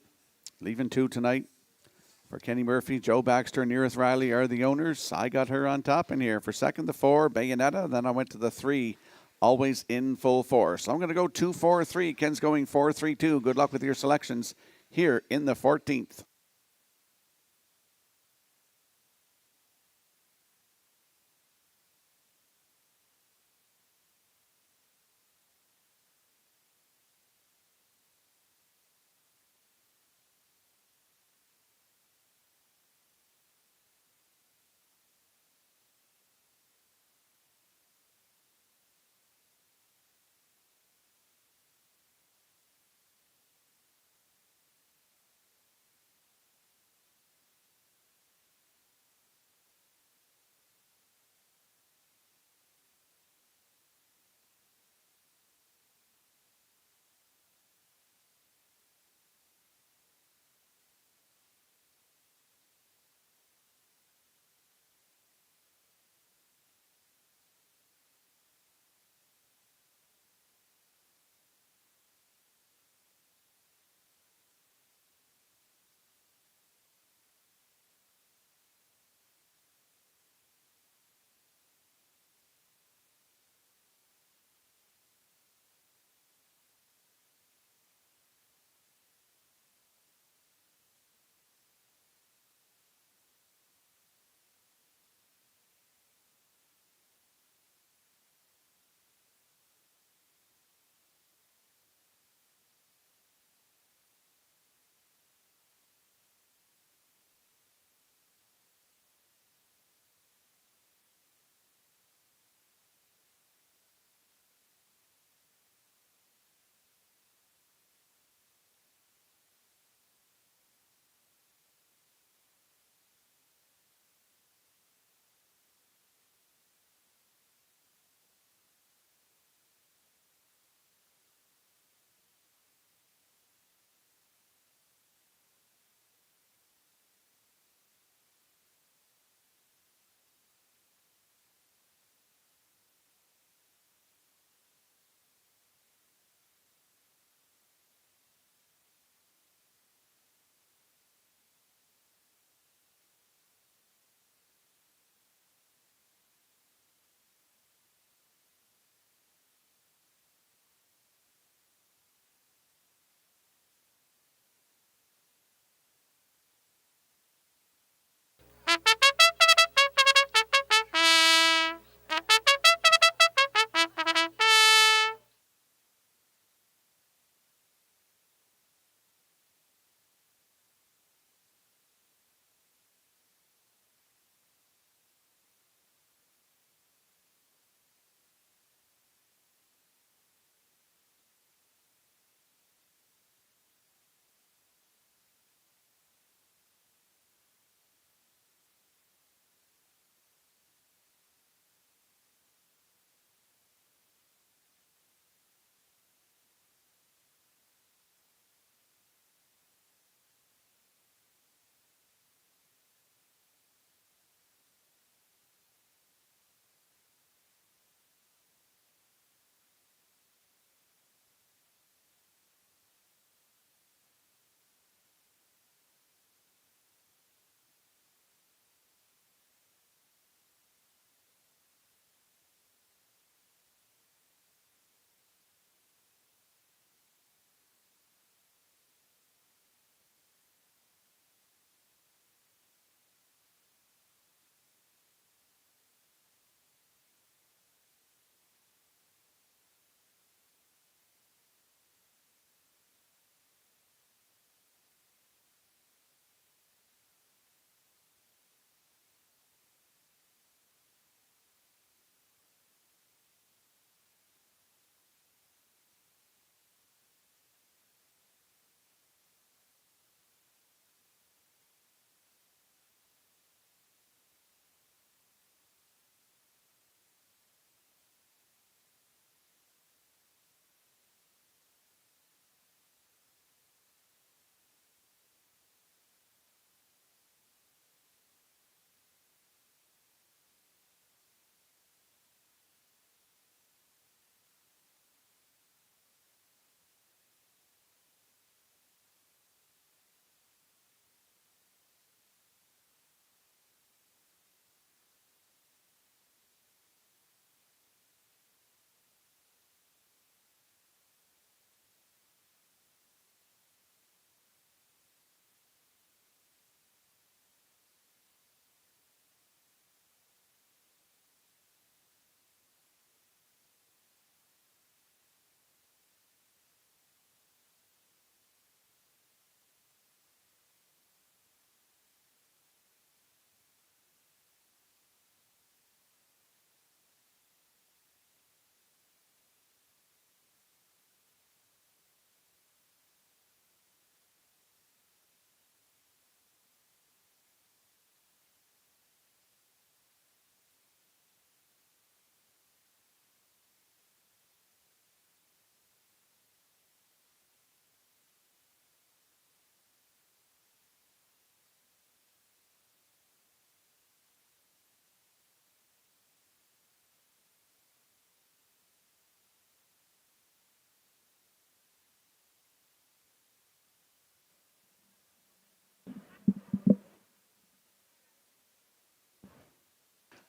Leaving 2 tonight for Kenny Murphy. Joe Baxter and Aerith Riley are the owners. I got her on top in here. For second, the 4, Bayonetta. Then I went to the 3, Always in Full Force. So I'm going to go 2-4-3. Ken's going 4-3-2. Good luck with your selections here in the 14th.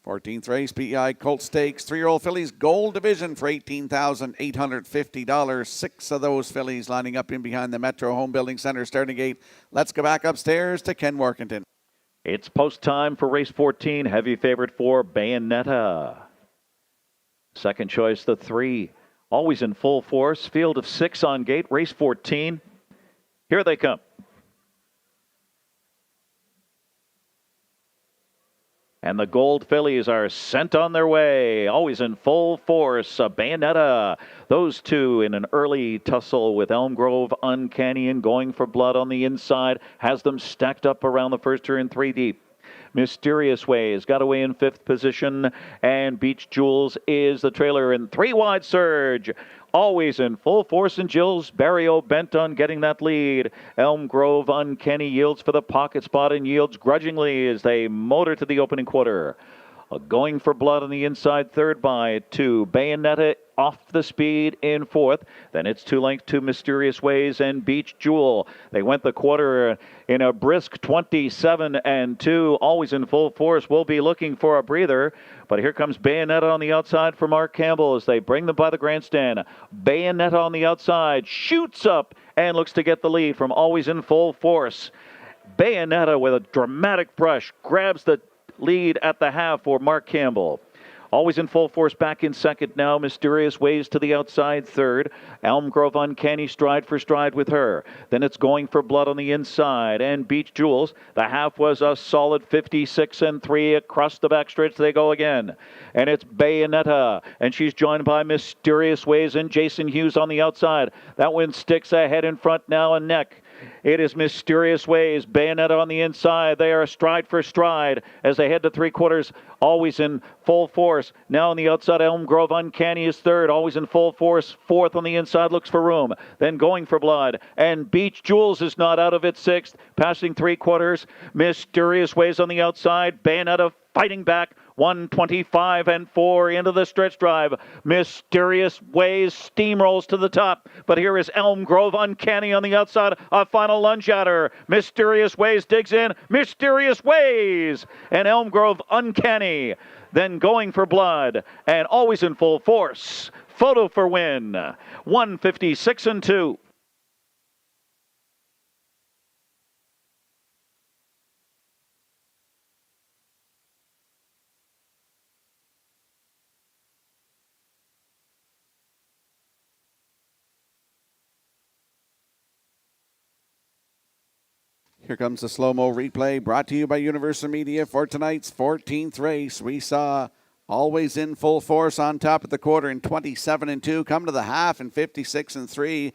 14th race, PEI Colt Stakes, 3-year-old fillies, gold division for $18,850. 6 of those fillies lining up in behind the Metro Home Building Center starting gate. Let's go back upstairs to Ken Workington. It's post time for race 14. Heavy favorite for Bayonetta. Second choice, the 3. Always in full force. Field of 6 on gate. Race 14. Here they come. And the gold fillies are sent on their way, always in full force. Bayonetta, those two in an early tussle with Elm Grove, Uncanny, and Going for Blood on the inside, has them stacked up around the first turn 3 deep. Mysterious Ways got away in 5th position, and Beach Jewels is the trailer in 3 wide surge. Always in full force, and Jill's Barrio bent on getting that lead. Elm Grove Uncanny yields for the pocket spot and yields grudgingly as they motor to the opening quarter. Going for Blood on the inside, 3rd by 2. Bayonetta off the speed in 4th. Then it's 2 lengths to Mysterious Ways and Beach Jewel. They went the quarter in a brisk 27-2. Always in full force. We'll be looking for a breather. But here comes Bayonetta on the outside for Mark Campbell as they bring them by the grandstand. Bayonetta on the outside shoots up and looks to get the lead from Always in Full Force. Bayonetta with a dramatic brush grabs the lead at the half for Mark Campbell. Always in full force back in 2nd now. Mysterious Ways to the outside 3rd. Elm Grove Uncanny stride for stride with her. Then it's Going for Blood on the inside. And Beach Jewels. The half was a solid 56-3. Across the backstretch they go again. And it's Bayonetta. And she's joined by Mysterious Ways and Jason Hughes on the outside. That one sticks ahead in front now and neck. It is Mysterious Ways. Bayonetta on the inside. They are stride for stride as they head to 3/4. Always in full force. Now on the outside, Elm Grove Uncanny is 3rd. Always in full force. 4th on the inside. Looks for room. Then Going for Blood. And Beach Jewels is not out of it. 6th. Passing 3/4. Mysterious Ways on the outside. Bayonetta fighting back. 125-4 into the stretch drive. Mysterious Ways steamrolls to the top. But here is Elm Grove Uncanny on the outside. A final lunge at her. Mysterious Ways digs in. Mysterious Ways. And Elm Grove Uncanny. Then Going for Blood. And Always in Full Force. Photo for win. 156-2. Here comes the slow-mo replay brought to you by Universal Media for tonight's 14th race. We saw Always in Full Force on top of the quarter in 27-2. Come to the half in 56-3.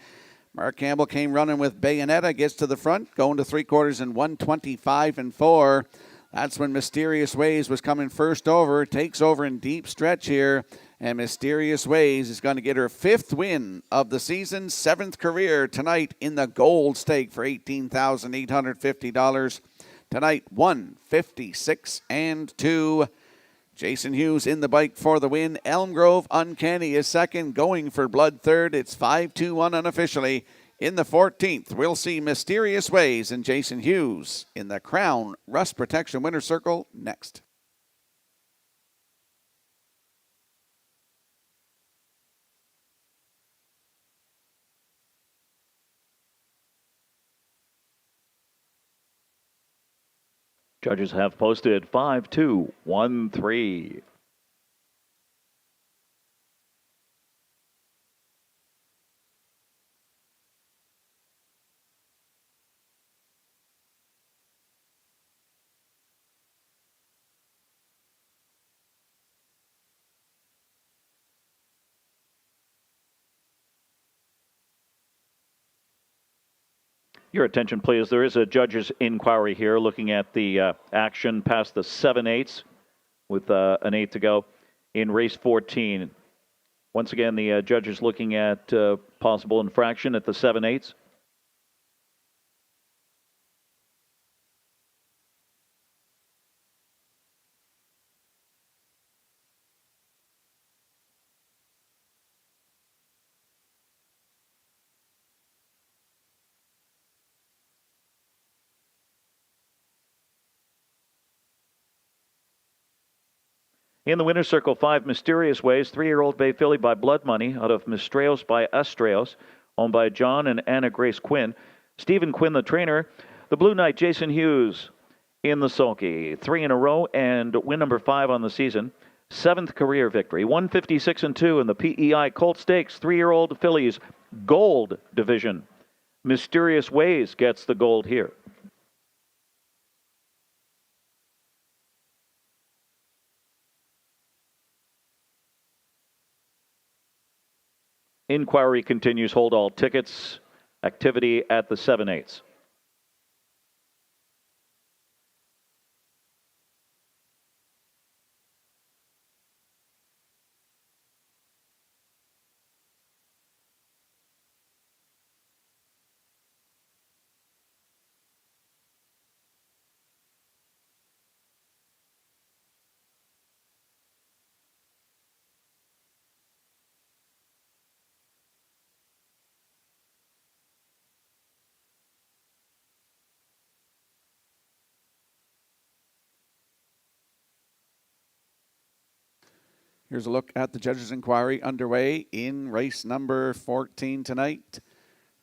Mark Campbell came running with Bayonetta, gets to the front, going to 3/4 in 125-4. That's when Mysterious Ways was coming first over, takes over in deep stretch here. And Mysterious Ways is going to get her 5th win of the season, 7th career tonight in the gold stake for $18,850. Tonight, 156-2. Jason Hughes in the bike for the win. Elm Grove Uncanny is 2nd, Going for Blood 3rd. It's 5-2-1 unofficially. In the 14th, we'll see Mysterious Ways and Jason Hughes in the Crown Rust Protection Winner's Circle next. Judges have posted 5-2-1-3. Your attention, please. There is a judge's inquiry here looking at the action past the 7/8 with an 8 to go in race 14. Once again, the judge is looking at possible infraction at the 7/8. In the winner's circle, 5 Mysterious Ways, 3-year-old bay filly by Blood Money out of Mistreos by Astreos, owned by John and Anna Grace Quinn. Stephen Quinn, the trainer. The Blue Knight, Jason Hughes in the sulky. 3 in a row and win number 5 on the season. 7th career victory. 156-2 in the PEI Colt Stakes. 3-year-old fillies gold division. Mysterious Ways gets the gold here. Inquiry continues. Hold all tickets. Activity at the 7/8. Here's a look at the judges' inquiry underway in race number 14 tonight,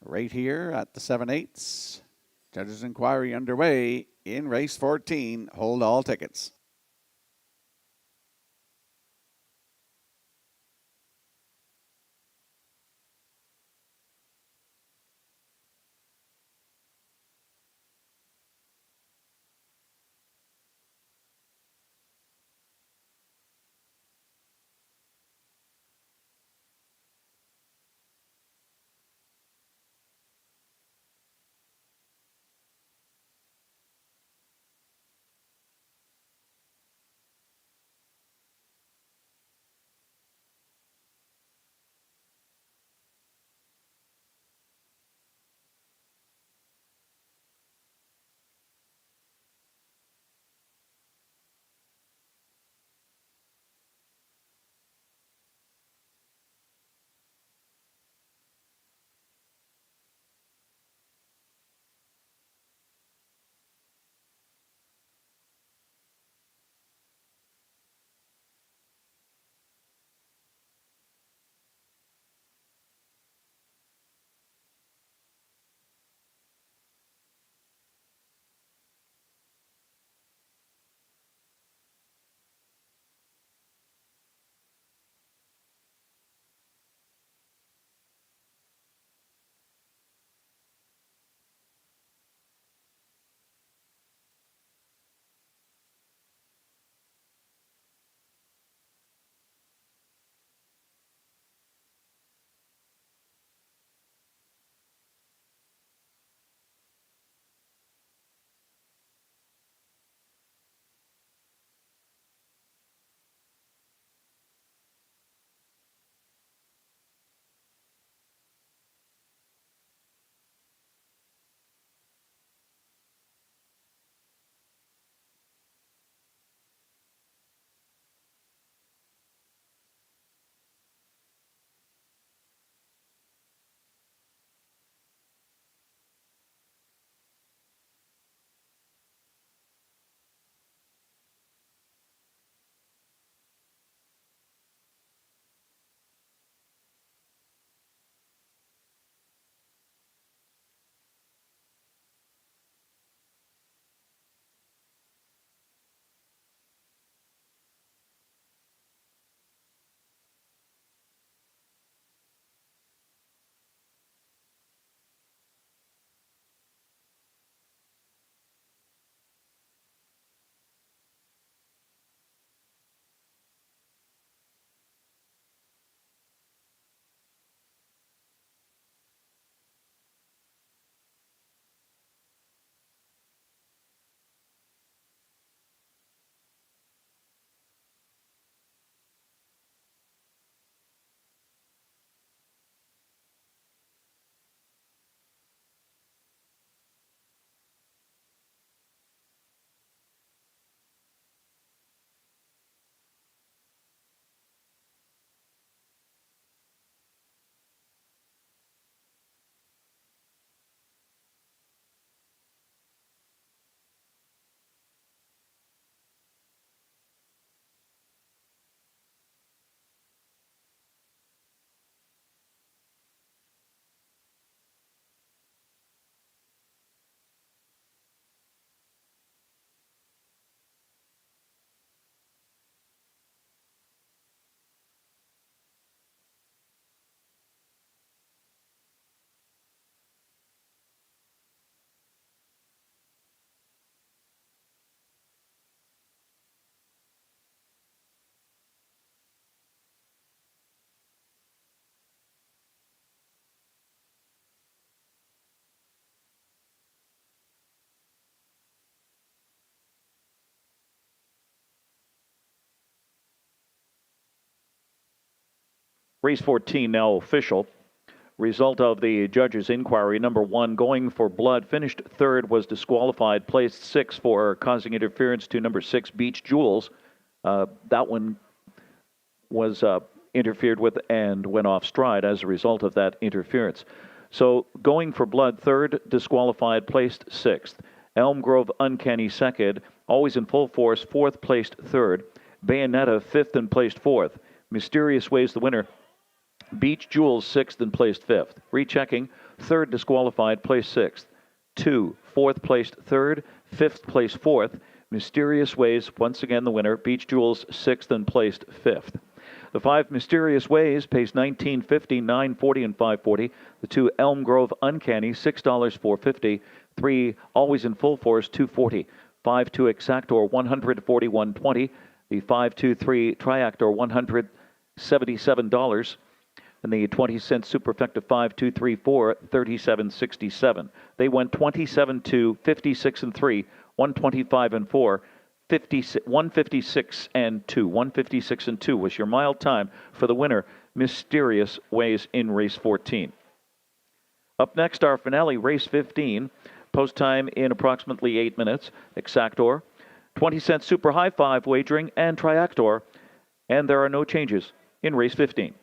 right here at the 7/8. Judges' inquiry underway in race 14. Hold all tickets. Race 14 now official. Result of the judge's inquiry: number 1, Going for Blood, finished third, was disqualified, placed 6 for causing interference to number 6, Beach Jewels. That one was interfered with and went off stride as a result of that interference. So Going for Blood, third, disqualified, placed 6th. Elm Grove Uncanny, second. Always in Full Force, fourth, placed third. Bayonetta, fifth, and placed fourth. Mysterious Ways, the winner. Beach Jewels, sixth, and placed fifth. Rechecking: third, disqualified, placed sixth. 2, fourth, placed third. Fifth, placed fourth. Mysterious Ways, once again the winner. Beach Jewels, sixth, and placed fifth. The 5 Mysterious Ways pays $19.50, $9.40, and $5.40. The 2 Elm Grove Uncanny, $6, $4.50. 3 Always in Full Force, $2.40. 5-2 Exactor, $141.20. The 5-2-3 Triactor, $177. And the 20-cent Superfecta 5-2-3-4, $37.67. They went 27-2, 56-3, 125-4. 156 and 2. 156 and 2 was your mile time for the winner, Mysterious Ways, in race 14. Up next, our finale, race 15. Post time in approximately 8 minutes. Exactor, 20-cent Super High Five wagering, and Triactor. And there are no changes in race 15.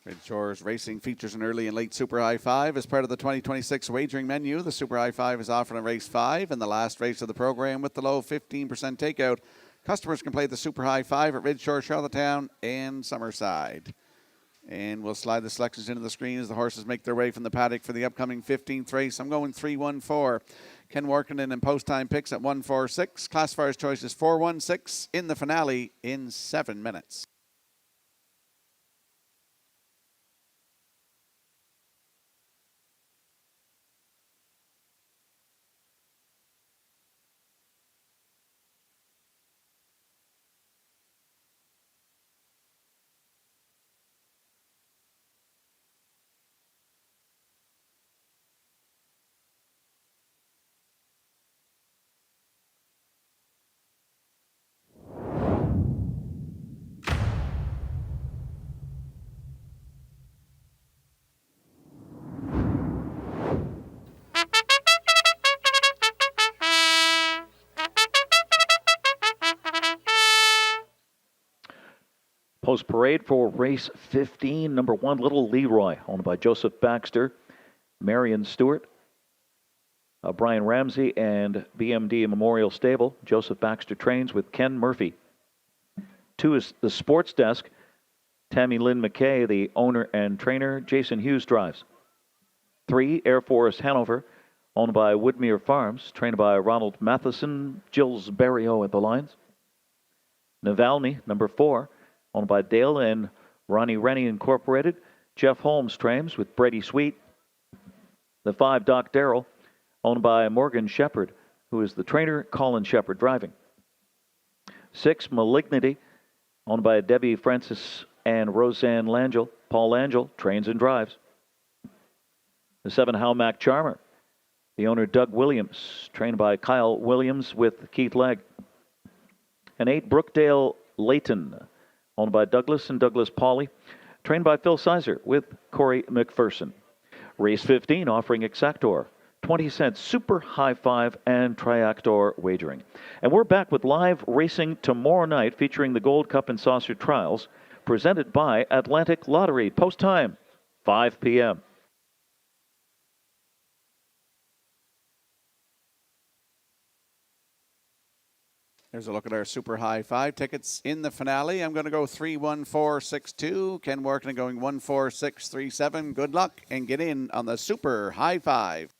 Redshores Racing features an early and late Super High Five as part of the 2026 wagering menu. The Super High Five is offered in race 5 and the last race of the program with the low 15% takeout. Customers can play the Super High Five at Redshore, Charlottetown, and Summerside. And we'll slide the selections into the screen as the horses make their way from the paddock for the upcoming 15th race. I'm going 3-1-4. Ken Workenden in post-time picks at 1-4-6. Classifier's choice is 4-1-6 in the finale in 7 minutes. Post parade for race 15, number 1, Little Leroy, owned by Joseph Baxter, Marion Stewart, Brian Ramsey, and BMD Memorial Stable. Joseph Baxter trains with Ken Murphy. 2 is the Sports Desk. Tammy Lynn McKay, the owner and trainer. Jason Hughes drives. 3, Air Force Hanover, owned by Woodmere Farms, trained by Ronald Matheson, Jills Barrio at the lines. Navalny, number 4, owned by Dale and Ronnie Rennie Incorporated. Jeff Holmes trains with Brady Sweet. The 5, Doc Darrell, owned by Morgan Shepard, who is the trainer. Colin Shepard driving. 6, Malignity, owned by Debbie Francis and Roseanne Langell. Paul Langell trains and drives. The 7, Howmack Charmer, the owner Doug Williams, trained by Kyle Williams with Keith Legg. And 8, Brookdale Layton, owned by Douglas and Douglas Pauley, trained by Phil Sizer with Corey McPherson. Race 15 offering Exactor, 20-cent Super High Five, and Triactor wagering. And we're back with live racing tomorrow night featuring the Gold Cup and Saucer Trials, presented by Atlantic Lottery. Post time, 5 p.m. Here's a look at our Super High Five tickets in the finale. I'm going to go 3-1-4-6-2. Ken Workenden going 1-4-6-3-7. Good luck and get in on the Super High Five.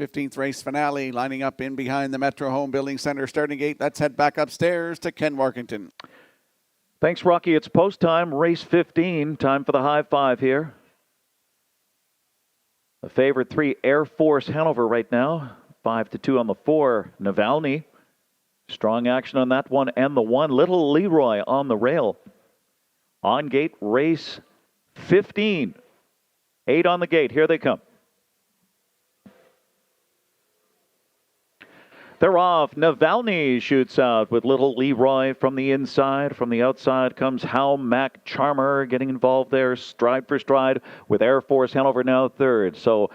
15th race finale lining up in behind the Metro Home Building Center starting gate. Let's head back upstairs to Ken Workington. Thanks, Rocky. It's post time, race 15. Time for the high five here. The favorite 3, Air Force Hanover right now. 5-2 on the 4, Navalny. Strong action on that one. And the 1, Little Leroy on the rail. On gate, race 15. 8 on the gate. Here they come. They're off. Navalny shoots out with Little Leroy from the inside. From the outside comes How Mac Charmer getting involved there, stride for stride, with Air Force Hanover now third. So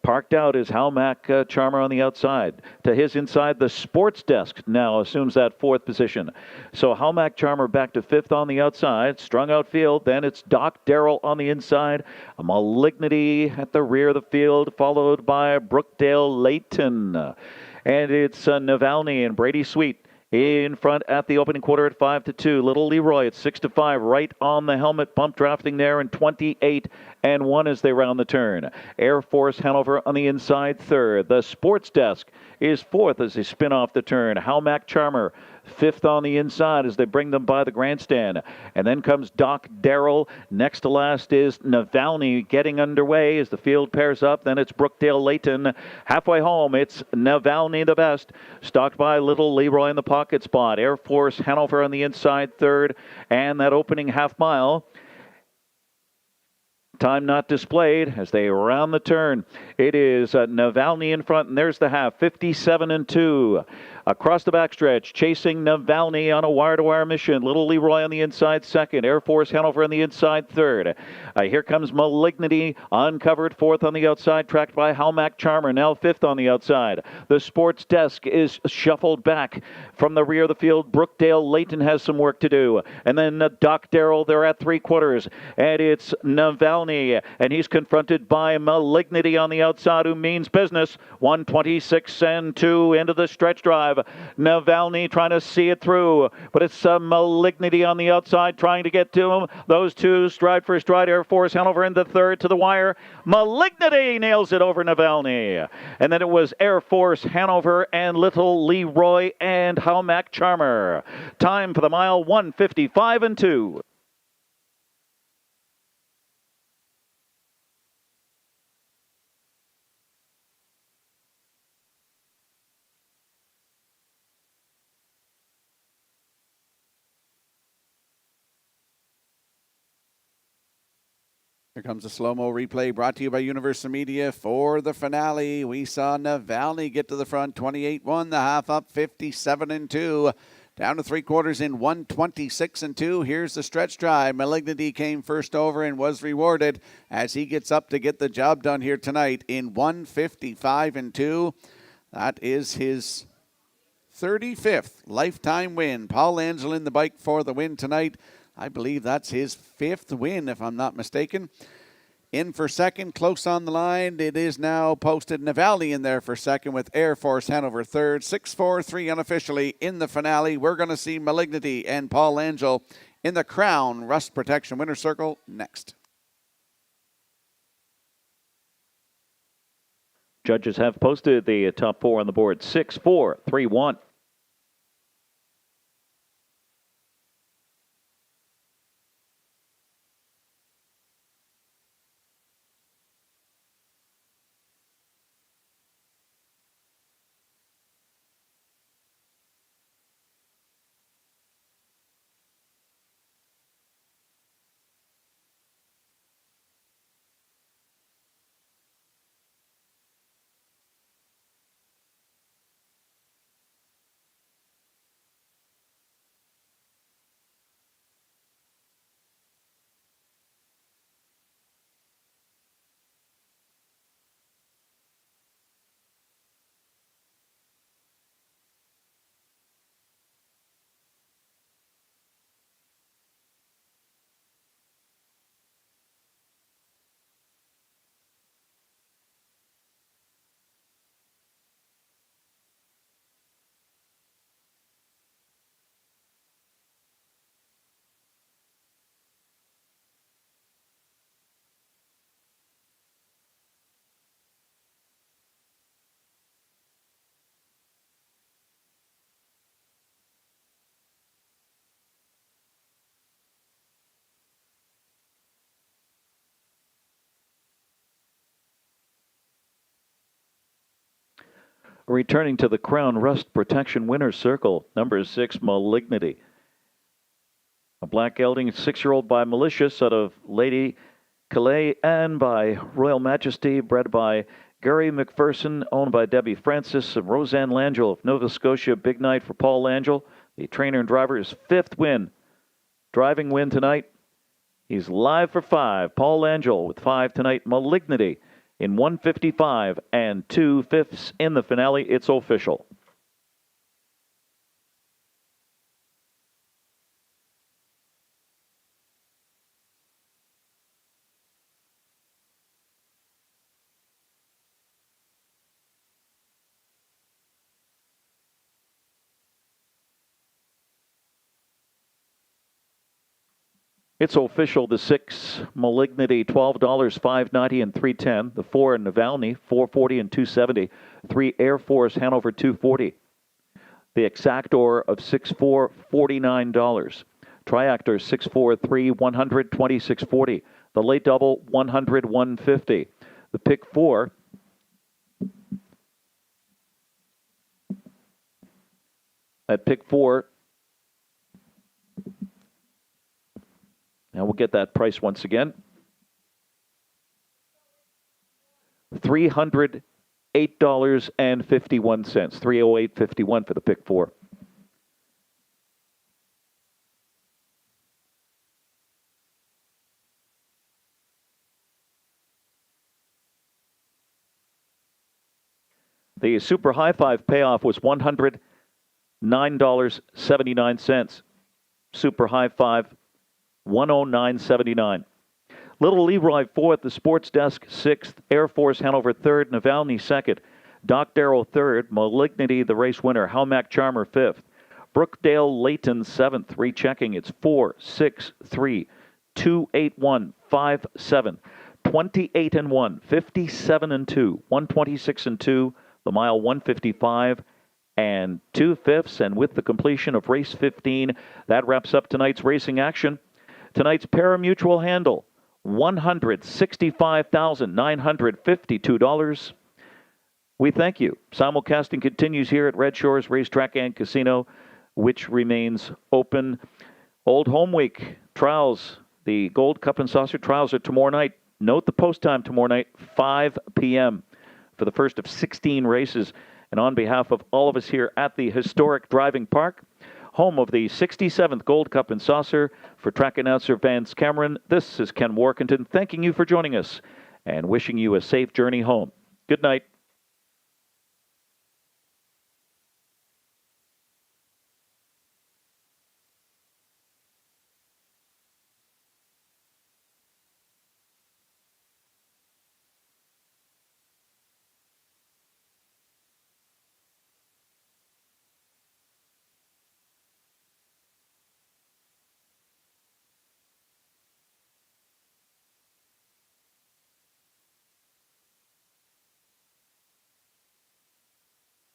parked out is How Mac Charmer on the outside. To his inside, the Sports Desk now assumes that 4th position. So How Mac Charmer back to 5th on the outside. Strung out field. Then it's Doc Darrell on the inside. A Malignity at the rear of the field, followed by Brookdale Layton. And it's Navalny and Brady Sweet in front at the opening quarter at 5-2. Little Leroy at 6-5, right on the helmet, bump drafting there, and 28-1 as they round the turn. Air Force Hanover on the inside third. The Sports Desk is 4th as they spin off the turn. How Mac Charmer 5th on the inside as they bring them by the grandstand. And then comes Doc Darrell. Next to last is Navalny getting underway as the field pairs up. Then it's Brookdale Layton. Halfway home, it's Navalny the best. Stalked by Little Leroy in the pocket spot. Air Force Hanover on the inside third. And that opening half mile. Time not displayed as they round the turn. It is Navalny in front, and there's the half, 57-2. Across the backstretch, chasing Navalny on a wire-to-wire mission. Little Leroy on the inside second. Air Force Hanover on the inside third. Here comes Malignity, uncovered 4th on the outside, tracked by How Mac Charmer, now 5th on the outside. The Sports Desk is shuffled back from the rear of the field. Brookdale Layton has some work to do. And then Doc Darrell, they're at 3/4. And it's Navalny, and he's confronted by Malignity on the outside, who means business. 126-2 into the stretch drive. Navalny trying to see it through, but it's Malignity on the outside trying to get to him. Those two stride for stride. Air Force Hanover in the third to the wire. Malignity nails it over Navalny. And then it was Air Force Hanover and Little Leroy and How Mac Charmer. Time for the mile, 1:55-2. Here comes a slow-mo replay brought to you by Universal Media for the finale. We saw Navalny get to the front, 28-1, the half up, 57-2. Down to 3/4 in 126-2. Here's the stretch drive. Malignity came first over and was rewarded as he gets up to get the job done here tonight in 155-2. That is his 35th lifetime win. Paul Angel in the bike for the win tonight. I believe that's his 5th win, if I'm not mistaken. In for second, close on the line. It is now posted Navalny in there for second with Air Force Hanover third. 6-4-3 unofficially in the finale. We're going to see Malignity and Paul Angel in the Crown Rust Protection Winner's Circle next. Judges have posted the top 4 on the board. 6-4-3-1. Returning to the Crown Rust Protection Winner's Circle, number 6, Malignity. A black gelding, 6-year-old by Malicious out of Lady Calais and by Royal Majesty, bred by Gary McPherson, owned by Debbie Francis and Roseanne Langell of Nova Scotia. Big night for Paul Langell, the trainer and driver, his 5th win. Driving win tonight. He's live for 5. Paul Langell with 5 tonight. Malignity in 1:55 and 2/5 in the finale. It's official. It's official. The 6, Malignity, $12, $5.90 and $3.10. The 4, Navalny, $4.40 and $2.70. 3, Air Force, Hanover, $2.40. The Exactor of $6.4, $49. Triactor, $6.4, $3, $126.40. The late double, $100, $150. The pick 4, at pick 4, now we'll get that price once again. $308.51. $308.51 for the pick 4. The Super High Five payoff was $109.79. Super High Five, $109.79. Little Leroy 4th, the Sports Desk 6th, Air Force Hanover 3rd, Navalny 2nd, Doc Darrow 3rd, Malignity the race winner, Howmack Charmer 5th, Brookdale Layton 7th, rechecking, it's 4, 6, 3, 2, 8, 1, 5, 7, 28 and 1, 57 and 2, 126 and 2, the mile 155 and 2/5, and with the completion of race 15, that wraps up tonight's racing action. Tonight's pari-mutuel handle, $165,952. We thank you. Simulcasting continues here at Red Shores Racetrack and Casino, which remains open. Old Home Week trials, the Gold Cup and Saucer trials are tomorrow night. Note the post time tomorrow night, 5 p.m. for the first of 16 races. And on behalf of all of us here at the historic driving park, home of the 67th Gold Cup and Saucer, for track announcer Vance Cameron, this is Ken Warkentin thanking you for joining us and wishing you a safe journey home. Good night.